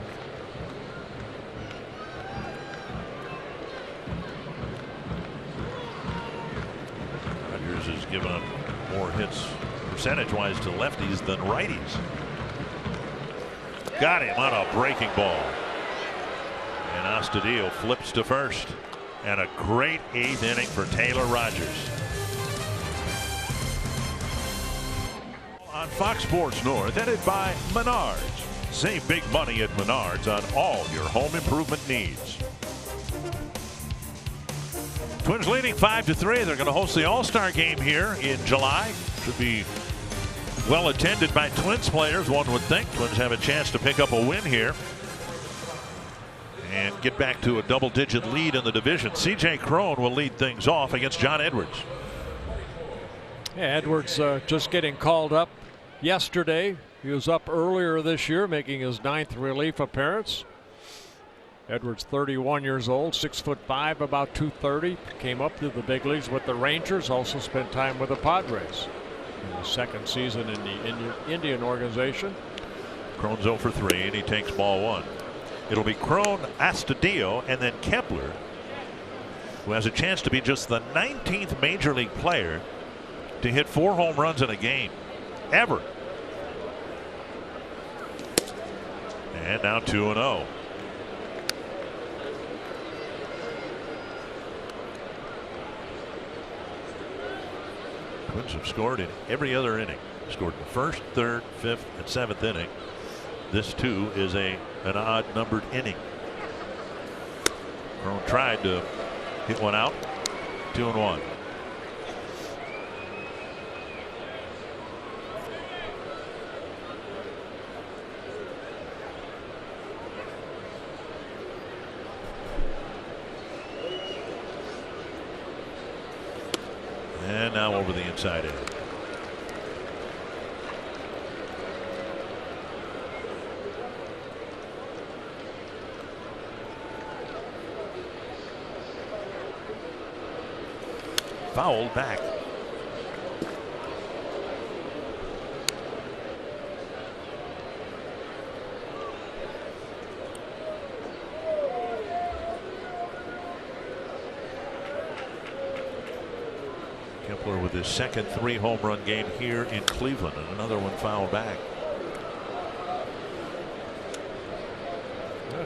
Rogers has given up more hits percentage-wise to lefties than righties. Got him on a breaking ball. And Astudillo flips to first. And a great 8th inning for Taylor Rogers. On Fox Sports North, headed by Menards. Save big money at Menards on all your home improvement needs. Twins leading 5-3. They're going to host the All-Star game here in July. Should be well attended by Twins players, one would think. Twins have a chance to pick up a win here and get back to a double-digit lead in the division. C.J. Crone will lead things off against John Edwards. Yeah, Edwards just getting called up yesterday. He was up earlier this year, making his 9th relief appearance. Edwards, 31 years old, 6'5", about 230. Came up through the big leagues with the Rangers. Also spent time with the Padres in the 2nd season in the Indian organization. Crone's 0 for 3, and he takes ball 1. It'll be Crone, Astudillo, and then Kepler, who has a chance to be just the 19th major league player to hit 4 home runs in a game ever. And now 2-0. Twins have scored in every other inning. Scored in the 1st, 3rd, 5th, and 7th inning. This too is an odd numbered inning. Crone tried to hit one out. 2-1. And now over the inside edge. Fouled back. Kepler with his second 3-home run game here in Cleveland, and another one fouled back.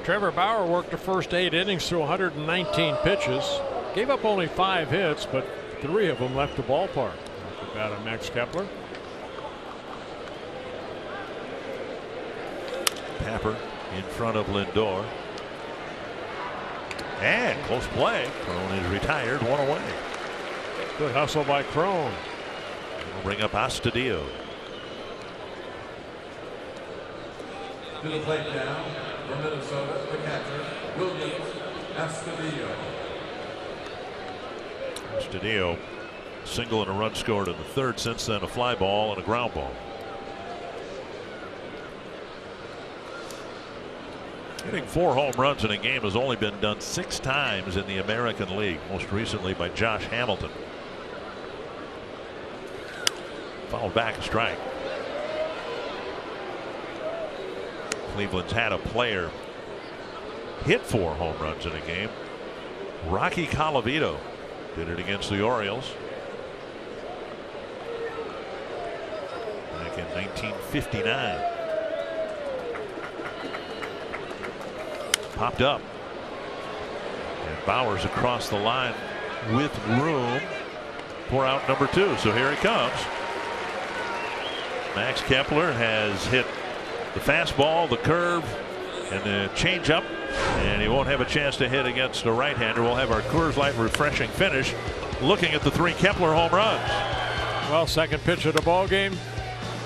Trevor Bauer worked the first 8 innings through 119 pitches. Gave up only 5 hits, but 3 of them left the ballpark. Off the bat of Max Kepler. Tapper in front of Lindor. And close play. Crone is retired, 1 away. Good hustle by Crone. We'll bring up Astudillo. To the plate now from Minnesota, the catcher, Williams Astudillo. Astudillo, single and a run scored in the 3rd. Since then, a fly ball and a ground ball. Hitting 4 home runs in a game has only been done 6 times in the American League, most recently by Josh Hamilton. Fouled back, a strike. Cleveland's had a player hit 4 home runs in a game. Rocky Colavito did it against the Orioles back in 1959. Popped up, and Bowers across the line with room for out number 2. So here he comes. Max Kepler has hit the fastball, the curve, and the changeup, and he won't have a chance to hit against a right-hander. We'll have our Coors Light refreshing finish looking at the 3 Kepler home runs. Well, second pitch of the ball game,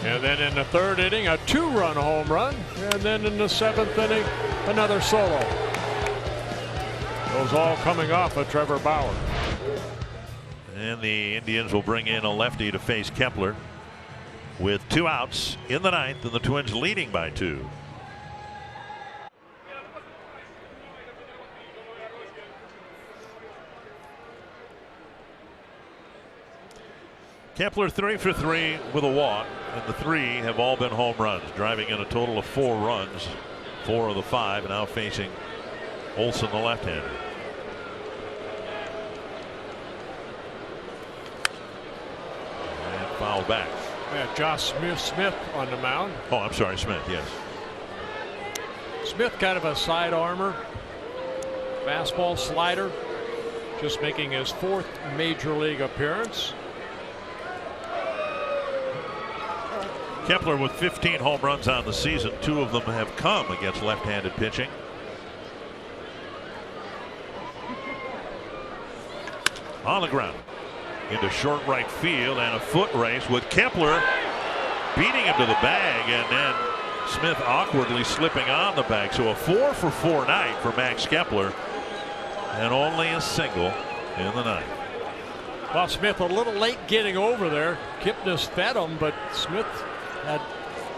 and then in the 3rd inning, a 2-run home run, and then in the 7th inning, another solo. Those all coming off of Trevor Bauer. And the Indians will bring in a lefty to face Kepler with 2 outs in the 9th, and the Twins leading by 2. Kepler 3 for 3 with a walk, and the 3 have all been home runs, driving in a total of 4 runs, 4 of the 5, now facing Olson, the left-hander. And foul back. Yeah, Josh Smith on the mound. Oh, I'm sorry, Smith, yes. Smith kind of a side armor, fastball slider, just making his 4th major league appearance. Kepler with 15 home runs on the season. 2 of them have come against left-handed pitching. On the ground into short right field, and a foot race with Kepler beating him to the bag, and then Smith awkwardly slipping on the bag. So a 4 for 4 night for Max Kepler, and only a single in the 9th. Well, Smith a little late getting over there. Kipnis fed him, but Smith had,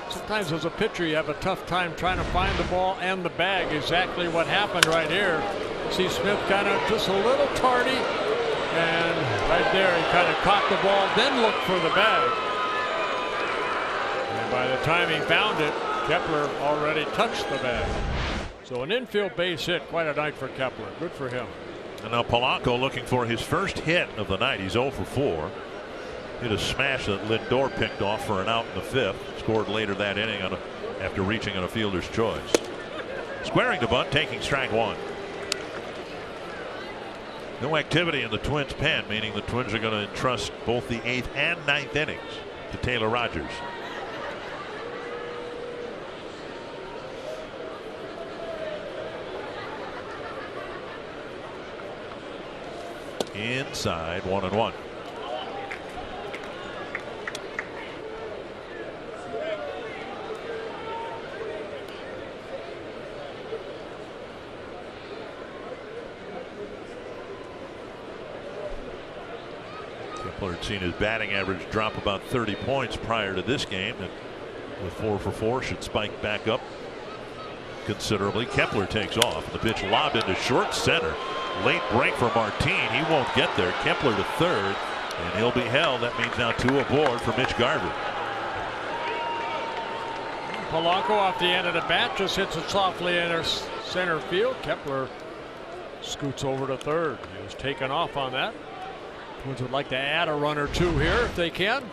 sometimes as a pitcher you have a tough time trying to find the ball and the bag. Exactly what happened right here. See Smith kind of just a little tardy, and right there he kind of caught the ball, then looked for the bag. And by the time he found it, Kepler already touched the bag. So an infield base hit, quite a night for Kepler. Good for him. And now Polanco looking for his first hit of the night. He's 0 for 4. Hit a smash that Lindor picked off for an out in the 5th. Scored later that inning after reaching on a fielder's choice. Squaring the bunt, taking strike 1. No activity in the Twins' pen, meaning the Twins are going to entrust both the 8th and 9th innings to Taylor Rogers. Inside, 1-1. Kepler had seen his batting average drop about 30 points prior to this game, and with 4 for 4 should spike back up considerably. Kepler takes off. The pitch lobbed into short center. Late break for Martin. He won't get there. Kepler to 3rd, and he'll be held. That means now 2 aboard for Mitch Garver. Polanco off the end of the bat just hits it softly in center field. Kepler scoots over to 3rd. He was taken off on that. Twins would like to add a run or 2 here if they can.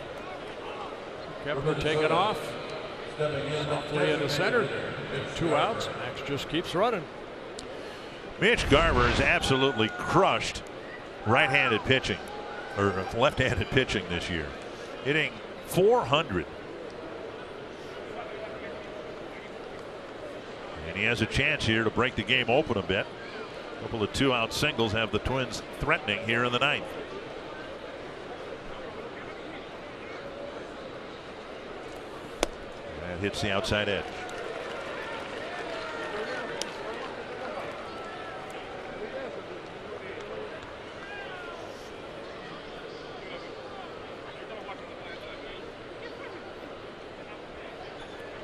Kepler taken off. Softly in the center. 2 outs. Max just keeps running. Mitch Garver has absolutely crushed right-handed pitching, or left-handed pitching this year, hitting .400. And he has a chance here to break the game open a bit. A couple of 2-out singles have the Twins threatening here in the 9th. That hits the outside edge.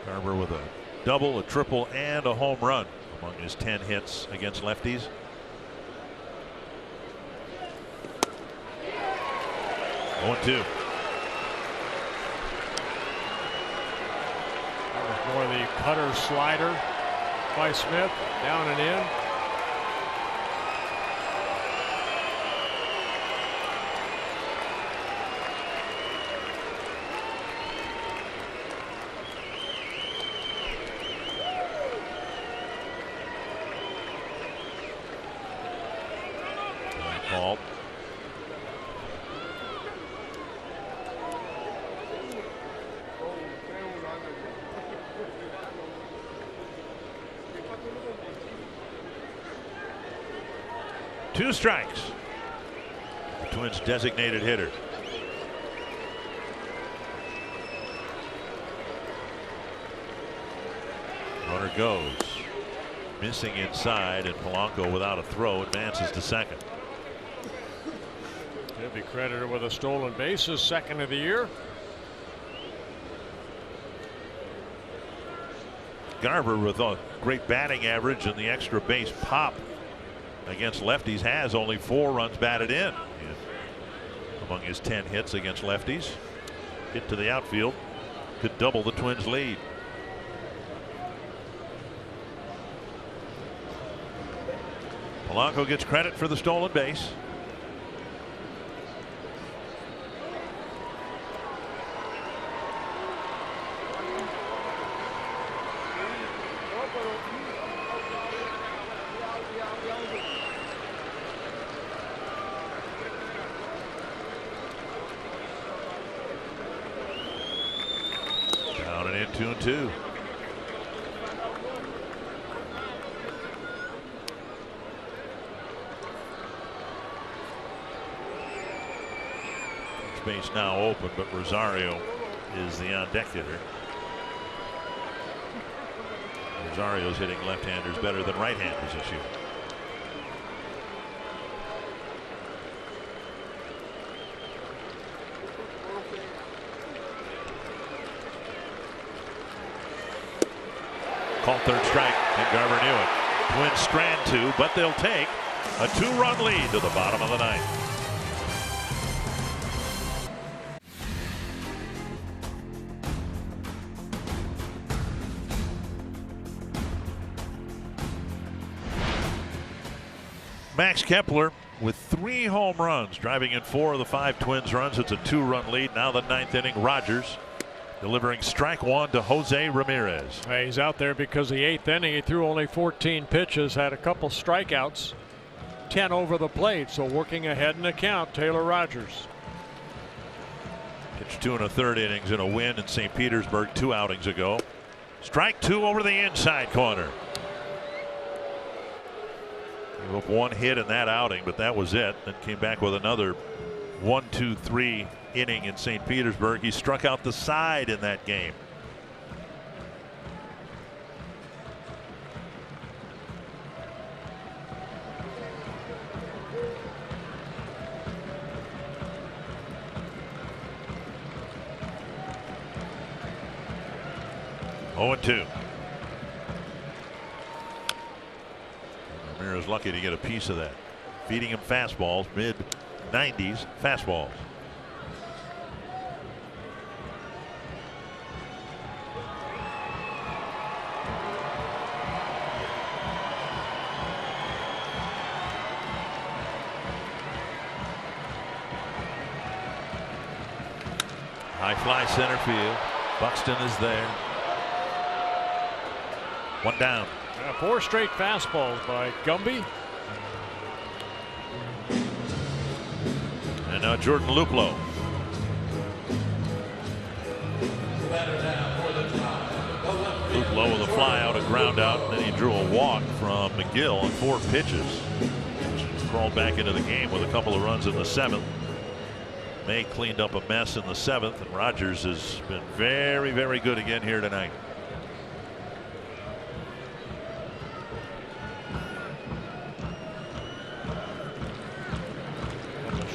Garver with a double, a triple, and a home run among his 10 hits against lefties. One, 2. More of the cutter slider by Smith, down and in. Called. 2 strikes. The Twins' designated hitter. Runner goes. Missing inside, and Polanco without a throw advances to second. He'll be credited with a stolen base, his second of the year. Garver with a great batting average and the extra base pop against lefties has only 4 runs batted in among his 10 hits against lefties. Hit to the outfield could double the Twins' lead. Polanco gets credit for the stolen base. Down and in, 2-2. Base now open, but Rosario is the on deck hitter. Rosario's hitting left-handers better than right-handers this year. Called third strike, and Garver knew it. Twins strand 2, but they'll take a 2-run lead to the bottom of the 9th. Max Kepler with 3 home runs, driving in 4 of the 5 Twins runs. It's a 2-run lead. Now the 9th inning, Rogers delivering strike 1 to Jose Ramirez. He's out there because the 8th inning he threw only 14 pitches, had a couple strikeouts, 10 over the plate, so working ahead in the count, Taylor Rogers. Pitched 2 1/3 innings in a win in St. Petersburg 2 outings ago. Strike 2 over the inside corner. Gave up 1 hit in that outing, but that was it. Then came back with another 1-2-3 inning in St. Petersburg. He struck out the side in that game. Oh, 2. Ramirez lucky to get a piece of that. Feeding him fastballs, mid-90s fastballs. High fly center field. Buxton is there. 1 down. 4 straight fastballs by Gumby. And now Jordan Luplow. Luplow with a fly out, a ground out, and then he drew a walk from McGill on 4 pitches. Crawled back into the game with a couple of runs in the 7th. May cleaned up a mess in the 7th, and Rogers has been very, very good again here tonight.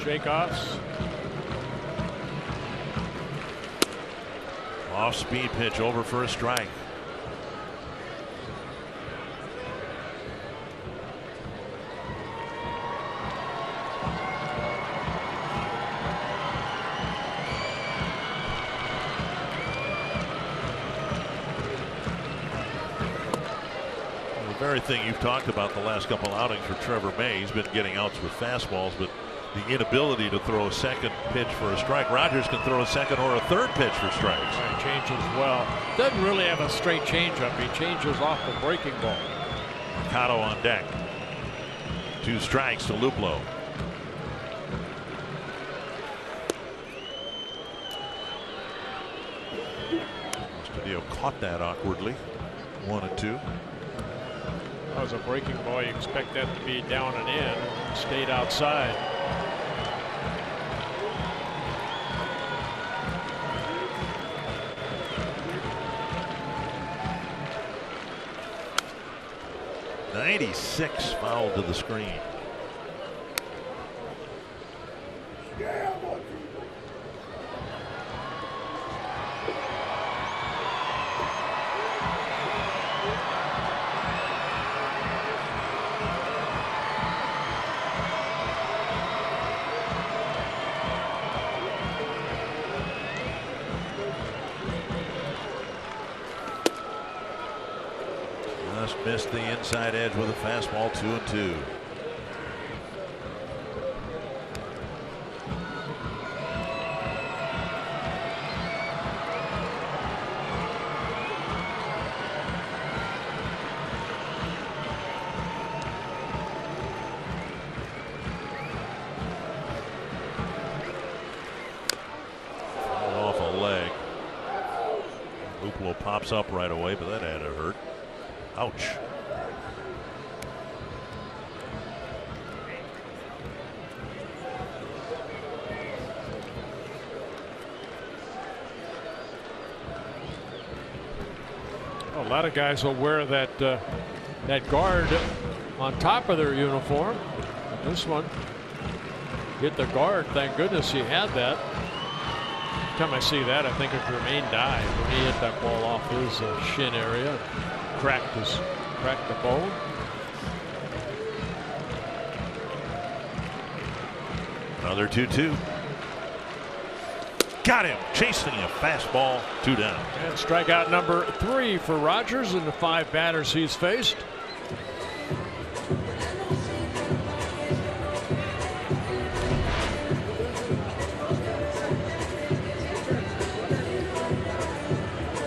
Shakeoffs. Off speed pitch over for a strike. The very thing you've talked about the last couple outings for Trevor May. He's been getting outs with fastballs, but the inability to throw a second pitch for a strike. Rogers can throw a second or a third pitch for strikes. He changes well. Doesn't really have a straight changeup. He changes off the breaking ball. Mercado on deck. 2 strikes to Luplow. Studio caught that awkwardly. 1-2. That was a breaking ball. You expect that to be down and in. Stayed outside. '96 fouled to the screen. Missed the inside edge with a fastball, 2-2. Off a leg. Luplo pops up right away, but that had to hurt. Ouch. A lot of guys will wear that guard on top of their uniform. This one hit the guard. Thank goodness he had that. Every time I see that, I think of Jermaine Dye when he hit that ball off his shin area, cracked the bone. Another 2-2. Got him, chasing a fastball, 2 down. And strikeout number 3 for Rogers in the 5 batters he's faced.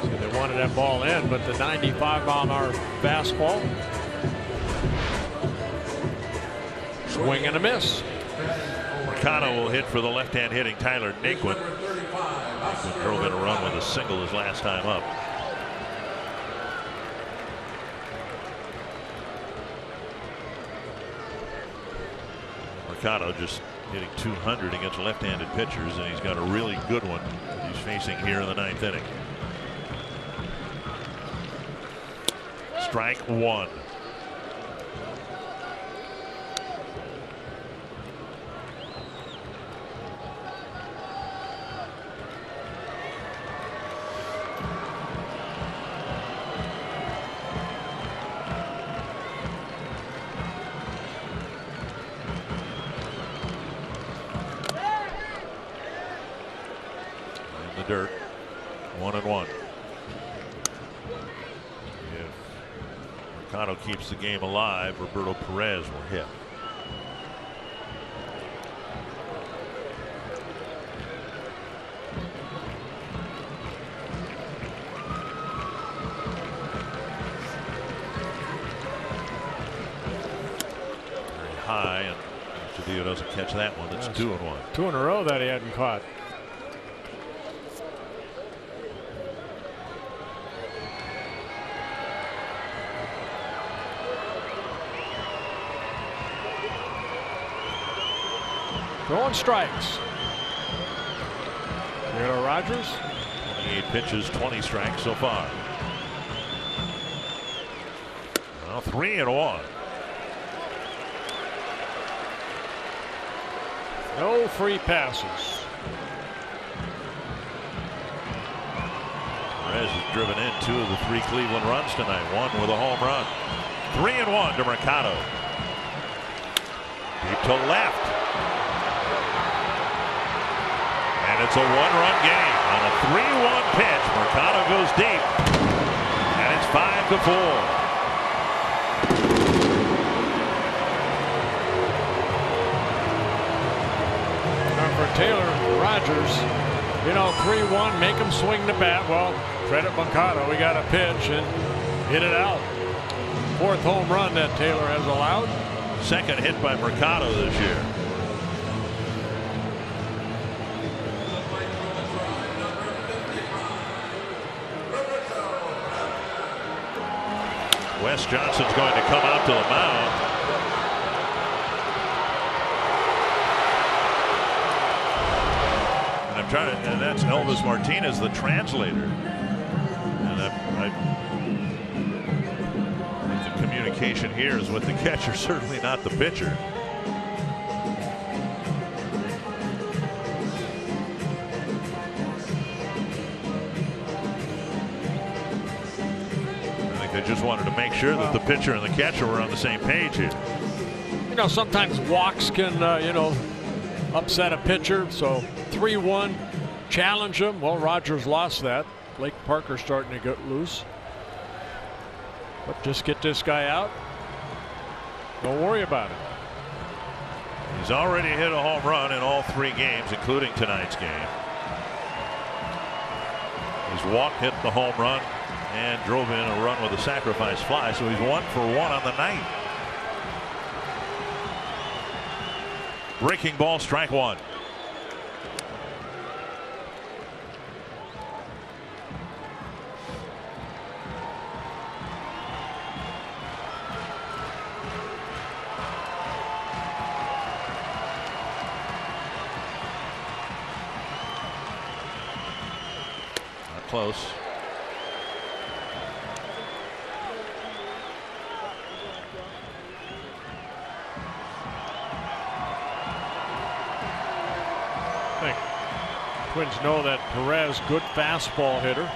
So they wanted that ball in, but the 95-mile-an-hour fastball. Swing and a miss. Mercado will hit for the left-hand hitting Tyler Naquin. Naquin drove in a run with a single his last time up. Mercado just hitting 200 against left-handed pitchers, and he's got a really good one he's facing here in the 9th inning. Strike 1. Dirt. 1-1. If Mercado keeps the game alive, Roberto Perez will hit. Very high, and Cedillo doesn't catch that one. It's 2-1. 2 in a row that he hadn't caught. Throwing strikes. Taylor Rogers. 28 pitches, 20 strikes so far. Well, 3-1. No free passes. Perez has driven in 2 of the 3 Cleveland runs tonight. 1 with a home run. 3-1 to Mercado. Deep to left. And it's a 1-run game on a 3-1 pitch. Mercado goes deep, and it's 5-4. For Taylor Rogers, you know, 3-1, make him swing the bat. Well, credit Mercado. We got a pitch and hit it out. 4th home run that Taylor has allowed. 2nd hit by Mercado this year. Wes Johnson's going to come out to the mound. and that's Elvis Martinez, the translator. And I think the communication here is with the catcher, certainly not the pitcher. I think they just wanted to make sure that the pitcher and the catcher were on the same page here. You know, sometimes walks can, you know, upset a pitcher. So 3-1, challenge him. Well, Rogers lost that. Blake Parker starting to get loose. But just get this guy out. Don't worry about it. He's already hit a home run in all 3 games, including tonight's game. He's walked, hit the home run, and drove in a run with a sacrifice fly. So he's 1 for 1 on the night. Breaking ball, strike 1. Not close. Twins know that Perez, good fastball hitter.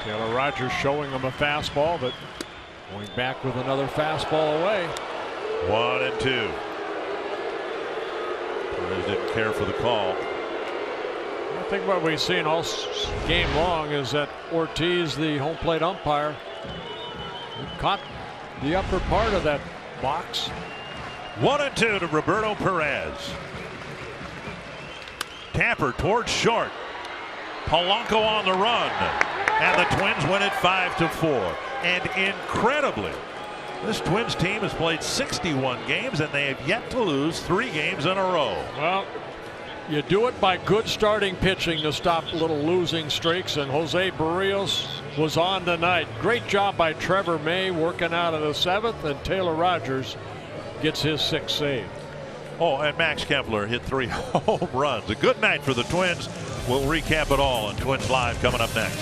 Taylor Rogers showing him a fastball, but going back with another fastball away. 1-2. Perez didn't care for the call. I think what we've seen all game long is that Ortiz, the home plate umpire, caught the upper part of that box. 1-2 to Roberto Perez. Tapper towards short. Polanco on the run, and the Twins win it 5-4. And incredibly, this Twins team has played 61 games and they have yet to lose 3 games in a row. Well, you do it by good starting pitching to stop little losing streaks, and Jose Barrios was on tonight. Great job by Trevor May working out of the 7th, and Taylor Rogers gets his 6th save. Oh, and Max Kepler hit 3 home runs. A good night for the Twins. We'll recap it all on Twins Live coming up next.